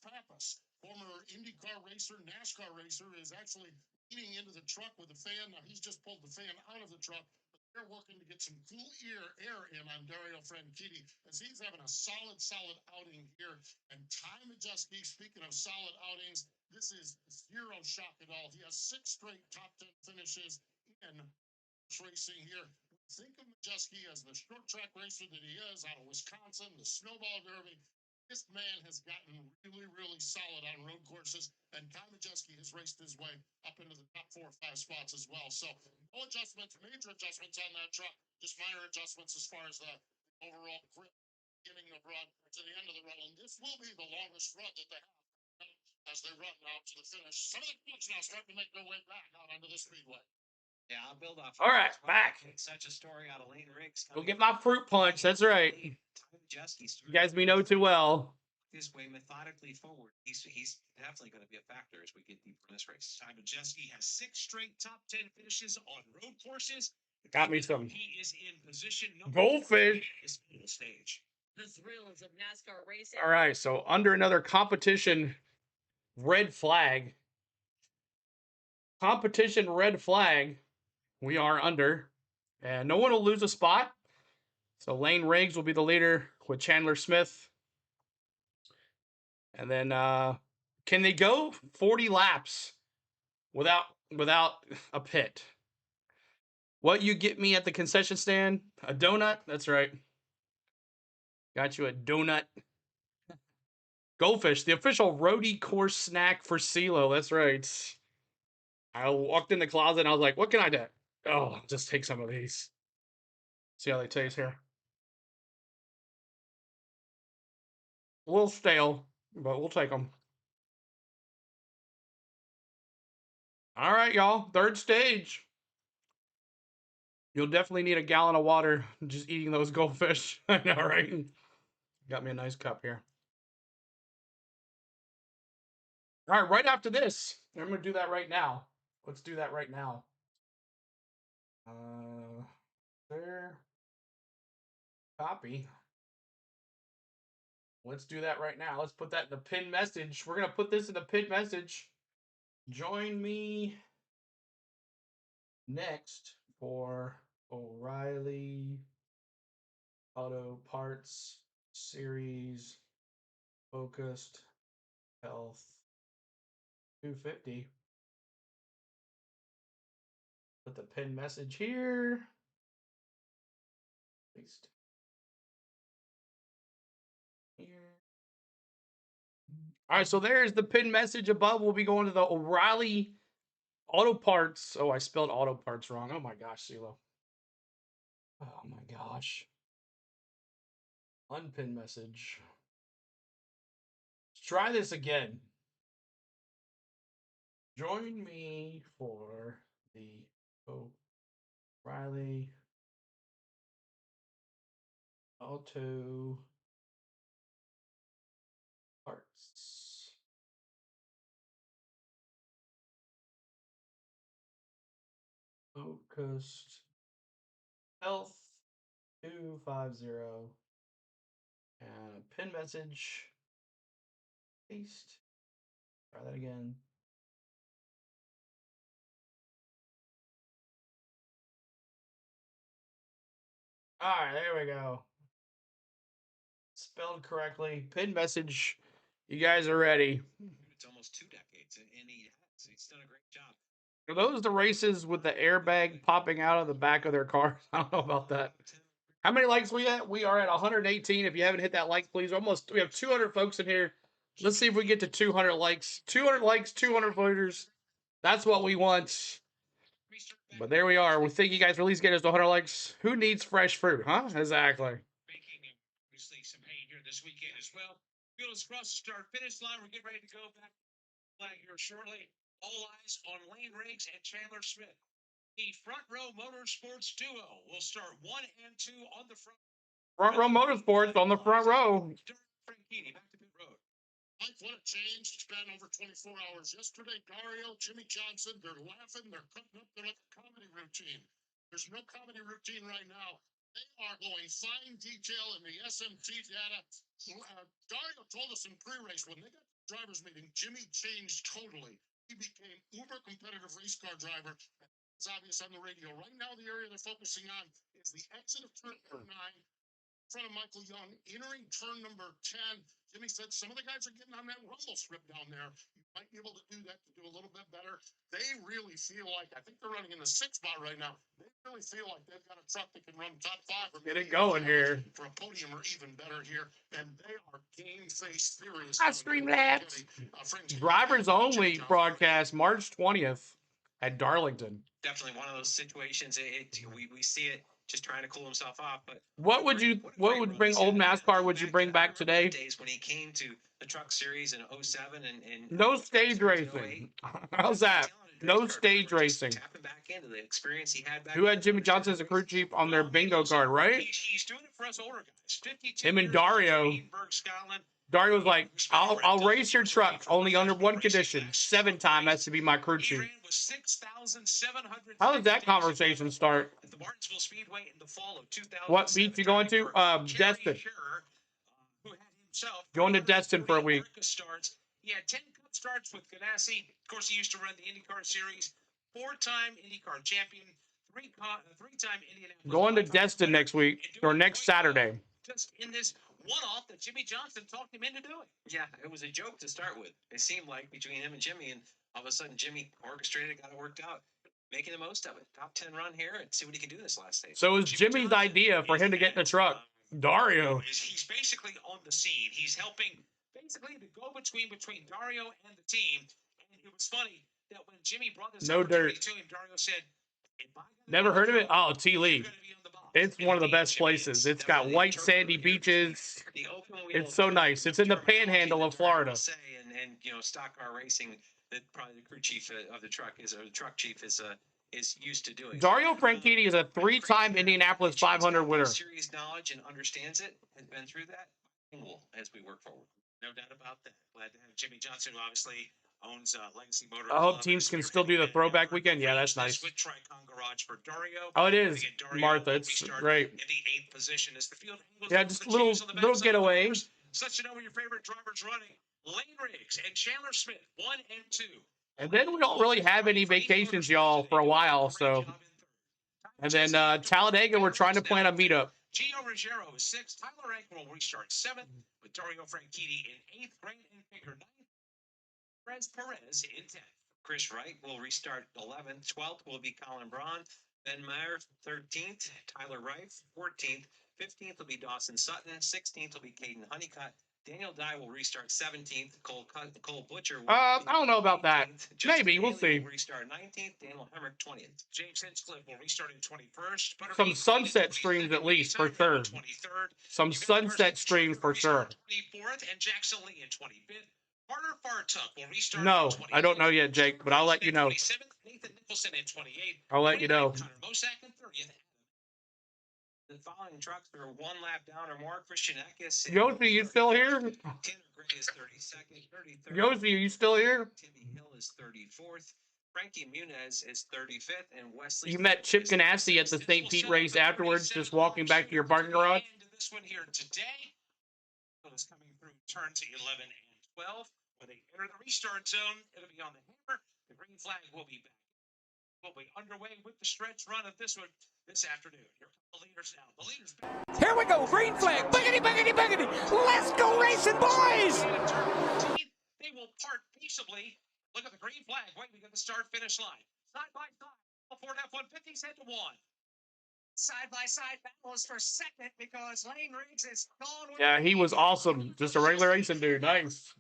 Pappas, former IndyCar racer, NASCAR racer, is actually eating into the truck with a fan. Now he's just pulled the fan out of the truck, but they're working to get some cool air in on Dario Franchitti as he's having a solid outing here. And Ty Majeski, speaking of solid outings, this is zero shock at all. He has 6 straight top 10 finishes in racing here. Think of Majeski as the short track racer that he is out of Wisconsin, the snowball derby. This man has gotten really solid on road courses, and Ty Majeski has raced his way up into the top 4 or 5 spots as well. So no adjustments, major adjustments on that truck, just minor adjustments as far as the overall grip, beginning of run to the end of the run. And this will be the longest run that they have as they run out to the finish. Some of the trucks now starting to make their way back out onto the speedway. Yeah, I'll build off. All right, back. Such a story out of Lane Riggs. Go get my fruit punch. That's right. You guys me know too well. His way methodically forward. He's definitely going to be a factor as we get deeper in this race. Ty Majeski has 6 straight top 10 finishes on road courses. Got me some. He is in position. Goldfish. This stage. The thrills of NASCAR racing. All right, so under another competition red flag. Competition red flag. We are under. And no one will lose a spot. So Lane Riggs will be the leader with Chandler Smith. And then can they go 40 laps without a pit? What you get me at the concession stand? A donut? That's right. Got you a donut. Goldfish, the official roadie course snack for CeeLo. That's right. I walked in the closet and I was like, what can I do? Oh, I'll just take some of these. See how they taste here. A little stale, but we'll take them. All right, y'all. 3rd stage. You'll definitely need a gallon of water just eating those goldfish. I know, right? Got me a nice cup here. All right, right after this, I'm going to do that right now. Let's do that right now. There. Copy. Let's do that right now. Let's put that in the pin message. We're going to put this in the pin message. Join me next for O'Reilly Auto Parts Series Focused Health 250. Put the pin message here. Paste. Here. All right, so there's the pin message above. We'll be going to the O'Reilly Auto Parts. Oh, I spelled auto parts wrong. Oh my gosh, CeeLo. Oh my gosh. Unpin message. Let's try this again. Join me for the O'Reilly Auto Parts. Focused Health 250. And a pin message. Paste. Try that again. All right, there we go. Spelled correctly. Pin message. You guys are ready. It's almost 2 decades, and he's done a great job. Are those the races with the airbag popping out of the back of their car? I don't know about that. How many likes we at? We are at 118. If you haven't hit that like, please. We have 200 folks in here. Let's see if we get to 200 likes. 200 likes, 200 voters. That's what we want. But there we are. We thank you guys for at least getting us to 100 likes. Who needs fresh fruit, huh? Exactly. Making obviously some hay here this weekend as well. Field is across the start finish line. We're getting ready to go back flag here shortly. All eyes on Lane Riggs and Chandler Smith. The front row motorsports duo will start 1 and 2 on the front. Front row motorsports on the front row. Franchitti, back to pit road. Mike, what a change. It's been over 24 hours. Yesterday, Dario, Jimmy Johnson, they're laughing, they're cutting up, they're like a comedy routine. There's no comedy routine right now. They are going fine detail in the SMT data. Dario told us in pre-race, when they got the drivers meeting, Jimmy changed totally. He became uber competitive race car driver. It's obvious on the radio. Right now, the area they're focusing on is the exit of turn 9. In front of Michael Young, entering turn number 10. Jimmy said some of the guys are getting on that rumble strip down there. You might be able to do that to do a little bit better. They really feel like, I think they're running in the 6 spot right now. They really feel like they've got a truck that can run top 5. Or Get it going here. For a podium or even better here. And they are game face furious. I Streamlabs. Drivers only broadcast March 20th at Darlington. Definitely one of those situations. We see it just trying to cool himself off. But what would bring old NASCAR would you bring back today? Days when he came to the Truck Series in 07 and no stage racing. How's that? No stage racing. Tapping back into the experience he had back. Who had Jimmy Johnson as a crew chief on their bingo card, right? He's doing it for us older guys. 52 him and Dario. Dario was like, I'll race your truck only under one condition. 7-time has to be my crew chief. How did that conversation start? At the Martinsville Speedway in the fall of 2000. What beach you going to? Destin. Going to Destin for a week. He had 10 cup starts with Ganassi. Of course, he used to run the IndyCar Series. 4-time IndyCar champion. 3-time Indianapolis. Going to Destin next week or next Saturday. Just in this one-off that Jimmy Johnson talked him into doing. Yeah, it was a joke to start with. It seemed like between him and Jimmy, and all of a sudden Jimmy orchestrated, got it worked out, making the most of it. Top 10 run here and see what he can do this last day. So it was Jimmy's idea for him to get in the truck. Dario. He's basically on the scene. He's helping basically the go-between between Dario and the team. And it was funny that when Jimmy brought this opportunity to him, Dario said, never heard of it? Oh, T-Lee. It's one of the best places. It's got white sandy beaches. It's so nice. It's in the panhandle of Florida. And you know, stock car racing, that probably the crew chief of the truck is, or the truck chief is used to doing. Dario Franchitti is a 3-time Indianapolis 500 winner. Serious knowledge and understands it, has been through that. As we work forward, no doubt about that. Glad to have Jimmy Johnson, who obviously owns Legacy Motor. I hope teams can still do the throwback weekend. Yeah, that's nice. With Tricon Garage for Dario. Oh, it is, Martha. It's great. In the 8th position as the field. Yeah, just a little getaway. Such to know where your favorite drivers running. Lane Riggs and Chandler Smith, 1 and 2. And then we don't really have any vacations, y'all, for a while. So, and then Talladega, we're trying to plan a meetup. Gio Ruggiero is 6th. Tyler Rankin will restart 7th with Dario Franchitti in 8th. Grant Enfinger 9th. Perez in 10th. Chris Wright will restart 11th. 12th will be Colin Braun. Ben Meyer 13th. Tyler Reif 14th. 15th will be Dawson Sutton. 16th will be Caden Honeycutt. Daniel Dye will restart 17th. Cole Butcher. I don't know about that. Maybe we'll see. Will restart 19th. Daniel Hemrick 20th. James Hinchcliffe will restart in 21st. Some sunset streams at least for sure. 23rd. Some sunset streams for sure. 24th and Jackson Lee in 25th. Carter Fartuck will restart. No, I don't know yet, Jake, but I'll let you know. 27th. Nathan Nicholson in 28th. I'll let you know. Connor Mosack in 30th. The following trucks are 1 lap down or more. Christian Eckes. Yosi, you still here? Tanner Gray is 32nd. 33rd. Yosi, are you still here? Timmy Hill is 34th. Frankie Muniz is 35th. And Wesley. You met Chip Ganassi at the St. Pete race afterwards, just walking back to your parking garage? This one here today is coming through turns 11 and 12. When they enter the restart zone, it'll be on the hammer. The green flag will be back. We'll be underway with the stretch run of this one this afternoon. Here come the leaders now. The leaders back. Here we go. Green flag. Boogity, boogity, boogity. Let's go racing, boys. They will part peaceably. Look at the green flag. Wait, we got the start-finish line. Side by side. Ford F-150's head to 1. Side-by-side battles for second because Lane Riggs is gone. Yeah, he was awesome. Just a regular racing dude. Nice.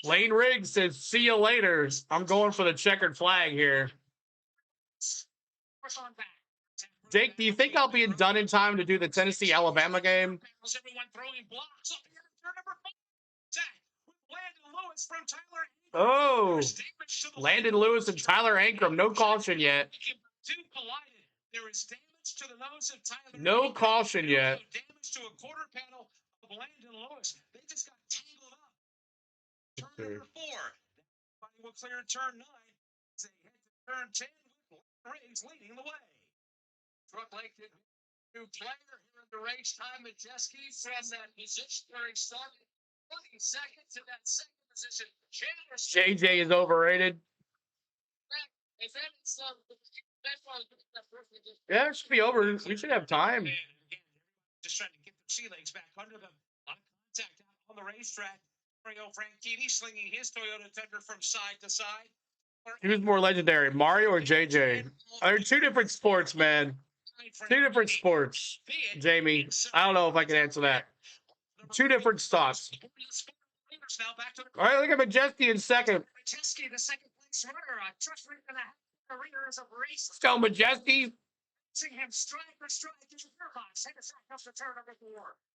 Lane Riggs says, see you later. I'm going for the checkered flag here. North on back. Jake, do you think I'll be done in time to do the Tennessee-Alabama game? Everyone throwing blocks up here. Turn number 5. Zach with Landon Lewis from Tyler. Oh, There's damage to the Landon Lewis and Tyler Ankrum. No caution yet. Two collided. There is damage to the nose of Tyler. No caution yet. Also damage to a quarter panel of Landon Lewis. They just got tangled up. Turn number 4. Everybody will clear turn 9. As they head to turn 10 with Riggs leading the way. Truck Lake did new player here in the race. Time Majeski from that position where he started 22nd to that second position. JJ is overrated. If that is that's why that person just Yeah, it should be over. We should have time. again, just trying to get their sea legs back under them. A lot of contact out on the racetrack. Mario Franchitti slinging his Toyota Tundra from side to side. Who's more legendary, Mario or JJ? They're two different sports, man. Two different sports, Jamie. I don't know if I can answer that. Two different stocks. All right, look at Majeski in second. Majeski, the second place runner, a trust rate and a half career as a race. Let's go, Majeski. Seeing him strike for strike in the gearbox. Head aside comes to turn number 4.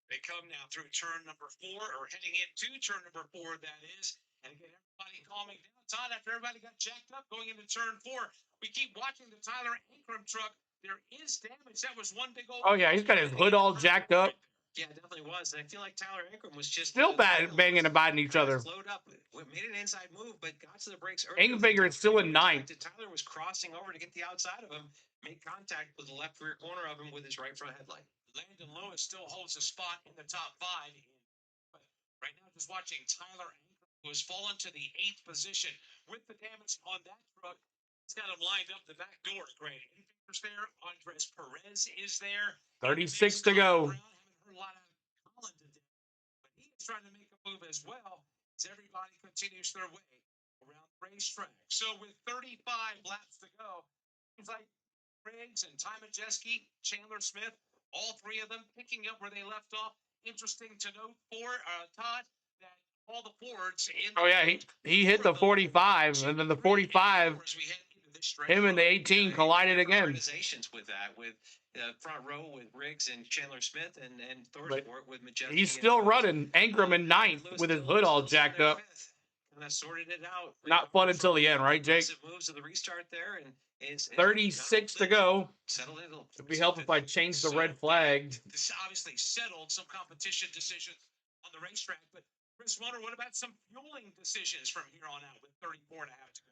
They come now through turn number 4, or heading into turn number 4, that is. And again, everybody calming down. Todd, after everybody got jacked up going into turn 4, we keep watching the Tyler Ankrum truck. There is damage. That was one big old. Oh, yeah, he's got his hood all jacked up. Yeah, it definitely was. And I feel like Tyler Ankrum was just Still bad, banging and biting each other. Slowed up, made an inside move, but got to the brakes early. Engfinger is still in ninth. Tyler was crossing over to get the outside of him, made contact with the left rear corner of him with his right front headlight. Landon Lewis still holds a spot in the top 5. But right now, just watching Tyler Ankrum, who has fallen to the 8th position with the damage on that truck. He's got him lined up the back door. Great. Fingers there. Andres Perez is there. 36 to go. Haven't heard a lot of Colin today, but he is trying to make a move as well as everybody continues their way around the racetrack. So with 35 laps to go, seems like Riggs and Ty Majeski, Chandler Smith, all 3 of them picking up where they left off. Interesting to note for Todd that all the Fords in. Oh, yeah, he hit the 45, and then the 45, him and the 18 collided again. Organizations with that, with front row with Riggs and Chandler Smith and Thorsport with Majeski. He's still running. Ankrum in ninth with his hood all jacked up. Kind of sorted it out. Not fun until the end, right, Jake? Moves to the restart there, and it's 36 to go. Settled in. It'd be helpful if I changed the red flag. This obviously settled some competition decisions on the racetrack, but Chris Runner, what about some fueling decisions from here on out with 34 and a half to go?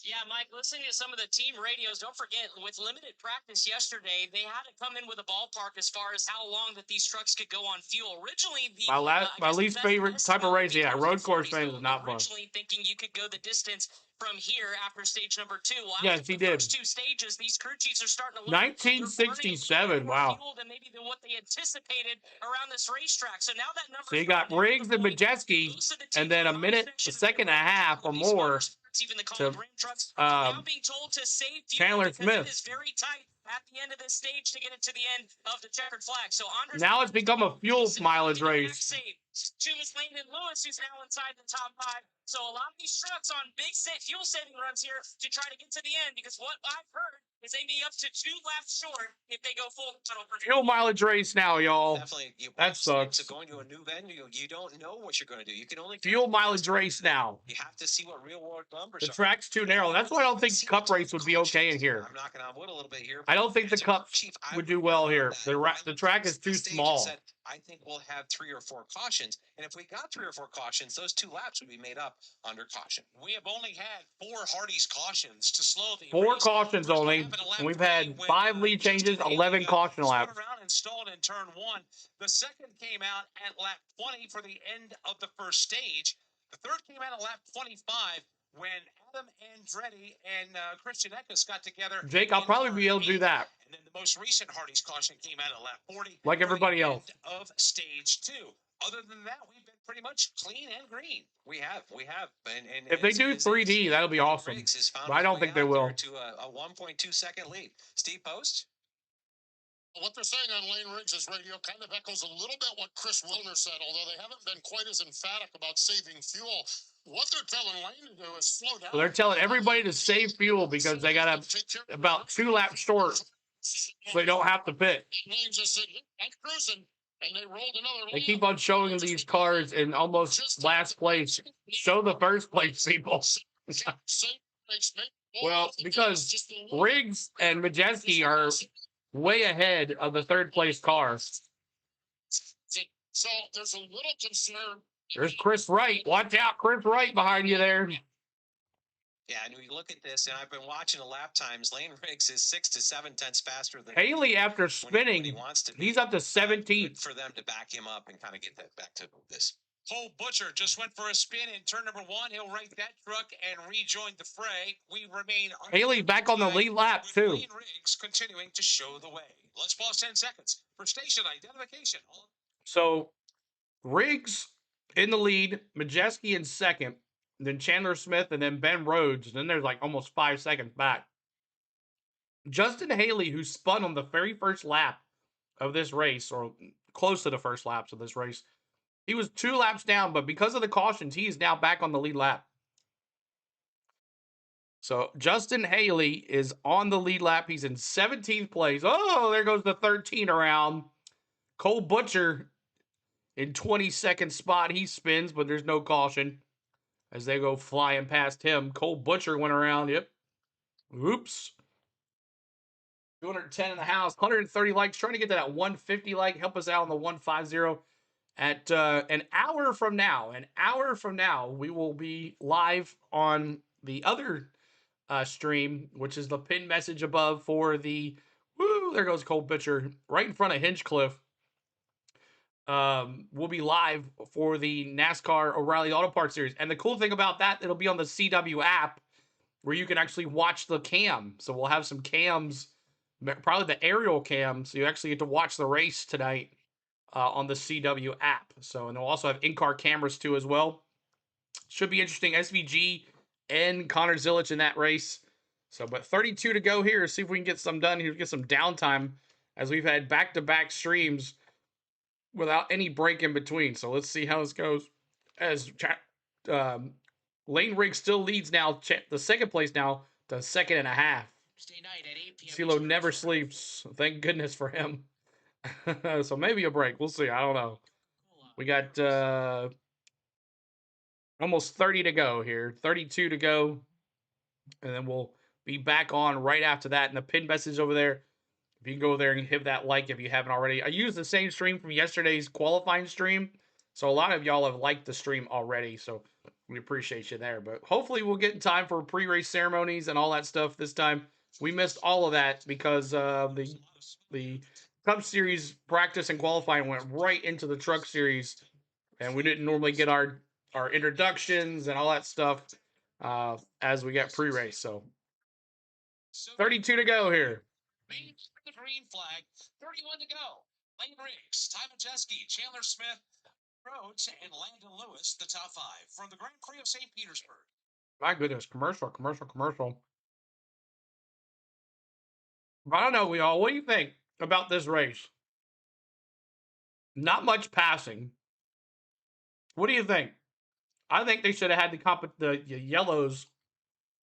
Yeah, Mike, listening to some of the team radios, don't forget, with limited practice yesterday, they had to come in with a ballpark as far as how long that these trucks could go on fuel. Originally, my least favorite type of race, yeah, road course thing is not fun. Originally thinking you could go the distance from here after stage number 2. Well, yes, he did. First 2 stages, these crew chiefs are starting to look 1967, wow. fuel than maybe than what they anticipated around this racetrack. So now that number. So you got Riggs and Majeski, and then a second and a half or more even the to trucks now being told to save Chandler Smith. It is very tight at the end of this stage to get it to the end of the checkered flag. So Andres now it's become a fuel mileage race. To Miss Landon Lewis, who's now inside the top 5. So a lot of these trucks on big fuel saving runs here to try to get to the end, because what I've heard is they may be up to 2 laps short if they go full throttle. Fuel mileage race now, y'all. Definitely. That sucks. So going to a new venue, you don't know what you're going to do. You can only fuel mileage race now. You have to see what real world numbers The track's too narrow. That's why I don't think Cup race would be okay in here. I'm knocking on wood a little bit here. I don't think the Cup would do well here. The track is too small. I think we'll have 3 or 4 cautions, and if we got 3 or 4 cautions, those 2 laps would be made up under caution. We have only had 4 Hardy's cautions to slow the 4 race. cautions only. And we've had 5 lead changes, 11 caution laps. Around and stalled in turn 1. The second came out at lap 20 for the end of the first stage. The third came out at lap 25 when Adam Andretti and Christian Eckes got together. Jake, I'll probably be able to do that. And then the most recent Hardy's caution came out at lap 40. Like everybody else. Of stage 2. Other than that, we've been pretty much clean and green. We have. And if they do 3D, that'll be awesome. But I don't think they will. To a 1.2 second lead. Steve Post. What they're saying on Lane Riggs' radio kind of echoes a little bit what Chris Wilner said, although they haven't been quite as emphatic about saving fuel. What they're telling Lane to do is slow down. So they're telling everybody to save fuel because they got about 2 laps short, so they don't have to pit. Lane just said, I'm cruising, and they rolled another. They keep on showing these cars in almost last place. Show the first place, people. Well, because Riggs and Majeski are way ahead of the third place car. So there's a little concern. There's Chris Wright. Watch out, Chris Wright behind you there. Yeah, and we look at this, and I've been watching the lap times. Lane Riggs is 6 to 7 tenths faster than Haley. After spinning, he wants to. He's up to 17th. For them to back him up and kind of get that back to this. Cole Butcher just went for a spin in turn number 1. He'll right that truck and rejoin the fray. We remain. Haley back on the lead lap too. Lane Riggs continuing to show the way. Let's pause 10 seconds for station identification. So Riggs in the lead, Majeski in second, then Chandler Smith, and then Ben Rhodes. Then there's like almost 5 seconds back. Justin Haley, who spun on the very first lap of this race, or close to the first laps of this race, he was 2 laps down, but because of the cautions, he is now back on the lead lap. So Justin Haley is on the lead lap. He's in 17th place. Oh, there goes the 13 around. Cole Butcher in 22nd spot. He spins, but there's no caution as they go flying past him. Cole Butcher went around. Yep. Oops. 210 in the house. 130 likes. Trying to get to that 150 like. Help us out on the 150. At an hour from now, we will be live on the other stream, which is the pin message above for the, woo, there goes Cole Butcher, right in front of Hinchcliffe. We'll be live for the NASCAR O'Reilly Auto Parts Series. And the cool thing about that, it'll be on the CW app where you can actually watch the cam. So we'll have some cams, probably the aerial cam, so you actually get to watch the race tonight. On the CW app. So, and they'll also have in-car cameras too as well. Should be interesting. SVG and Connor Zilich in that race. So, but 32 to go here. See if we can get some done here. Get some downtime as we've had back-to-back streams without any break in between. So let's see how this goes. As Lane Riggs still leads now, the second place now to 2.5. Tuesday night at 8 p.m. CeeLo never sleeps. Thank goodness for him. So maybe a break. We'll see. I don't know. We got almost 30 to go here. 32 to go. And then we'll be back on right after that. And the pin message over there, if you can go there and hit that like if you haven't already. I used the same stream from yesterday's qualifying stream. So a lot of y'all have liked the stream already. So we appreciate you there. But hopefully we'll get in time for pre-race ceremonies and all that stuff this time. We missed all of that because the Cup Series practice and qualifying went right into the Truck Series, and we didn't normally get our introductions and all that stuff as we got pre-race. So 32 to go here. The green flag, 31 to go. Lane Riggs, Ty Majeski, Chandler Smith, Rhodes, and Landon Lewis, the top 5 from the Grand Prix of St. Petersburg. My goodness, commercial. But I don't know, y'all. What do you think about this race? Not much passing. What do you think? I think they should have had the yellows.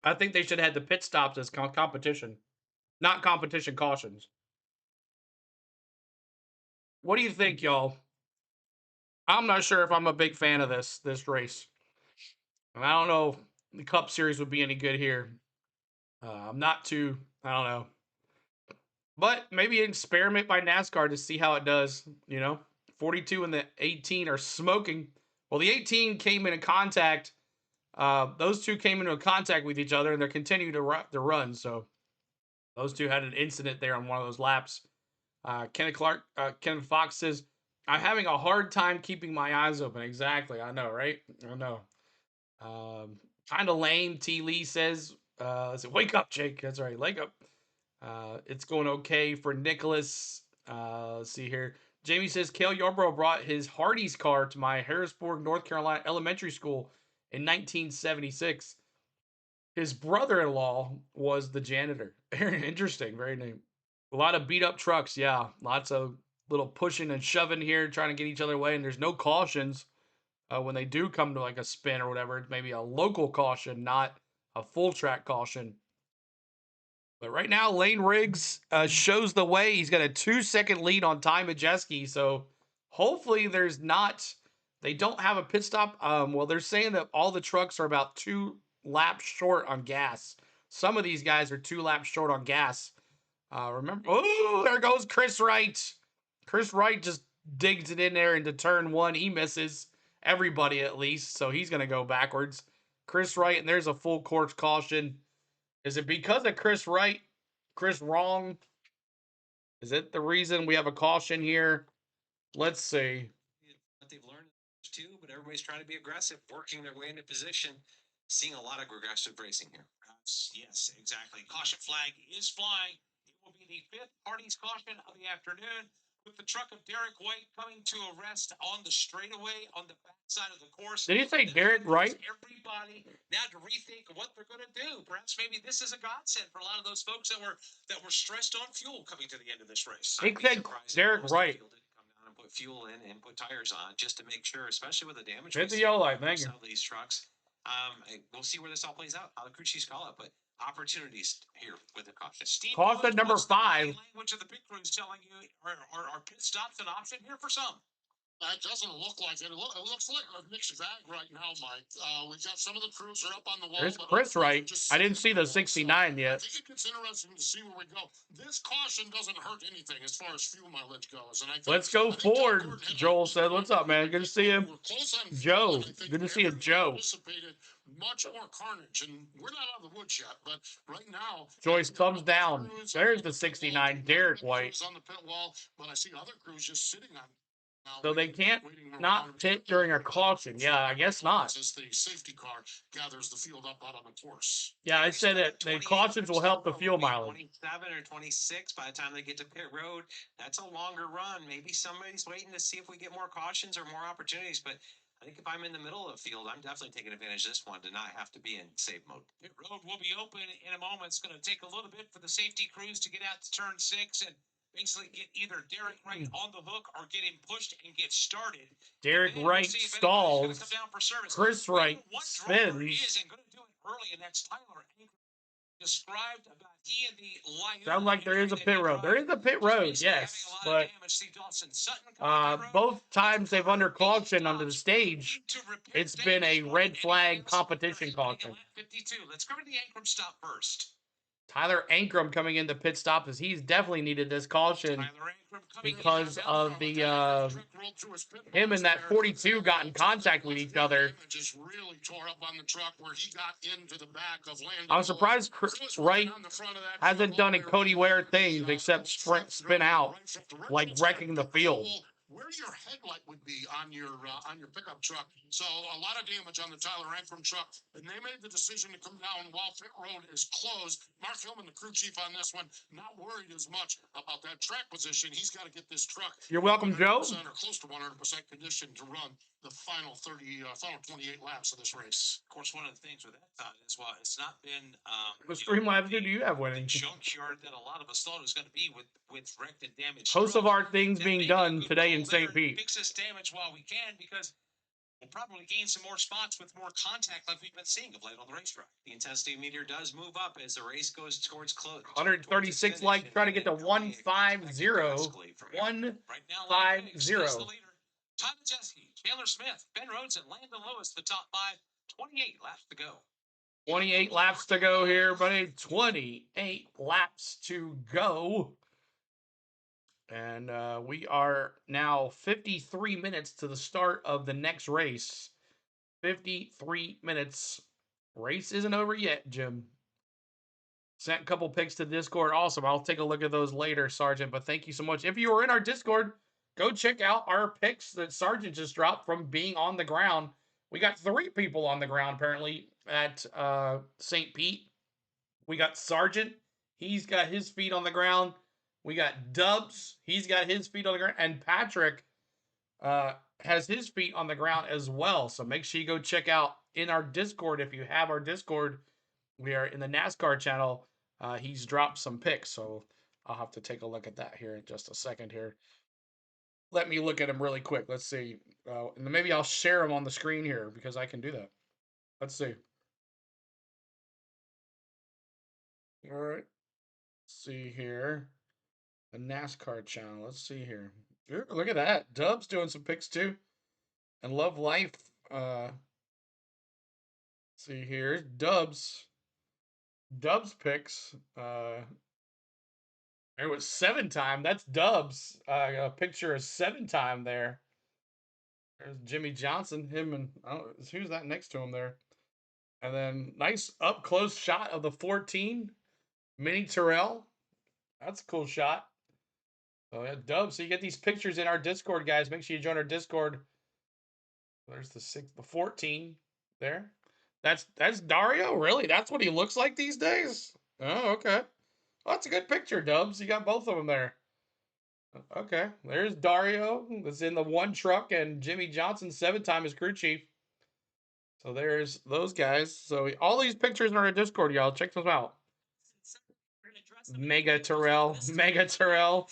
I think they should have had the pit stops as competition, not competition cautions. What do you think, y'all? I'm not sure if I'm a big fan of this race. And I don't know if the Cup Series would be any good here. I'm not too, I don't know. But maybe an experiment by NASCAR to see how it does, 42 and the 18 are smoking. Well, the 18 came into contact. Those two came into contact with each other, and they're continuing to run. So those two had an incident there on one of those laps. Ken Fox says, I'm having a hard time keeping my eyes open. Exactly. I know, right? I know. Kind of lame, T. Lee says. Wake up, Jake. That's right. Wake up. It's going okay for Nicholas. Let's see here. Jamie says, Cale Yarborough brought his Hardee's car to my Harrisburg, North Carolina elementary school in 1976. His brother-in-law was the janitor. Interesting. Very A lot of beat up trucks, yeah. Lots of little pushing and shoving here, trying to get each other away, and there's no cautions when they do come to like a spin or whatever. It's maybe a local caution, not a full track caution. But right now, Lane Riggs shows the way. He's got a 2-second lead on Ty Majeski. So hopefully they don't have a pit stop. Well, they're saying that all the trucks are about 2 laps short on gas. Some of these guys are 2 laps short on gas. Remember, oh, there goes Chris Wright. Chris Wright just digs it in there into turn 1. He misses everybody at least. So he's going to go backwards. Chris Wright, and there's a full course caution. Is it because of Chris Wright? Chris Wrong? Is it the reason we have a caution here? Let's see. What they've learned too, but everybody's trying to be aggressive, working their way into position. Seeing a lot of aggressive racing here. Yes, exactly. Caution flag is flying. It will be the 5th party's caution of the afternoon, with the truck of Derek White coming to a rest on the straightaway on the backside of the course. Did he say Derek Wright? Everybody now to rethink what they're going to do. Perhaps maybe this is a godsend for a lot of those folks that were stressed on fuel coming to the end of this race. He said Derek Wright. Come down and put fuel in and put tires on just to make sure, especially with the damage. Hit the yellow light, thank you. Some of these trucks. We'll see where this all plays out. How the crew chiefs call it, but opportunities here with the caution. Caution number 5. Language of the pit crew is telling you, are pit stops an option here for some? That doesn't look like it. It looks like a mixed bag right now, Mike. We've got some of the crews are up on the wall. There's Chris Wright. I didn't see the 69 yet. I think it gets interesting to see where we go. This caution doesn't hurt anything as far as fuel mileage goes. And Let's go forward, Joel said. What's up, man? Good to see him. Joe. Good to see you, Joe. Much more carnage, and we're not out of the woods yet, but right now Joyce comes down. There's the 69, Derek White. on the pit wall, but I see other crews just sitting on. So they can't not pit during a caution. Yeah, I guess not. As the safety car gathers the field up out on the course. Yeah, I said that the cautions will help the fuel mileage. 27 or 26 by the time they get to pit road. That's a longer run. Maybe somebody's waiting to see if we get more cautions or more opportunities, but I think if I'm in the middle of the field, I'm definitely taking advantage of this one to not have to be in save mode. Pit road will be open in a moment. It's going to take a little bit for the safety crews to get out to turn 6 and basically get either Derek Wright on the hook or get him pushed and get started. Derek Wright stalls. Chris Wright spins. Is going to do it early, and that's Tyler Anchor. Described about he and the Sounds like there is a pit road. There is a pit road, yes, but both times they've under caution onto the stage, it's been a red flag competition caution. 52. Let's cover the Ankrum stop first. Tyler Ankrum coming into pit stop as he's definitely needed this caution because of the him and that 42 got in contact with each other. Just really tore up on the truck where he got into the back of Landon. I'm surprised Wright hasn't done a Cody Ware things except spin out, like wrecking the field. Where your headlight would be on your pickup truck. So a lot of damage on the Tyler Ankrum truck, and they made the decision to come down while pit road is closed. Mark Hillman, the crew chief on this one, not worried as much about that track position. He's got to get this truck. You're welcome, Joe. Or close to 100% condition to run the final 28 laps of this race. Of course, one of the things with that thought is, well, it's not been what Streamlabs do you have winning? Junkyard that a lot of us thought it was going to be with wrecked and damaged. Host of our things being done today in St. Pete. Fix this damage while we can, because we'll probably gain some more spots with more contact like we've been seeing of late on the racetrack. The intensity meter does move up as the race goes towards close. 136 like trying to get to 150. 150. Ty Majeski, Chandler Smith, Ben Rhodes, and Landon Lewis, the top 5. 28 laps to go. 28 laps to go here, buddy. 28 laps to go. And we are now 53 minutes to the start of the next race. 53 minutes. Race isn't over yet, Jim. Sent a couple pics to Discord. Awesome. I'll take a look at those later, Sergeant. But thank you so much. If you are in our Discord, go check out our pics that Sergeant just dropped from being on the ground. We got 3 people on the ground, apparently, at St. Pete. We got Sergeant. He's got his feet on the ground. We got Dubs. He's got his feet on the ground. And Patrick has his feet on the ground as well. So make sure you go check out in our Discord. If you have our Discord, we are in the NASCAR channel. He's dropped some pics. So I'll have to take a look at that here in just a second here. Let me look at them really quick. Let's see. And maybe I'll share them on the screen here because I can do that. Let's see. All right. Let's see here. The NASCAR channel. Let's see here. Ooh, look at that. Dub's doing some picks too. And Love Life. See here. Dub's picks. It was 7-time. That's Dub's. A picture of 7-time there. There's Jimmy Johnson. Him and who's that next to him there? And then nice up close shot of the 14. Mini Terrell. That's a cool shot. So yeah, Dub. So you get these pictures in our Discord, guys. Make sure you join our Discord. There's the 14 there. That's Dario? Really? That's what he looks like these days? Oh, okay. Well, that's a good picture, Dubs. You got both of them there. Okay. There's Dario. That's in the one truck, and Jimmy Johnson, 7-time as crew chief. So there's those guys. So all these pictures are in our Discord, y'all. Check them out. Mega Terrell. Mega Terrell.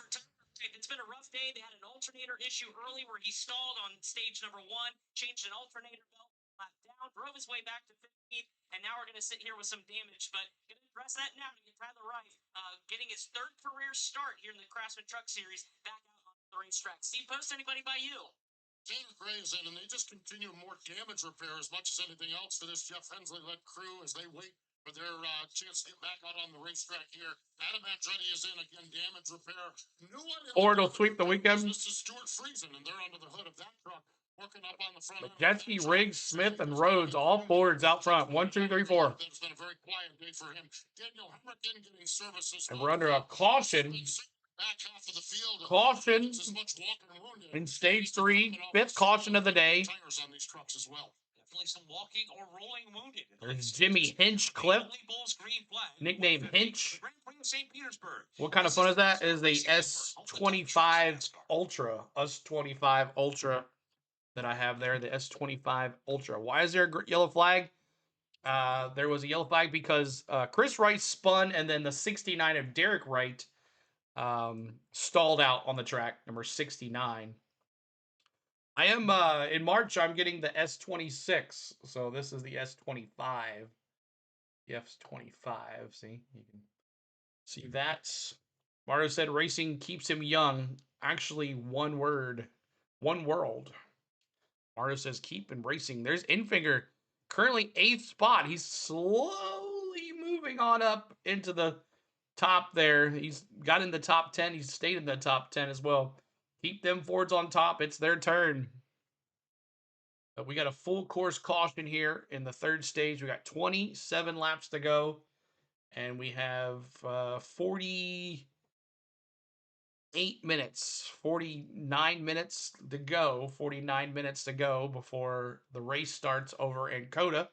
It's been a rough day. They had an alternator issue early where he stalled on stage number 1, changed an alternator belt, lap down, drove his way back to 15th, and now we're going to sit here with some damage. But going to address that now to get Tyler Wright getting his 3rd career start here in the Craftsman Truck Series back out on the racetrack. Steve Post, anybody by you? Taylor Graves in, and they just continue more damage repair as much as anything else for this Jeff Hensley-led crew as they wait for their chance to get back out on the racetrack here. Adam Andretti is in again, damage repair. New one in Ford will sweep the weekend. This is Stuart Friesen, and they're under the hood of that truck, working up on the front. Majeski, Riggs, Smith, and Rhodes, all Fords out front. 1, 2, 3, 4. It's been a very quiet day for him. Daniel Hemmerkin getting services. And we're under a caution. Back half of the field. Caution in stage 3, 5th caution of the day. Tires on these trucks as well. Definitely some walking or rolling wounded. There's Jimmy Hinchcliffe, nickname Hinch. What kind of fun is that? It is the S25 Ultra, S25 Ultra that I have there, the S25 Ultra. Why is there a yellow flag? There was a yellow flag because Chris Wright spun, and then the 69 of Derek Wright stalled out on the track, number 69. I am in March. I'm getting the S26, so this is the S25. The S25. See, you can see that. Marto said racing keeps him young. Actually, one word, one world. Marto says keep and racing. There's Infinger, currently 8th spot. He's slowly moving on up into the top there. He's got in the top 10. He's stayed in the top 10 as well. Keep them Fords on top. It's their turn. But we got a full course caution here in the 3rd stage. We got 27 laps to go. And we have 48 minutes, 49 minutes to go. 49 minutes to go before the race starts over in COTA.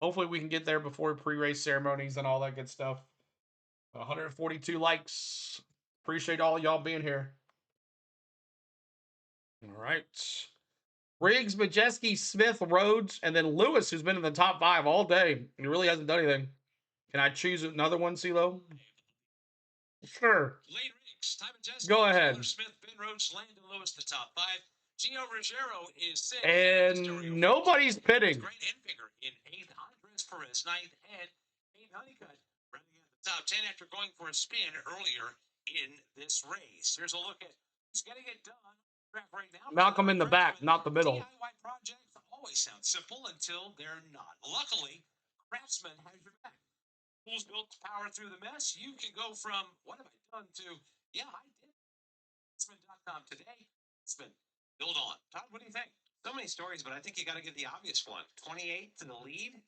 Hopefully we can get there before pre-race ceremonies and all that good stuff. 142 likes. Appreciate all y'all being here. All right. Riggs, Majeski, Smith, Rhodes, and then Lewis, who's been in the top 5 all day. He really hasn't done anything. Can I choose another one, CeeLo? Sure. Lane Riggs, Ty Majeski, go ahead. Taylor Smith, Ben Rhodes, Landon Lewis, the top 5. Gio Ruggiero is 6th. And nobody's pitting. Great Infinger in 8th. Andres Perez 9th. And Kate Honeycutt running at the top 10 after going for a spin earlier in this race. Here's a look at who's getting it done. Right now, Malcolm in the back, not the middle. DIY projects always sound simple until they're not. Luckily, Craftsman has your back. Tools built to power through the mess. You can go from what have I done to yeah, I did. Craftsman.com today. Craftsman, build on. Todd, what do you think? So many stories, but I think you got to give the obvious one. 28 to the lead.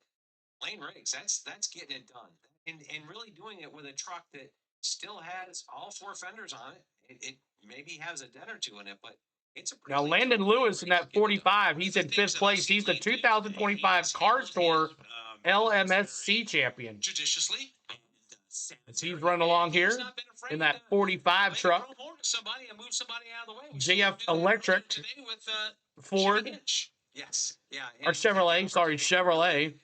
Lane Riggs, that's getting it done, and really doing it with a truck that still has all 4 fenders on it. It maybe has a dent or 2 in it, but it's a now Landon Lewis in that 45. He's in 5th place. He's the 2025 Car Store LMSC champion. Judiciously. He's running along here in that 45 truck. JF Electric Ford. Yes. Yeah. Or Chevrolet. Sorry, Chevrolet.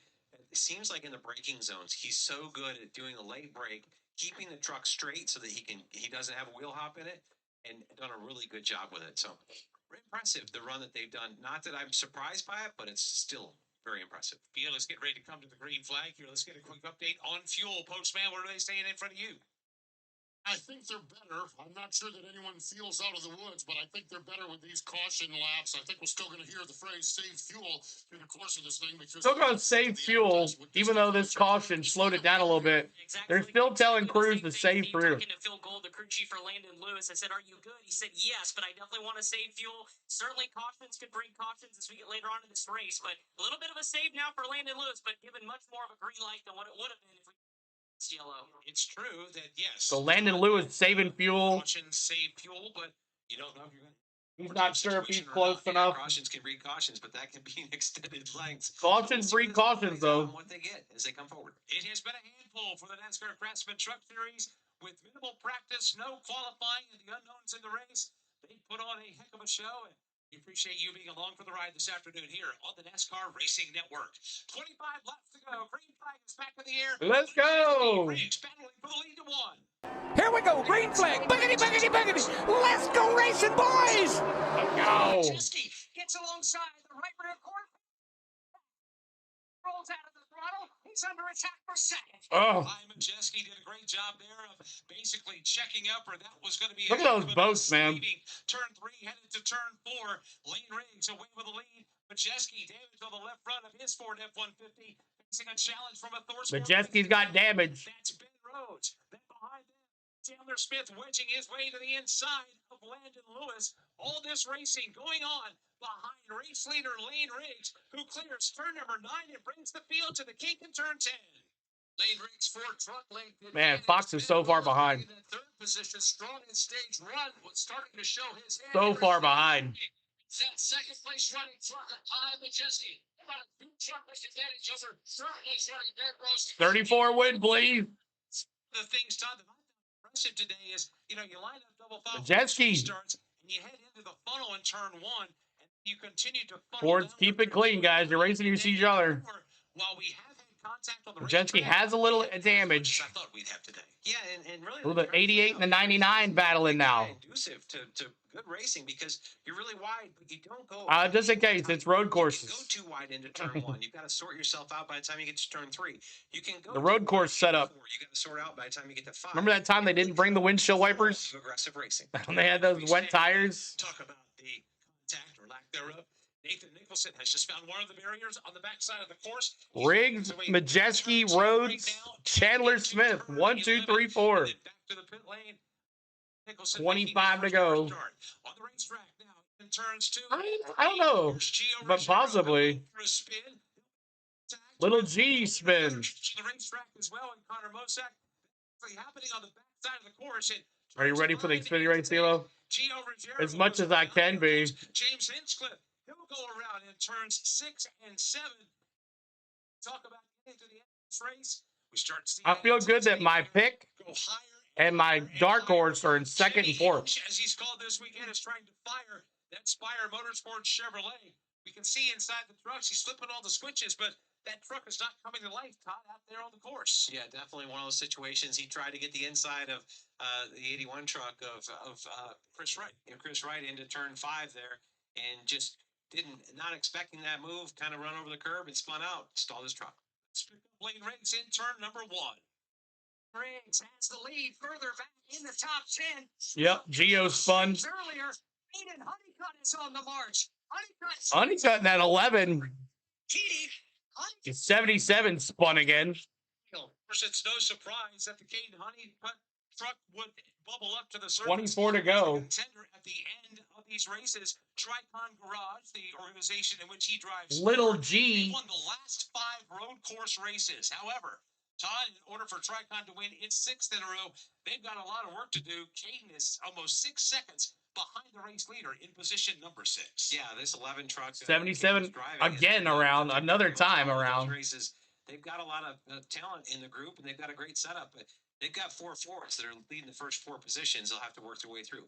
It seems like in the braking zones, he's so good at doing a late break, keeping the truck straight so that he doesn't have a wheel hop in it, and done a really good job with it. So impressive, the run that they've done. Not that I'm surprised by it, but it's still very impressive. Field is getting ready to come to the green flag here. Let's get a quick update on fuel. Postman, what are they saying in front of you? I think they're better. I'm not sure that anyone feels out of the woods, but I think they're better with these caution laps. I think we're still going to hear the phrase "save fuel" through the course of this thing, because Still going to save fuel, even though this caution slowed it down a little bit. They're still telling crews to save fuel. Talking to Phil Gold, the crew chief for Landon Lewis, I said, "Are you good?" He said, "Yes, but I definitely want to save fuel." Certainly, cautions could bring cautions as we get later on in this race, but a little bit of a save now for Landon Lewis, but given much more of a green light than what it would have been if we. Yellow. It's true that yes. So Landon Lewis saving fuel. Cautions save fuel, but you don't know if you're going to. He's not sure if he's close enough. Cautions can breed cautions, but that can be an extended length. Cautions breed cautions, though. What they get as they come forward. It has been a handful for the Nascar Craftsman Truck Series with minimal practice, no qualifying, and the unknowns in the race. They put on a heck of a show, and we appreciate you being along for the ride this afternoon here on the NASCAR Racing Network. 25 laps to go. Green flag is back in the air. Let's go. Riggs battling for the lead to one. Here we go, green flag. Buggity, buggity, buggity. Let's go racing, boys. Go. Majeski gets alongside the right rear quarter. Rolls out of the throttle. He's under attack for second. Oh, Majeski did a great job there of basically checking up, or that was going to be. Look at those boats, man. Turn 3 headed to turn 4. Lane Riggs away with the lead. Majeski damage on the left front of his Ford F-150. Facing a challenge from a Thor's. Majeski's got damage. That's Ben Rhodes. Then behind them, Chandler Smith wedging his way to the inside of Landon Lewis. All this racing going on behind race leader Lane Riggs, who clears turn number 9 and brings the field to the kink in turn 10. Lane Riggs Ford truck length. Man, Fox is so far behind. In third position, strong in stage run, was starting to show his hand. So far behind. That second place running truck behind Majeski. About a 2 truck advantage over third place running Ben Rhodes. 34 win, please. The things, Todd, that I found impressive today is, you line up double file. Majeski. Starts, and you head into the funnel in turn 1, and you continue to funnel. Fords, keep it clean, guys. You're racing against each other. While we have had contact on the Majeski has a little damage. I thought we'd have today. Yeah, and really. Well, the 88 and the 99 battling now. Conducive to good racing, because you're really wide, but you don't go. Just in case, it's road courses. You can go too wide into turn 1. You've got to sort yourself out by the time you get to turn 3. You can go The road course setup. 4. You got to sort out by the time you get to 5. Remember that time they didn't bring the windshield wipers? Aggressive racing. When they had those wet tires? Talk about the contact or lack thereof. Nathan Nicholson has just found one of the barriers on the backside of the course. Riggs, Majeski, Rhodes, Chandler Smith. 1, 2, 3, 4. Back to the pit lane. Nicholson 25 to go. on the racetrack now. In turns 2. I don't know, but possibly. Little G spin. The racetrack as well, and Connor Mosack happening on the backside of the course. Are you ready for the Xfinity race, CeeLo? As much as I can be. James Hinchcliffe, he'll go around in turns 6 and 7. Talk about getting to the end of this race. We start seeing I feel good that my pick go higher and my dark horse are in second and fourth. As he's called this weekend, is trying to fire that Spire Motorsports Chevrolet. We can see inside the trucks, he's flipping all the switches, but that truck is not coming to life, Todd, out there on the course. Yeah, definitely one of those situations. He tried to get the inside of the 81 truck of Chris Wright. Chris Wright into turn 5 there, and just not expecting that move, kind of run over the curb and spun out, stalled his truck. Lane Riggs in turn number 1. Riggs has the lead further back in the top 10. Yep, Gio spun. Earlier, Aiden Honeycutt is on the march. Honeycutt at 11. Keating. It's 77 spun again. Of course, it's no surprise that the Caden Honeycutt truck would bubble up to the surface. 24 to go. Contender at the end of these races. Tricon Garage, the organization in which he drives. Little G. He won the last 5 road course races. However, Todd, in order for Tricon to win its 6th in a row, they've got a lot of work to do. Caden is almost 6 seconds behind the race leader in position number 6. Yeah, this 11 truck. 77 again around, another time around. Races, they've got a lot of talent in the group, and they've got a great setup, but they've got 4 Fords that are leading the first 4 positions. They'll have to work their way through.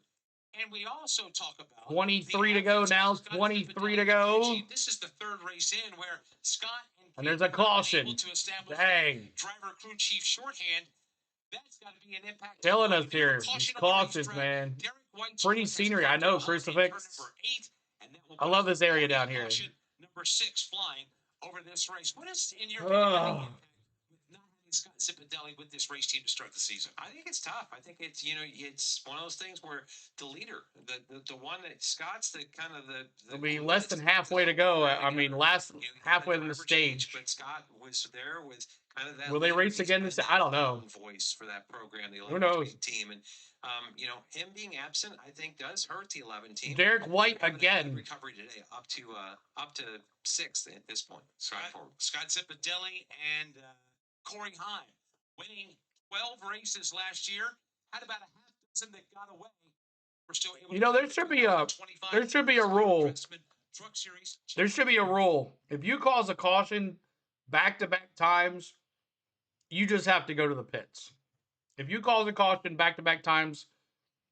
And we also talk about 23 to go now, 23 to go. This is the 3rd race in where Scott And there's a caution. able to establish Dang. driver crew chief shorthand. That's got to be an impact. Killing us Now, here. caution These on the cautious, racetrack. man. Derek White's Pretty has scenery. come I to know, a halt in turn Crucifix. number 8, and that will I put love us this area on down here. caution number 6 flying over this race. What is, in your opinion, the impact with not having Scott Zipadelli with this race team to start the season? I think it's tough. I think it's, you know, it's one of those things where the leader, the one that Scott's the kind of the It'll be glue less that's than got halfway this to whole go. thing I mean, together. last You know, you got halfway a in the driver change, stage. but Scott was there with kind of that. Will they leader. race He's again been this? that I don't know. voice for that program, the Who 11 knows? team, and you know, him being absent, I think, does hurt the 11 team. Derek White Having a good again. recovery today, up to 6th at this point. Scott Zipadelli and Corey Hine winning 12 races last year. Had about a half dozen that got away. We're still able. You know, there should be a rule. Truck Series. There should be a rule. If you cause a caution back-to-back times, you just have to go to the pits. If you cause a caution back-to-back times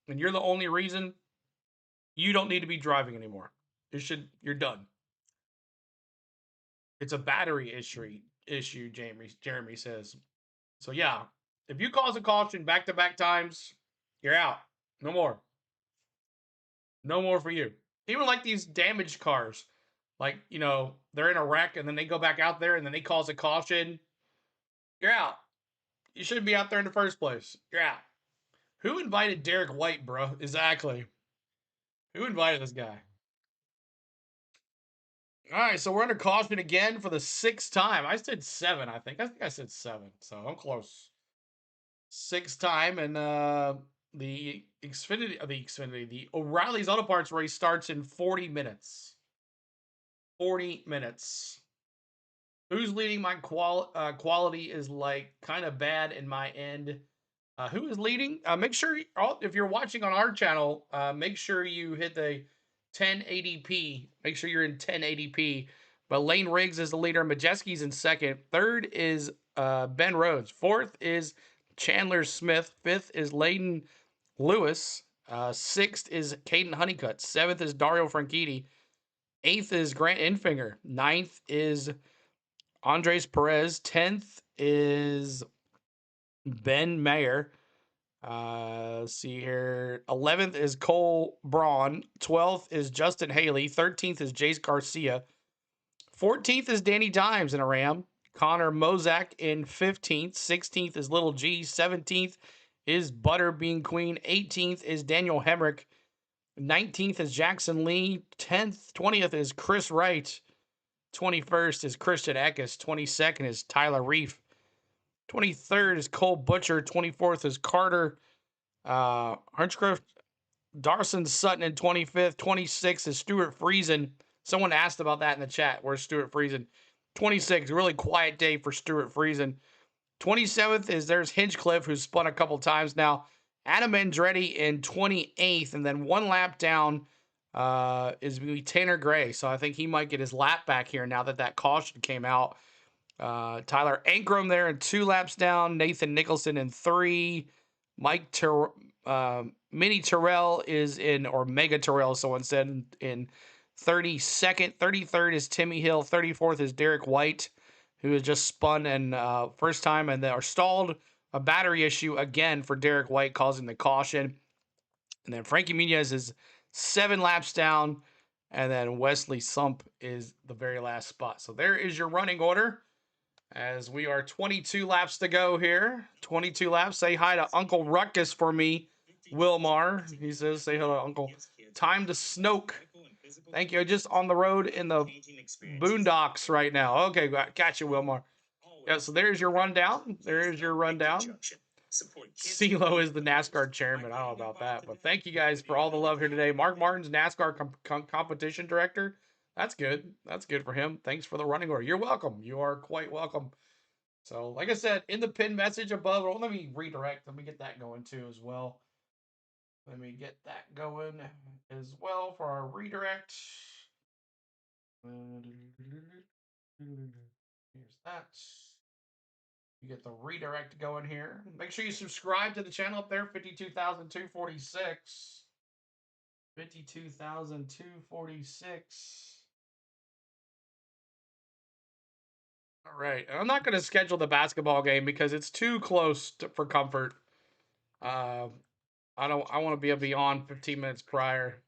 and you're the only reason, you don't need to be driving anymore. You're done. It's a battery issue, Jeremy says. So yeah, if you cause a caution back-to-back times, you're out. No more. No more for you. Even like these damaged cars. Like, you know, they're in a wreck and then they go back out there and then they cause a caution. You're out. You shouldn't be out there in the first place. You're out. Who invited Derek White, bro? Exactly. Who invited this guy? All right, so we're under caution again for the 6th time. I said 7, I think. I think I said 7, so I'm close. 6th time, and the O'Reilly's Auto Parts race starts in 40 minutes. 40 minutes. Who's leading? My quality is like kind of bad in my end. Who is leading? Make sure if you're watching on our channel, make sure you hit the 1080p. Make sure you're in 1080p. But Lane Riggs is the leader. Majeski's in 2nd. 3rd is Ben Rhodes. 4th is Chandler Smith. 5th is Layden Lewis. 6th is Caden Honeycutt. 7th is Dario Franchitti. 8th is Grant Infinger. 9th is Andres Perez. 10th is Ben Mayer. Let's see here. 11th is Cole Braun. 12th is Justin Haley. 13th is Jace Garcia. 14th is Danny Dimes in a Ram. Connor Mosack in 15th. 16th is Little G. 17th is Butterbean Queen. 18th is Daniel Hemrick. 19th is Jackson Lee. 20th is Chris Wright. 21st is Christian Eckes. 22nd is Tyler Reef. 23rd is Cole Butcher. 24th is Carter Hunchcroft. Darson Sutton in 25th. 26th is Stuart Friesen. Someone asked about that in the chat. Where's Stuart Friesen? 26th, really quiet day for Stuart Friesen. 27th is there's Hinchcliffe, who's spun a couple times now. Adam Andretti in 28th, and then one lap down is Tanner Gray. So I think he might get his lap back here now that caution came out. Tyler Ankrum there in 2 laps down. Nathan Nicholson in 3. Mini Terrell is in, or Mega Terrell, someone said, in 32nd. 33rd is Timmy Hill. 34th is Derek White, who has just spun and first time and they are stalled. A battery issue again for Derek White, causing the caution. And then Frankie Muniz is 7 laps down. And then Wesley Sump is the very last spot. So there is your running order. As we are 22 laps to go here. 22 laps. Say hi to Uncle Ruckus for me, Wilmar. He says, say hello, Uncle. Time to Snoke. Thank you. Just on the road in the boondocks right now. Okay, got you, Wilmar. Yeah, so there's your rundown. There's your rundown. CeeLo is the NASCAR chairman. I don't know about that. But thank you guys for all the love here today. Mark Martin's NASCAR competition director. That's good. That's good for him. Thanks for the running order. You're welcome. You are quite welcome. So, like I said, in the pin message above, let me redirect. Let me get that going too as well. Let me get that going as well for our redirect. Here's that. You get the redirect going here. Make sure you subscribe to the channel up there. 52,246. 52,246. All right. I'm not going to schedule the basketball game because it's too close for comfort. Uh, I want to be on 15 minutes prior.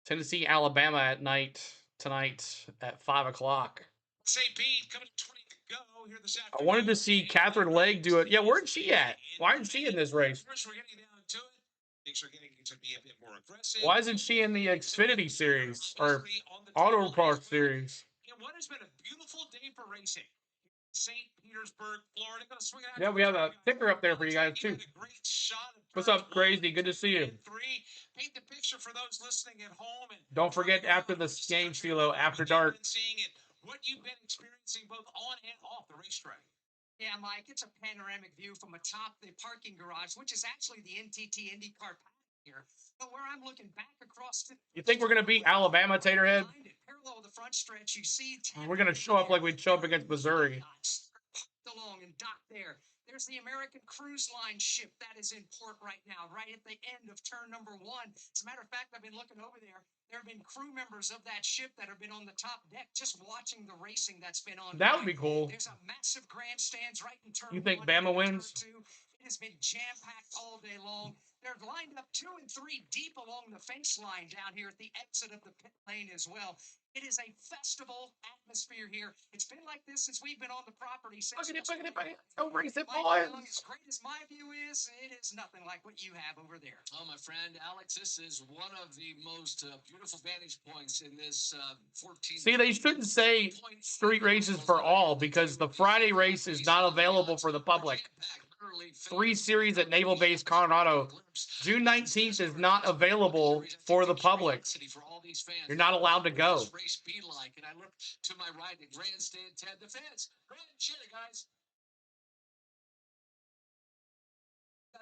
Tennessee, Alabama at night tonight at 5 o'clock. St. Pete coming to 20 to go here this I afternoon. wanted to see Catherine Legg do it. Yeah, where's she at? Why isn't she in this race? First, we're getting down to it. Things are getting to be a bit more aggressive. Why isn't she in the Xfinity series or Auto Park series? And what has been a beautiful day for racing. St. Petersburg, Florida. Gonna swing it out Yeah, we have a ticker up there for you guys too. What's up, Crazy? Good to see you. Paint the picture for those listening at home. And don't forget after the game, Philo, after dark. Seeing it, what you've been experiencing both on and off the racetrack. Yeah, Mike, it's a panoramic view from atop the parking garage, which is actually the NTT IndyCar paddock here. But where I'm looking back across to... You think we're going to beat Alabama, Taterhead? Parallel the front stretch, you see... We're going to show up like we'd show up against Missouri. Along and dock there. There's the American Cruise Line ship that is in port right now, right at the end of turn number 1. As a matter of fact, I've been looking over there. There have been crew members of that ship that have been on the top deck just watching the racing that's been on. That would be cool. There's a massive grandstands right in turn 1. You think Bama wins? It has been jam-packed all day long. They're lined up 2 and 3 deep along the fence line down here at the exit of the pit lane as well. It is a festival atmosphere here. It's been like this since we've been on the property. Bucket it. Oh, race it, boys. As great as my view is, it is nothing like what you have over there. Oh, my friend, Alex, this is one of the most beautiful vantage points in this 14. See, they shouldn't say street races for all because the Friday race is not available for the public. 3 series at Naval Base, Colorado. June 19th is not available for the public. You're not allowed to go. Race be like, and I look to my right at grandstand Ted the fence. Go ahead and cheer, guys.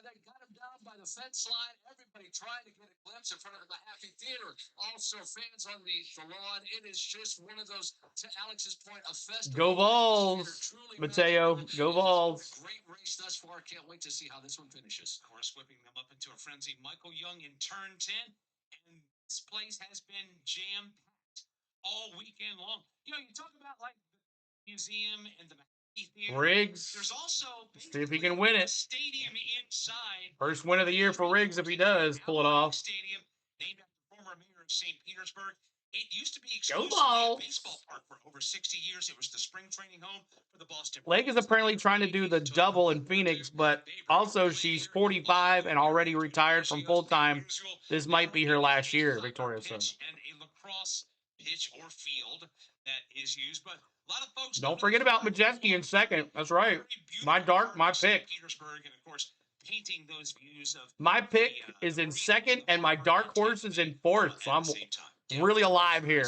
They got him down by the fence line. Everybody trying to get a glimpse in front of the Happy Theater. Also, fans on the lawn. It is just one of those, to Alex's point, a festival. Go Vols, Mateo. Go Vols. Great race thus far. Can't wait to see how this one finishes. Of course, whipping them up into a frenzy. Michael Young in turn 10. And this place has been jam-packed all weekend long. You know, you talk about like the museum and the Riggs. There's also see if he can win it. Stadium inside. First win of the year for Riggs if he does pull it off. Stadium named after former mayor of St. Petersburg. It used to be Go exclusively Vols. a baseball park for over 60 years. It was the spring training home for the Boston. Legg is apparently trying to do the double in Phoenix, but also she's 45 and already retired from full-time. This might be her last year, Victoria says. And a lacrosse pitch or field that is used, but a lot of folks don't forget about Majeski in second. That's right. My pick. Petersburg, and of course, painting those views of my pick is in second, and my dark horse is in fourth. So I'm really alive here.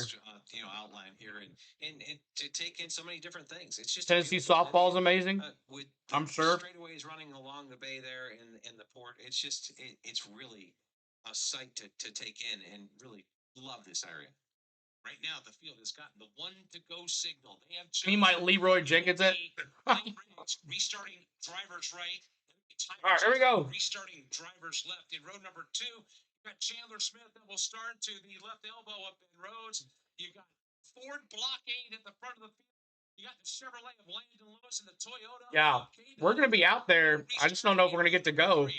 Outline here and to take in so many different things. It's just Tennessee softball is amazing. With I'm sure. Straightaways running along the bay there in the port. It's just it's really a sight to take in and really love this area. Right now, the field has gotten the 1-to-go signal. They have he might Leroy Jenkins it. Restarting drivers right. All right, here we go. Restarting drivers left in row number 2. You got Chandler Smith that will start to the left elbow up in Rhodes. You got Ford blockade at the front of the field. You got the Chevrolet of Landon Lewis and the Toyota. Yeah, we're gonna be out there. I just don't know if we're gonna get to go.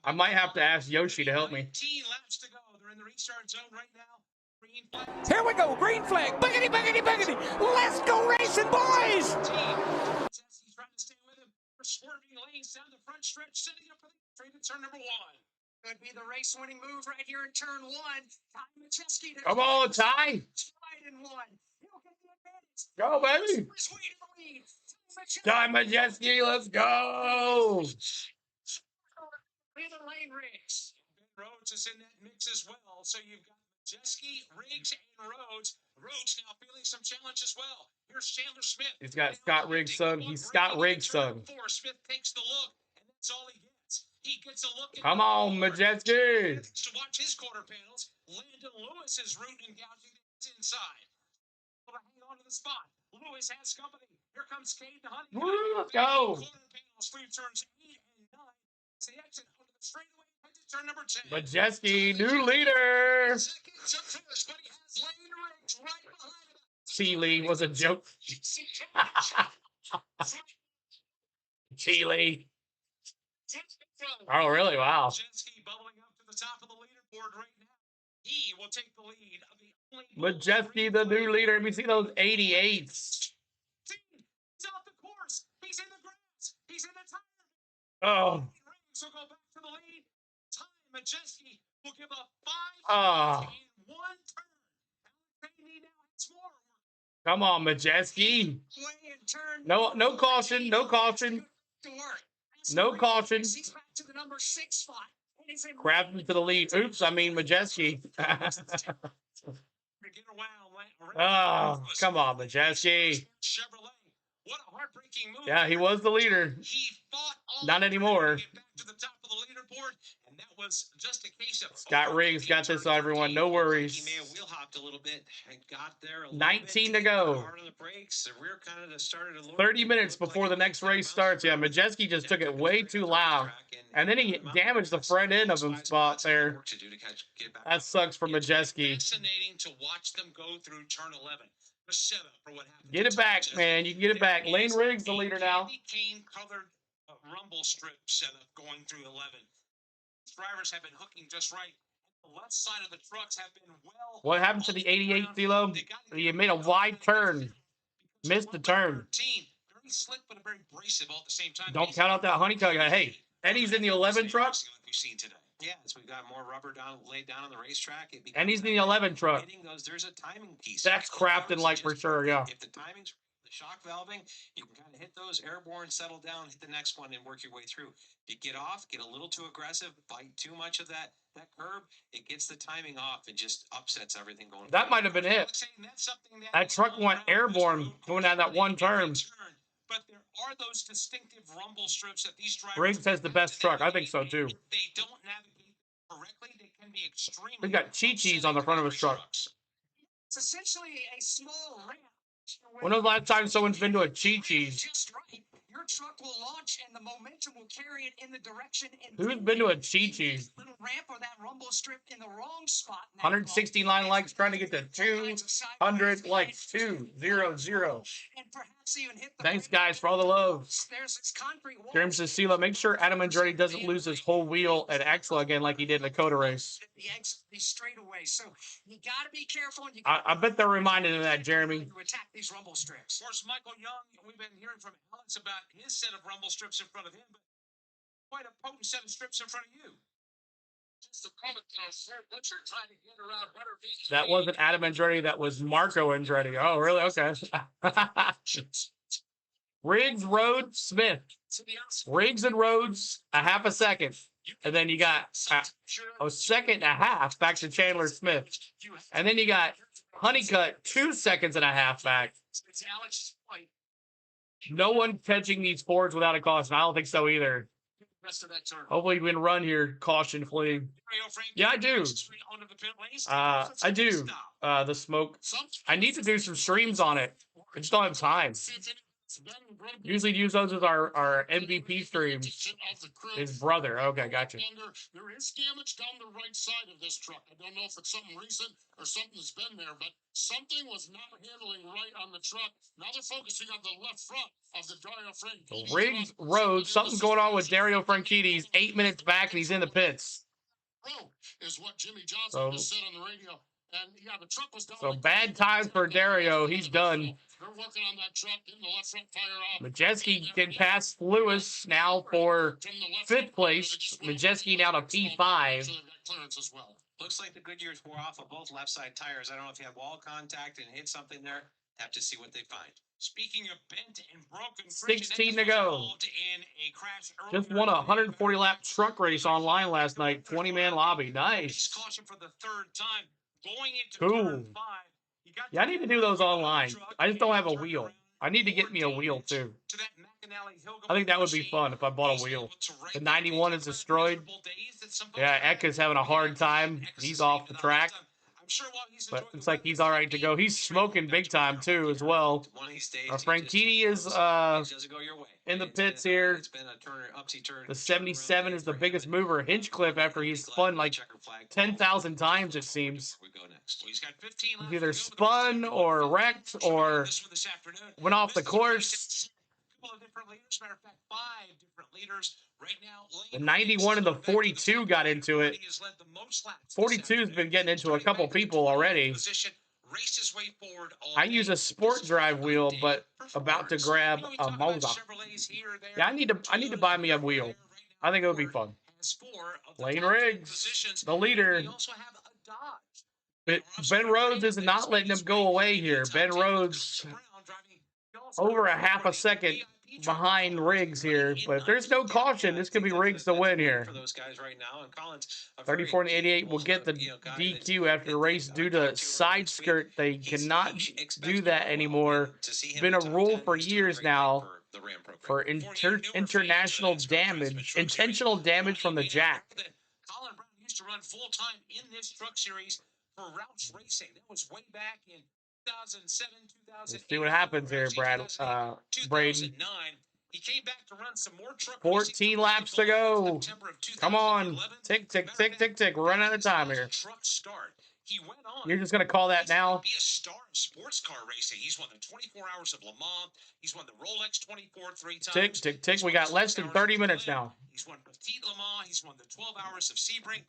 I might have to ask Yoshi to help me. 18 laps to go. They're in the restart zone right now. Here we go, green flag. Buggity, buggity, buggity. Let's go racing, boys. He's trying to stay with him. For swerving lanes down the front stretch, setting up for the trade at turn number 1. Could be the race-winning move right here in turn 1. Come on, Ty. In 1. He'll get the advantage. Go, baby. Ty Majeski, let's go. In the lane race. Ben Rhodes is in that mix as well. So you've got Majeski, Riggs, and Rhodes. Rhodes now feeling some challenge as well. Here's Chandler Smith. He's got Scott Riggs' son. He's Scott Riggs' son. Smith takes the look, and that's all he gets. He gets a look. Come on, Majeski. To watch his quarter panels, Landon Lewis is rooting and gouging inside. To hang on to the spot. Lewis has company. Here comes Cade and Honey. Let's go. Quarter panels through turns 8 and 9. As the exit onto the straightaway. Turn number 10. Majeski, new leader. Chile was a joke. Chile. Oh, really? Wow. Majeski bubbling up to the top of the leaderboard right now. He will take the lead of the only Majeski, the new leader. Let me see those 88s. He's off the course. He's in the grass. He's in the tire. Oh. Rings will go back to the lead. Time Majeski will give up 5 Oh. in 1 turn. Now has more. Come on, Majeski. Way in turn. No caution. No caution. To work. No caution. He's back to the number 6 spot. And he's in Craftsman to the lead. Oops, I mean Majeski. Oh, come on, Majeski. Chevrolet. What a heartbreaking move. Yeah, he was the leader. He fought all Not anymore. to get back to the top of the leaderboard, and that was just a case of Scott Riggs got this on everyone. No worries. He may have wheel hopped a little bit and got there. 19 to go. Hard on the brakes. The rear kind of started a little 30 minutes before the next race starts. Yeah, Majeski just took it way too loud. And then he damaged the front end of him spot there. That sucks for Majeski. Fascinating to watch them go through turn 11. The setup for what happened. Get it back, man. You can get it back. Lane Riggs the leader now. Cane colored rumble strip setup going through 11. Drivers have been hooking just right. The left side of the trucks have been well. What happened to the 88 Philo? He made a wide turn. Missed the turn. Very slick, but very abrasive all at the same time. Don't count out that honeycomb. Hey, Eddie's in the 11 truck. We've seen today. Yes, we've got more rubber laid down on the racetrack. And he's in the 11 truck. There's a timing piece. That's Crafton like for sure, yeah. If the timing's the shock valving, you can kind of hit those airborne, settle down, hit the next one, and work your way through. If you get off, get a little too aggressive, bite too much of that curb, it gets the timing off and just upsets everything going. That might have been it. That truck went airborne going down that one turn. But there are those distinctive rumble strips that these drivers. Riggs has the best truck. I think so too. If they don't navigate correctly, they can be extremely. We got Chi-Chi's on the front of his truck. It's essentially a small ramp. When was the last time someone's been to a Chi-Chi's? Just right. Your truck will launch and the momentum will carry it in the direction. Who's been to a Chi-Chi's? Little ramp or that rumble strip in the wrong spot. 169 likes, trying to get to 200 likes. 200. And perhaps even hit the Thanks, guys, for all the love. There's this concrete wall. James says, Sela, make sure Adam Andretti doesn't lose his whole wheel at Axel again like he did in the Coda race. The exit, these straightaways. So you got to be careful. And you I bet they're reminded of that, Jeremy. To attack these rumble strips. Of course, Michael Young, we've been hearing from Alex about his set of rumble strips in front of him, but quite a potent set of strips in front of you. Just a comment, sir. What you're trying to get around that wasn't Adam Andretti. That was Marco Andretti. Oh, really? Okay. Riggs, Rhodes, Smith. Riggs and Rhodes, a half a second. And then you got a second and a half back to Chandler Smith. And then you got Honeycutt 2 seconds and a half back. It's Alex's point. No one catching these Fords without a caution. I don't think so either. Rest of that turn. Hopefully we can run here caution-free. Yeah, I do. I do. The smoke. I need to do some streams on it. I just don't have time. Usually use those as our MVP streams. His brother. Okay, gotcha. There is damage down the right side of this truck. I don't know if it's something recent or something that's been there, but something was not handling right on the truck. Now they're focusing on the left front of the Dario Franchitti. Riggs Road. Something's going on with Dario Franchitti. He's 8 minutes back and he's in the pits. Is what Jimmy Johnson just said on the radio. And yeah, the truck was down. So bad times for Dario. He's done. They're working on that truck, getting the left front tire off. Majeski can pass Lewis now for 5th place. Majeski now to P5. Looks like the Goodyears wore off of both left side tires. I don't know if you have wall contact and hit something there. Have to see what they find. Speaking of bent and broken, 16 to go. Just won a 140 lap truck race online last night. 20-man lobby. Nice. Caution for the 3rd time. Going into cool. Yeah, I need to do those online. I just don't have a wheel. I need to get me a wheel too. I think that would be fun if I bought a wheel. The 91 is destroyed. Yeah, Eck is having a hard time. He's off the track. But it's like he's all right to go. He's smoking big time too as well. Franchitti is in the pits here. The 77 is the biggest mover. Hinchcliffe after he's spun like 10,000 times it seems. He's either spun or wrecked or went off the course. couple of different leaders. Matter of fact, 5 different leaders right now. The 91 and the 42 got into it. He has led the most laps this 42's been afternoon. getting into a Starting couple back in the people 28th already. position, raced his way forward all I day. use a sport drive wheel, but about to grab we a talk about Mosack. Chevrolets here, there, Yeah, I need to Toyotas buy me a here, wheel. there. Right now, I think it would be Ford fun. has 4 of the Lane top 10 Riggs, positions. the leader. We also have a Dodge. But Ben Rhodes is not letting him go away here. Ben Rhodes over a half a second behind Riggs here. But if there's no caution, this could be Riggs to win here. For those guys right now, and Collins, 34 and 88 will get the DQ after the race due to side skirt. They cannot do that anymore. It's been a rule for years now for international damage, intentional damage from the jack. Colin Brown used to run full time in this truck series for Roush Racing. That was way back in 2007, 2008. Let's see what happens here, Braden. 2009. He came back to run some more truck 14 laps to go. Come on. Tick, tick, tick, tick, tick. We're running out of time here. Truck start. He went on. You're just going to call that now? Be a star of sports car racing. He's won the 24 Hours of Le Mans. He's won the Rolex 24 3 times. Tick, tick, tick. We got less than 30 minutes now. He's won Petite Le Mans. He's won the 12 Hours of Sebring.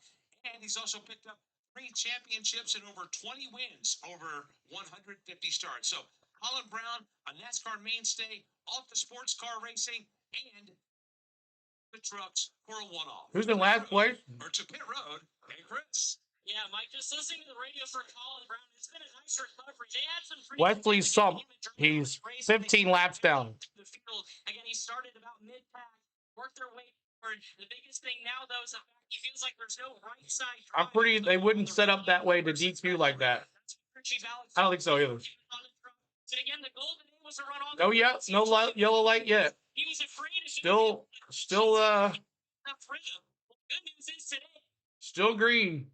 And he's also picked up 3 championships and over 20 wins over 150 starts. So Colin Brown, a NASCAR mainstay, off the sports car racing and the trucks for a one-off. Who's in last place? Or to pit road. Hey, Chris. Yeah, Mike, just listening to the radio for Colin Brown, it's been a nice recovery. They had some Wesley Sump, he's 15 laps down. The field. Again, he started about mid-pack, worked their way forward. The biggest thing now, though, is the fact he feels like there's no right side. I'm pretty, they wouldn't set up that way to DQ like that. I don't think so either. And again, the golden A was a run on. No, yeah, no light, yellow light yet. He was afraid of Still, not for him. Well, good news is today, still green.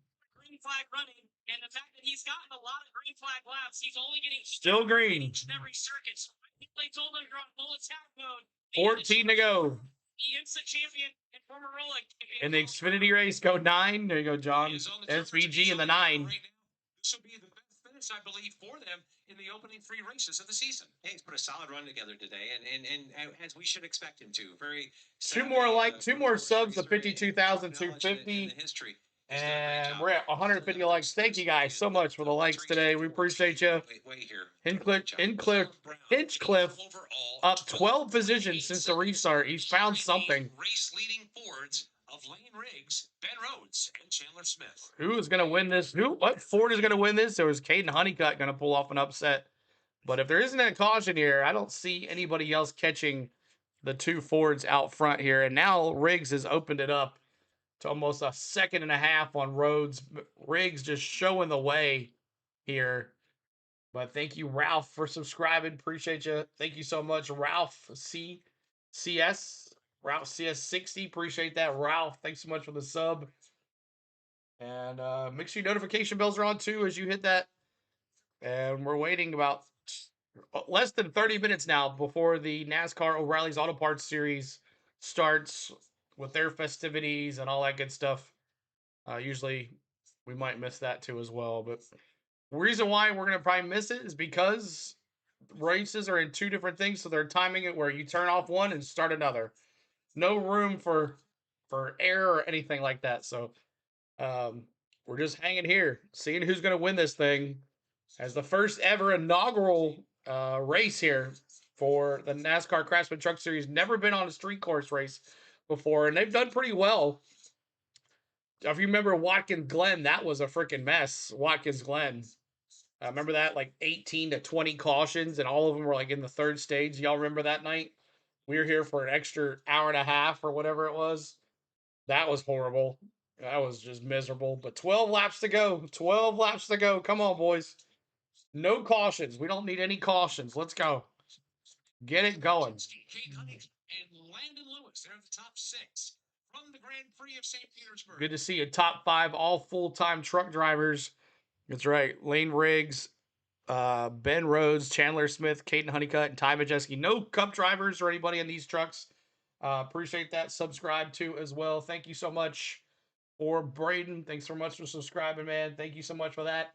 green flag running, and the fact that he's gotten a lot of green flag laps, he's only getting Still green. each and every circuit. So I think they told him you're on full attack mode. 14 to go. The instant champion and former Rolex champion. In the Xfinity race, go 9. There you go, John. He is on the turf. SVG in the 9. Right now. This will be the best finish, I believe, for them in the opening 3 races of the season. Hey, he's put a solid run together today, and as we should expect him to. Very Two more subs to 52,250. History. And we're at 150 likes. Thank you guys so much for the likes today. We appreciate you. Wait here. Hinchcliffe up 12 positions since the restart. He's found something. Race leading Fords of Lane Riggs, Ben Rhodes, and Chandler Smith. Who is going to win this? What Ford is going to win this? Or is Caden Honeycutt going to pull off an upset? But if there isn't a caution here, I don't see anybody else catching the 2 Fords out front here. And now Riggs has opened it up to almost a second and a half on Rhodes. Riggs just showing the way here. But thank you, Ralph, for subscribing. Appreciate you. Thank you so much, Ralph CS. Ralph CS60. Appreciate that, Ralph. Thanks so much for the sub. And make sure your notification bells are on too as you hit that. And we're waiting about less than 30 minutes now before the NASCAR O'Reilly's Auto Parts Series starts with their festivities and all that good stuff. Usually we might miss that too as well. But the reason why we're going to probably miss it is because races are in 2 different things. So they're timing it where you turn off one and start another. No room for error or anything like that. So we're just hanging here, seeing who's going to win this thing as the first ever inaugural race here for the NASCAR Craftsman Truck Series. Never been on a street course race before, and they've done pretty well. If you remember Watkins Glen, that was a freaking mess. Watkins Glen. Remember that? Like 18 to 20 cautions, and all of them were like in the 3rd stage. Y'all remember that night? We were here for an extra hour and a half or whatever it was. That was horrible. That was just miserable. But 12 laps to go. 12 laps to go. Come on, boys. No cautions. We don't need any cautions. Let's go. Get it going. And Landon Lewis, they're the top 6 from the Grand Prix of St. Petersburg. Good to see you. Top 5, all full-time truck drivers. That's right. Lane Riggs, Ben Rhodes, Chandler Smith, Caden Honeycutt, and Ty Majeski. No Cup drivers or anybody in these trucks. Appreciate that. Subscribe too as well. Thank you so much for Braden. Thanks so much for subscribing, man. Thank you so much for that.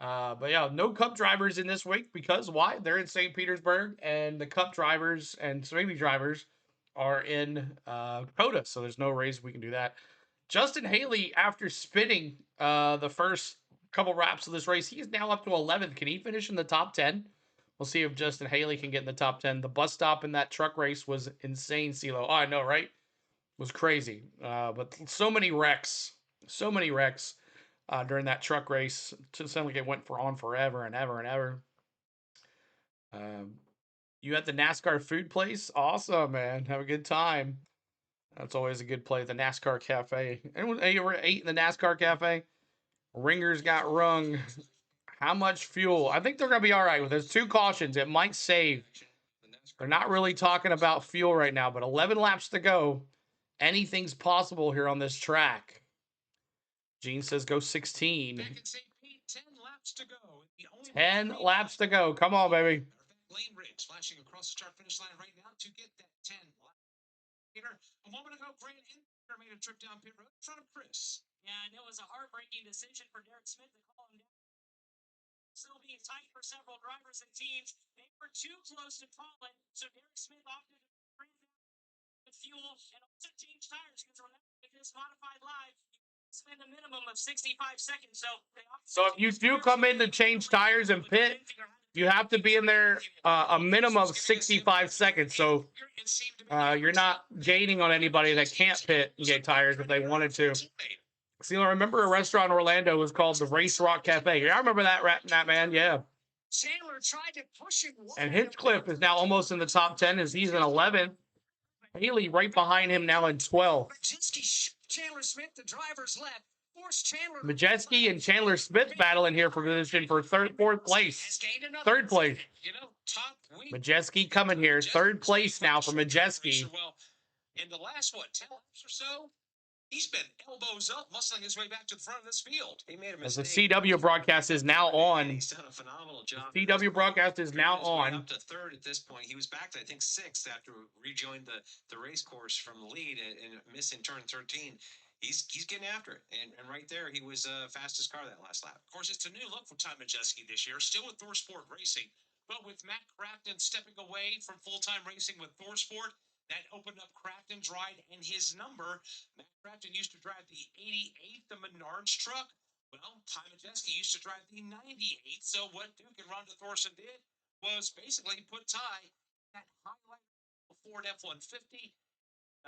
But yeah, no Cup drivers in this week because why? They're in St. Petersburg, and the Cup drivers and Speedway drivers are in COTA, so there's no race we can do that. Justin Haley, after spinning the first couple laps of this race, he's now up to 11th. Can he finish in the top 10? We'll see if Justin Haley can get in the top 10. The bus stop in that truck race was insane, CeeLo. Oh, I know, right? It was crazy. But so many wrecks. So many wrecks during that truck race. It sounded like it went on forever and ever and ever. You at the NASCAR food place? Awesome, man. Have a good time. That's always a good play. The NASCAR Cafe. Anyone ever ate in the NASCAR Cafe? Ringers got rung. How much fuel? I think they're going to be all right with this. 2 cautions. It might save. They're not really talking about fuel right now, but 11 laps to go. Anything's possible here on this track. Gene says go 16. 10 laps to go. 10 laps to go. Come on, baby. Lane Ridge flashing across the start finish line right now to get that 10 lap. A moment ago, Grant Inter made a trip down pit road in front of Chris. Yeah, and it was a heartbreaking decision for Derek Smith to call him down. Still being tight for several drivers and teams. They were too close to calling, so Derek Smith opted to bring down the fuel and also change tires because remember, if it's modified live, you spend a minimum of 65 seconds. So if you do come in to change tires and pit, you have to be in there a minimum of 65 seconds. So you're not gaining on anybody that can't pit and get tires if they wanted to. See, I remember a restaurant in Orlando was called the Race Rock Cafe. Yeah, I remember that man. Yeah. Chandler tried to push it. And Hinchcliffe is now almost in the top 10 as he's in 11th. Haley right behind him now in 12th. Chandler Smith, the driver's left. Majeski and Chandler Smith battling here for position for fourth place. Third place. Majeski coming here. Third place now for Majeski. Well, in the last, 10 laps or so, he's been elbows up, muscling his way back to the front of this field. He made a mistake. As the CW broadcast is now on. He's done a phenomenal job. The CW broadcast is now on. Up to third at this point. He was back to, I think, 6th after rejoined the race course from the lead and missing turn 13. He's getting after it, and right there, he was fastest car that last lap. Of course, it's a new look for Ty Majeski this year, still with ThorSport Racing, but with Matt Crafton stepping away from full-time racing with ThorSport, that opened up Crafton's ride and his number. Matt Crafton used to drive the 88th, the Menards truck. Well, Ty Majeski used to drive the 98th, so what Duke and Rhonda Thorson did was basically put Ty at highlight Ford F-150.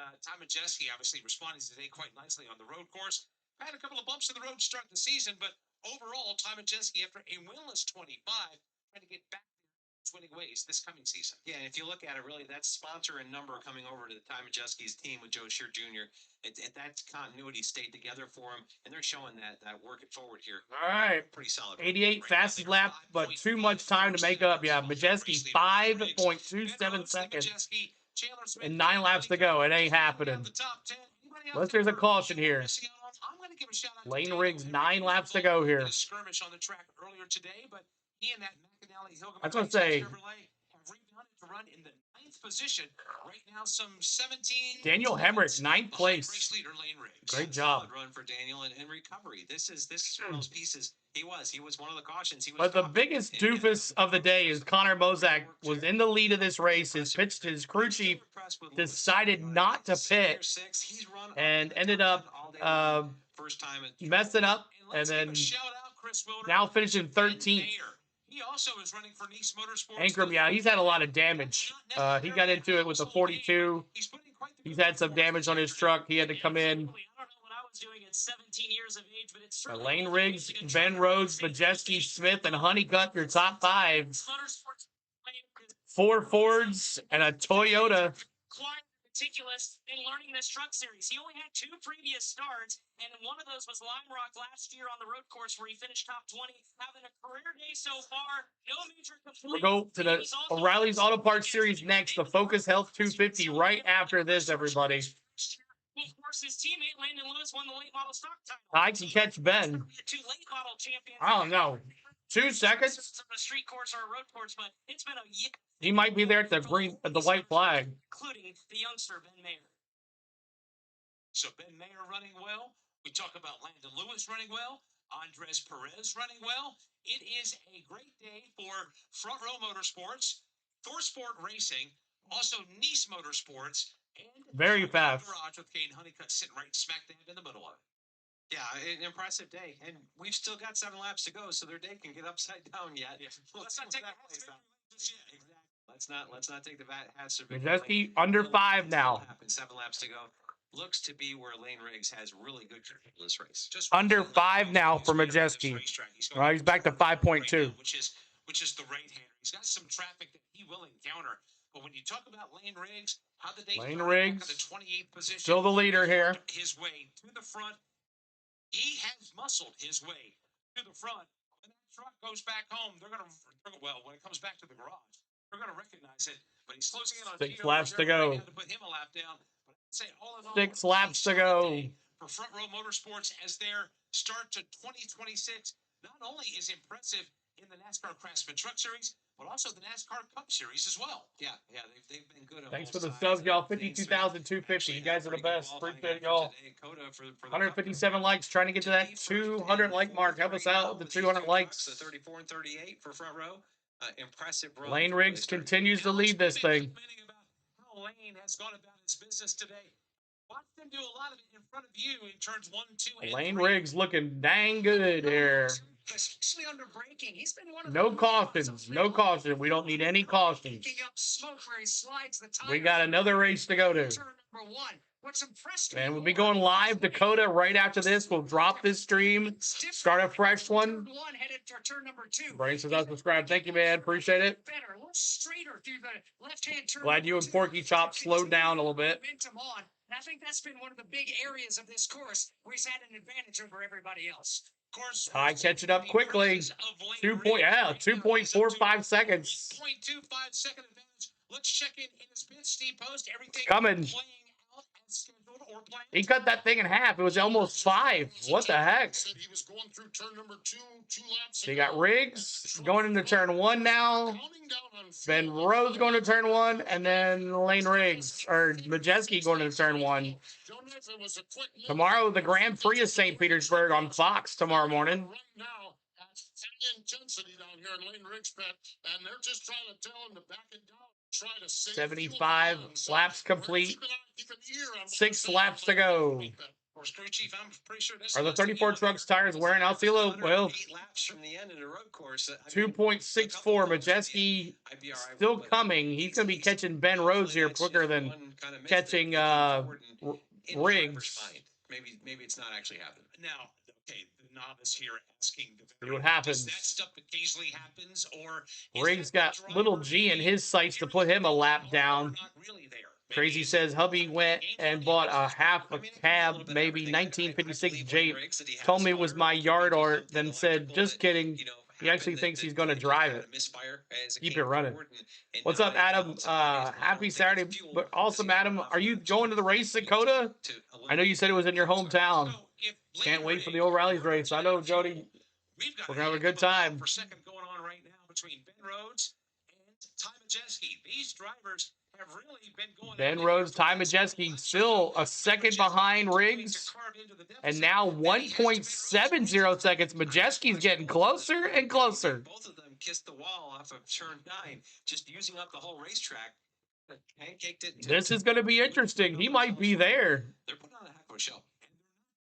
Ty Majeski obviously responding today quite nicely on the road course. Had a couple of bumps in the road to start the season, but overall, Ty Majeski, after a winless 25, trying to get back to his winning ways this coming season. Yeah, and if you look at it, really, that sponsor and number coming over to the Ty Majeski's team with Joe Shear Jr., that continuity stayed together for him, and they're showing that working forward here. All right. Pretty solid. 88 fastest lap, but too much time to make up. Yeah, Majeski 5.27 seconds. And 9 laps to go. It ain't happening. Unless there's a caution here. Lane Riggs, 9 laps to go here. Skirmish on the track earlier today, but he and that I was going to say, to run in the 9th position. Right now, some 17. Daniel Hemrick, 9th place. Race leader Lane Riggs. Great job. Run for Daniel and recovery. This is one of those pieces. He was one of the cautions. But the biggest doofus of the day is Connor Mosack was in the lead of this race. His crew chief decided not to pit and ended up messing up and then now finishing 13th. He also is running for Nice Motorsports. Ankrum, yeah, he's had a lot of damage. He got into it with the 42. He's had some damage on his truck. He had to come in. Doing at 17 years of age, but it's Lane Riggs, Ben Rhodes, Majeski, Smith, and Honeycutt, your top 5. 4 Fords and a Toyota. Quite meticulous in learning this truck series. He only had 2 previous starts, and one of those was Lime Rock last year on the road course where he finished top 20, having a career day so far. No major complaints. We'll go to the O'Reilly's Auto Parts Series next, the Focus Health 250 right after this, everybody. Of course, his teammate Landon Lewis won the late model stock title. I can catch Ben. 2 late model champions. I don't know. 2 seconds? A street course or a road course, but it's been a year. He might be there at the white flag. Including the youngster Ben Mayer. So Ben Mayer running well. We talk about Landon Lewis running well. Andres Perez running well. It is a great day for Front Row Motorsports, ThorSport Racing, also Nice Motorsports, and Very fast. Garage with Caden Honeycutt sitting right smack dab in the middle of it. Yeah, an impressive day, and we've still got 7 laps to go, so their day can get upside down yet. Yeah. Let's not take that place down. Exactly. Let's not take the hats of Majeski under 5 now. 7 laps to go. Looks to be where Lane Riggs has really good control of this race. Just Under 5 now for Majeski. Well, he's back to 5.2. Which is the right-hander. He's got some traffic that he will encounter. But when you talk about Lane Riggs, how the day Lane Riggs, the 28th position, still the leader here. His way to the front. He has muscled his way to the front. When that truck goes back home, they're going to, well, when it comes back to the garage, they're going to recognize it. But he's closing in on 6 laps to go. To put him a lap down. But I'd say all in all, 6 laps to go. For Front Row Motorsports as their start to 2026, not only is impressive in the NASCAR Craftsman Truck Series, but also the NASCAR Cup Series as well. Yeah, they've been good. Thanks for the subs, y'all. 52,250. You guys are the best. Appreciate y'all. 157 likes. Trying to get to that 200 like mark. Help us out with the 200 likes. The 34 and 38 for Front Row. Impressive run. Lane Riggs continues to lead this thing. How Lane has gone about his business today. Watch them do a lot of it in front of you in turns 1, 2, and Lane 3. Riggs looking dang good here. Especially under braking. He's been one of No cautions. No caution. We don't need any cautions. picking up smoke where he slides the tires. We got another race to go to. Turn number 1. What's impressed me And we'll be going live, Dakota, right after this. We'll drop this stream, start a fresh one. Turn 1 headed to turn number 2. Brain says unsubscribe. Thank you, man. Appreciate it. Better, a little straighter through the left-hand turn. Glad you and Porky Chop slowed down a little bit. Momentum on. And I think that's been one of the big areas of this course where he's had an advantage over everybody else. Of course, Ty catching up quickly. 2.45 seconds. 0.25 second advantage. Let's check in his pit. Steve Post. Everything Coming. playing out as scheduled or planned. He cut that thing in half. It was almost 5. What the heck? Said he was going through turn number 2 laps. So you got Riggs going into turn 1 now. Counting down on Ben Rhodes going to turn 1, and then Lane Riggs or Majeski going to turn 1. Tomorrow, the Grand Prix of St. Petersburg on Fox tomorrow morning. Right now, at high intensity down here in Lane Riggs pit, and they're just trying to tell him to back it down. Try to save 75 fuel laps complete. Keep an ear on what 6 they're laps to saying. go. Or crew chief, I'm pretty sure this Are the is 34 trucks tires wearing out, CeeLo? Well, 8 laps from the end of the road course. 2.64. Majeski still coming. He's going to be catching Ben Rhodes here quicker than catching Riggs. Maybe it's not actually happening. Now, okay, the novice here asking See what happens. Does that stuff occasionally happens, or Riggs got little G in his sights to put him a lap down. not really there? Crazy says hubby went and bought a half a cab, maybe 1956 Jeep. Told me it was my yard art, then said, just kidding. He actually thinks he's going to drive it. Keep it running. What's up, Adam? Happy Saturday. But awesome, Adam. Are you going to the race, Dakota? I know you said it was in your hometown. Can't wait for the O'Reilly's race. I know, Jody. We're going to have a good time. For second going on right now between Ben Rhodes and Ty Majeski. These drivers have really been going. Ben Rhodes, Ty Majeski, still a second behind Riggs. And now 1.70 seconds. Majeski's getting closer and closer. Both of them kissed the wall off of turn 9, just using up the whole racetrack. Pancaked it. This is going to be interesting. He might be there. They're putting on a heck of a show.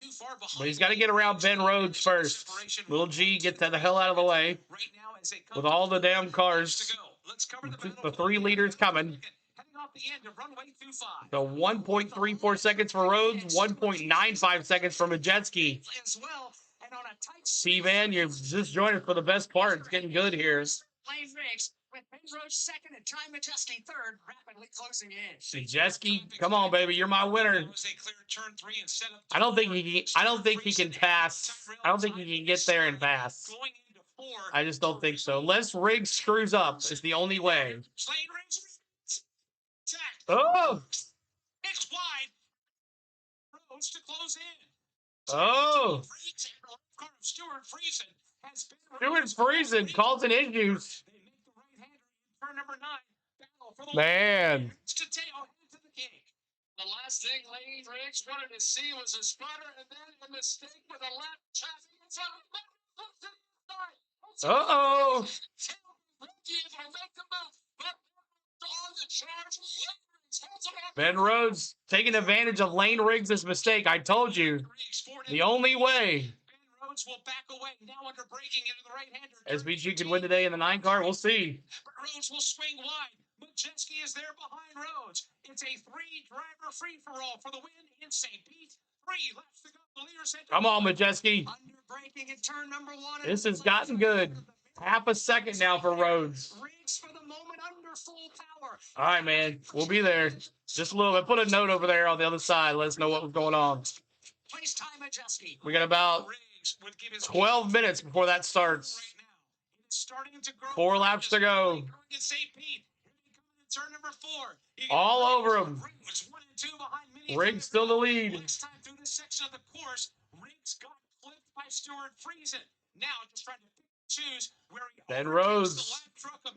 Too far behind. But he's got to get around Ben Rhodes first. Little G, get the hell out of the way. Right now, as they come With all the damn to cars. go. Let's cover the The 3 leaders coming. Heading off the end of runway 25. So 1.34 seconds for Rhodes, 1.95 seconds for Majeski. As well, and on a tight C-Van, you're just joining for the best part. It's getting good here. Lane Riggs with Ben Rhodes second and Ty Majeski third, rapidly closing in. Majeski, come on, baby, you're my winner. I don't think he can pass. I don't think he can get there and pass. I just don't think so. Unless Riggs screws up, it's the only way. Oh! It's wide. Rhodes to close in. Oh! Stuart Friesen has been Stuart Friesen causing issues. They make the right-hander in turn number 9. Battle for the Man. to tail to the cake. The last thing Lane Riggs wanted to see was a spotter, and then a mistake with a lap traffic Uh-oh. Ben Rhodes taking advantage of Lane Riggs' mistake. I told you. The only way Will back away now under braking into the right-hander. SBG could win today in the 9 car. We'll see. But Rhodes will swing wide. Majeski is there behind Rhodes. It's a 3-driver free-for-all for the win in St. Pete. 3 laps to go. The leader said, come on, Majeski. Under braking in turn number 1. This has gotten good. Half a second now for Rhodes. Riggs for the moment under full power. All right, man. We'll be there. Just a little bit. Put a note over there on the other side. Let us know what was going on. Place time Majeski. We got about 12 minutes before that starts. 4 laps to go. All over him. Riggs still the lead. Next time through this section of the course, Riggs got clipped by Stuart Friesen. Now just trying to choose where he Ben Rhodes.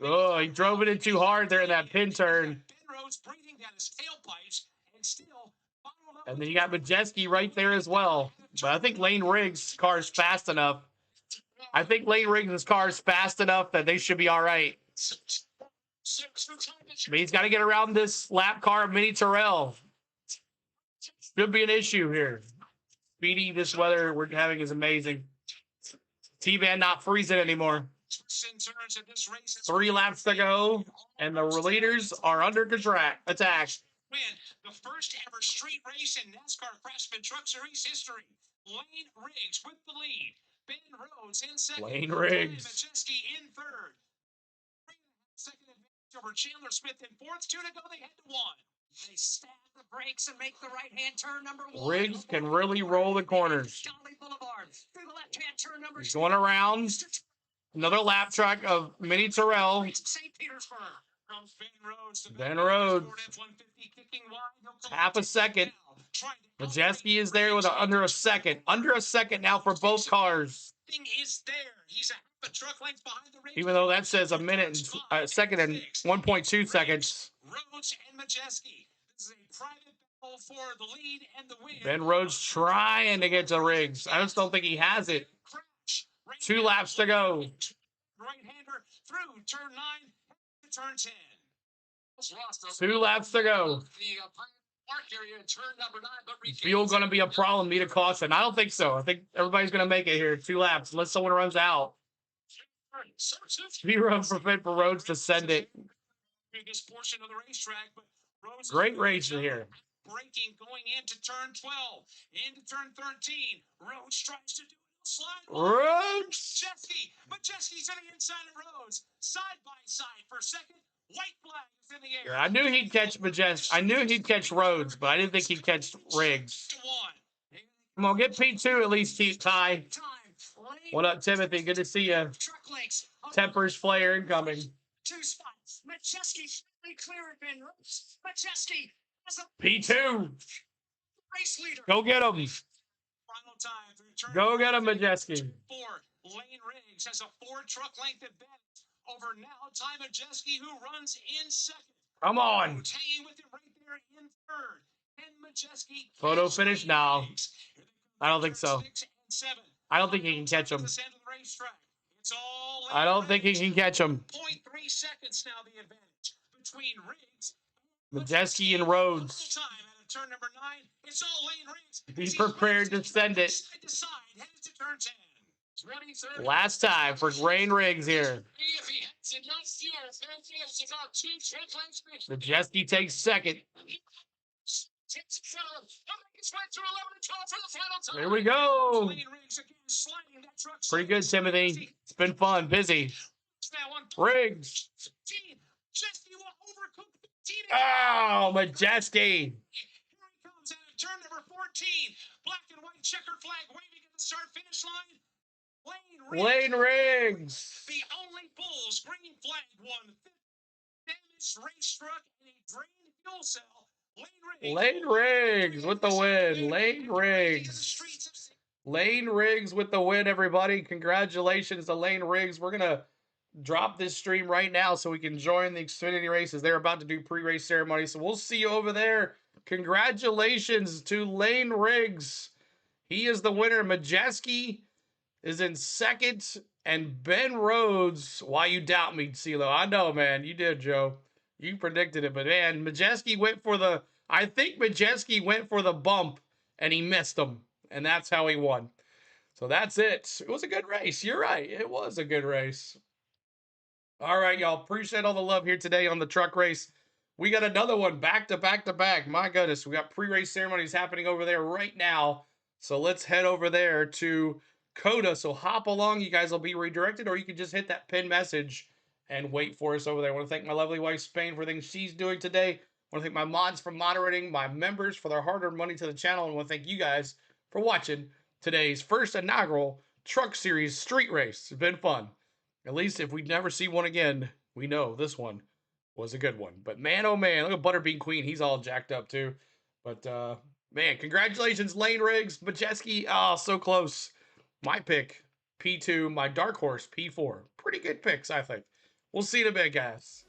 Oh, he drove it in too hard there in that pin turn. Ben Rhodes breathing down his tailpipes and still. And then you got Majeski right there as well. But I think Lane Riggs' car is fast enough. I think Lane Riggs' car is fast enough that they should be all right. But he's got to get around this lap car of Mini Terrell. Should be an issue here. Speedy, this weather we're having is amazing. T-Van not freezing anymore. 3 laps to go, and the leaders are under attack. Win the first ever street race in Nascar Craftsman Truck Series history. Lane Riggs with the lead. Ben Rhodes in second. Lane Riggs. Majeski in third. Second advantage over Chandler Smith in fourth. 2 to go. They head to 1. They stab the brakes and make the right-hand turn number 1. Riggs can really roll the corners. Boulevard. Through the left-hand turn number 2. He's going around. Another lap track of Mini Terrell. St. Petersburg. Ben Rhodes. Half a second. Majeski is there with under a second. Under a second now for both cars. Is there. He's a truck length behind the race. Even though that says a second and 1.2 seconds. Rhodes and Majeski. This is a private battle for the lead and the win. Ben Rhodes trying to get to Riggs. I just don't think he has it. 2 laps to go. Right-hander through turn 9 to turn 10. 2 laps to go. Fuel going to be a problem. Need a caution. I don't think so. I think everybody's going to make it here. 2 laps, unless someone runs out. 0 for Rhodes to send it. This portion of the racetrack, but Rhodes great race here. Braking going into turn 12, into turn 13. Rhodes tries to do a slide. Rhodes. Majeski's to the inside of Rhodes. Side by side for second. White flag is in the air. Yeah, I knew he'd catch Majeski. I knew he'd catch Rhodes, but I didn't think he'd catch Riggs. Come on, get P2 at least, Ty. What up, Timothy? Good to see you. Tempers flare incoming. 2 spots. Majeski clear of Ben Rhodes. Majeski has a P2. race leader. Go get him. Final time through turn Go get him, Majeski. 4. Lane Riggs has a 4 truck length advantage over now Ty Majeski, who runs in second. Come on. Hanging with him right there in third. And Majeski. Photo finish now. I don't think so. I don't think he can catch him. I don't think he can catch him. 0.3 seconds now the advantage between Riggs, Majeski, and Rhodes. Time at turn number 9. It's all Lane Riggs. He's prepared to send it. Side to side, headed to turn 10. Last time for Lane Riggs here. Majeski takes second. Here we go. Pretty good, Timothy. It's been fun, busy. Riggs. Oh, Majeski. Here he comes out of turn number 14. Black and white checker flag waving at the start-finish line. Lane Riggs. The only Bulls green flag won. Damaged race truck and a drained fuel cell. Lane Riggs with the win. Lane Riggs. Lane Riggs with the win, everybody. Congratulations to Lane Riggs. We're going to drop this stream right now so we can join the Xfinity races. They're about to do pre-race ceremony, so we'll see you over there. Congratulations to Lane Riggs. He is the winner. Majeski is in second, and Ben Rhodes. Why you doubt me, CeeLo? I know, man. You did, Joe. You predicted it, but man, Majeski went for the. I think Majeski went for the bump, and he missed him, and that's how he won. So that's it. It was a good race. You're right. It was a good race. All right, y'all. Appreciate all the love here today on the truck race. We got another one back to back to back. My goodness, we got pre-race ceremonies happening over there right now. So let's head over there to Coda. So hop along. You guys will be redirected, or you can just hit that pin message and wait for us over there. I want to thank my lovely wife, Spain, for things she's doing today. I want to thank my mods for moderating, my members for their hard-earned money to the channel, and I want to thank you guys for watching today's first inaugural Truck Series Street Race. It's been fun. At least if we never see one again, we know this one was a good one. But man, oh man, look at Butterbean Queen. He's all jacked up too. But man, congratulations, Lane Riggs, Majeski. Oh, so close. My pick, P2. My dark horse, P4. Pretty good picks, I think. We'll see you in a bit, guys.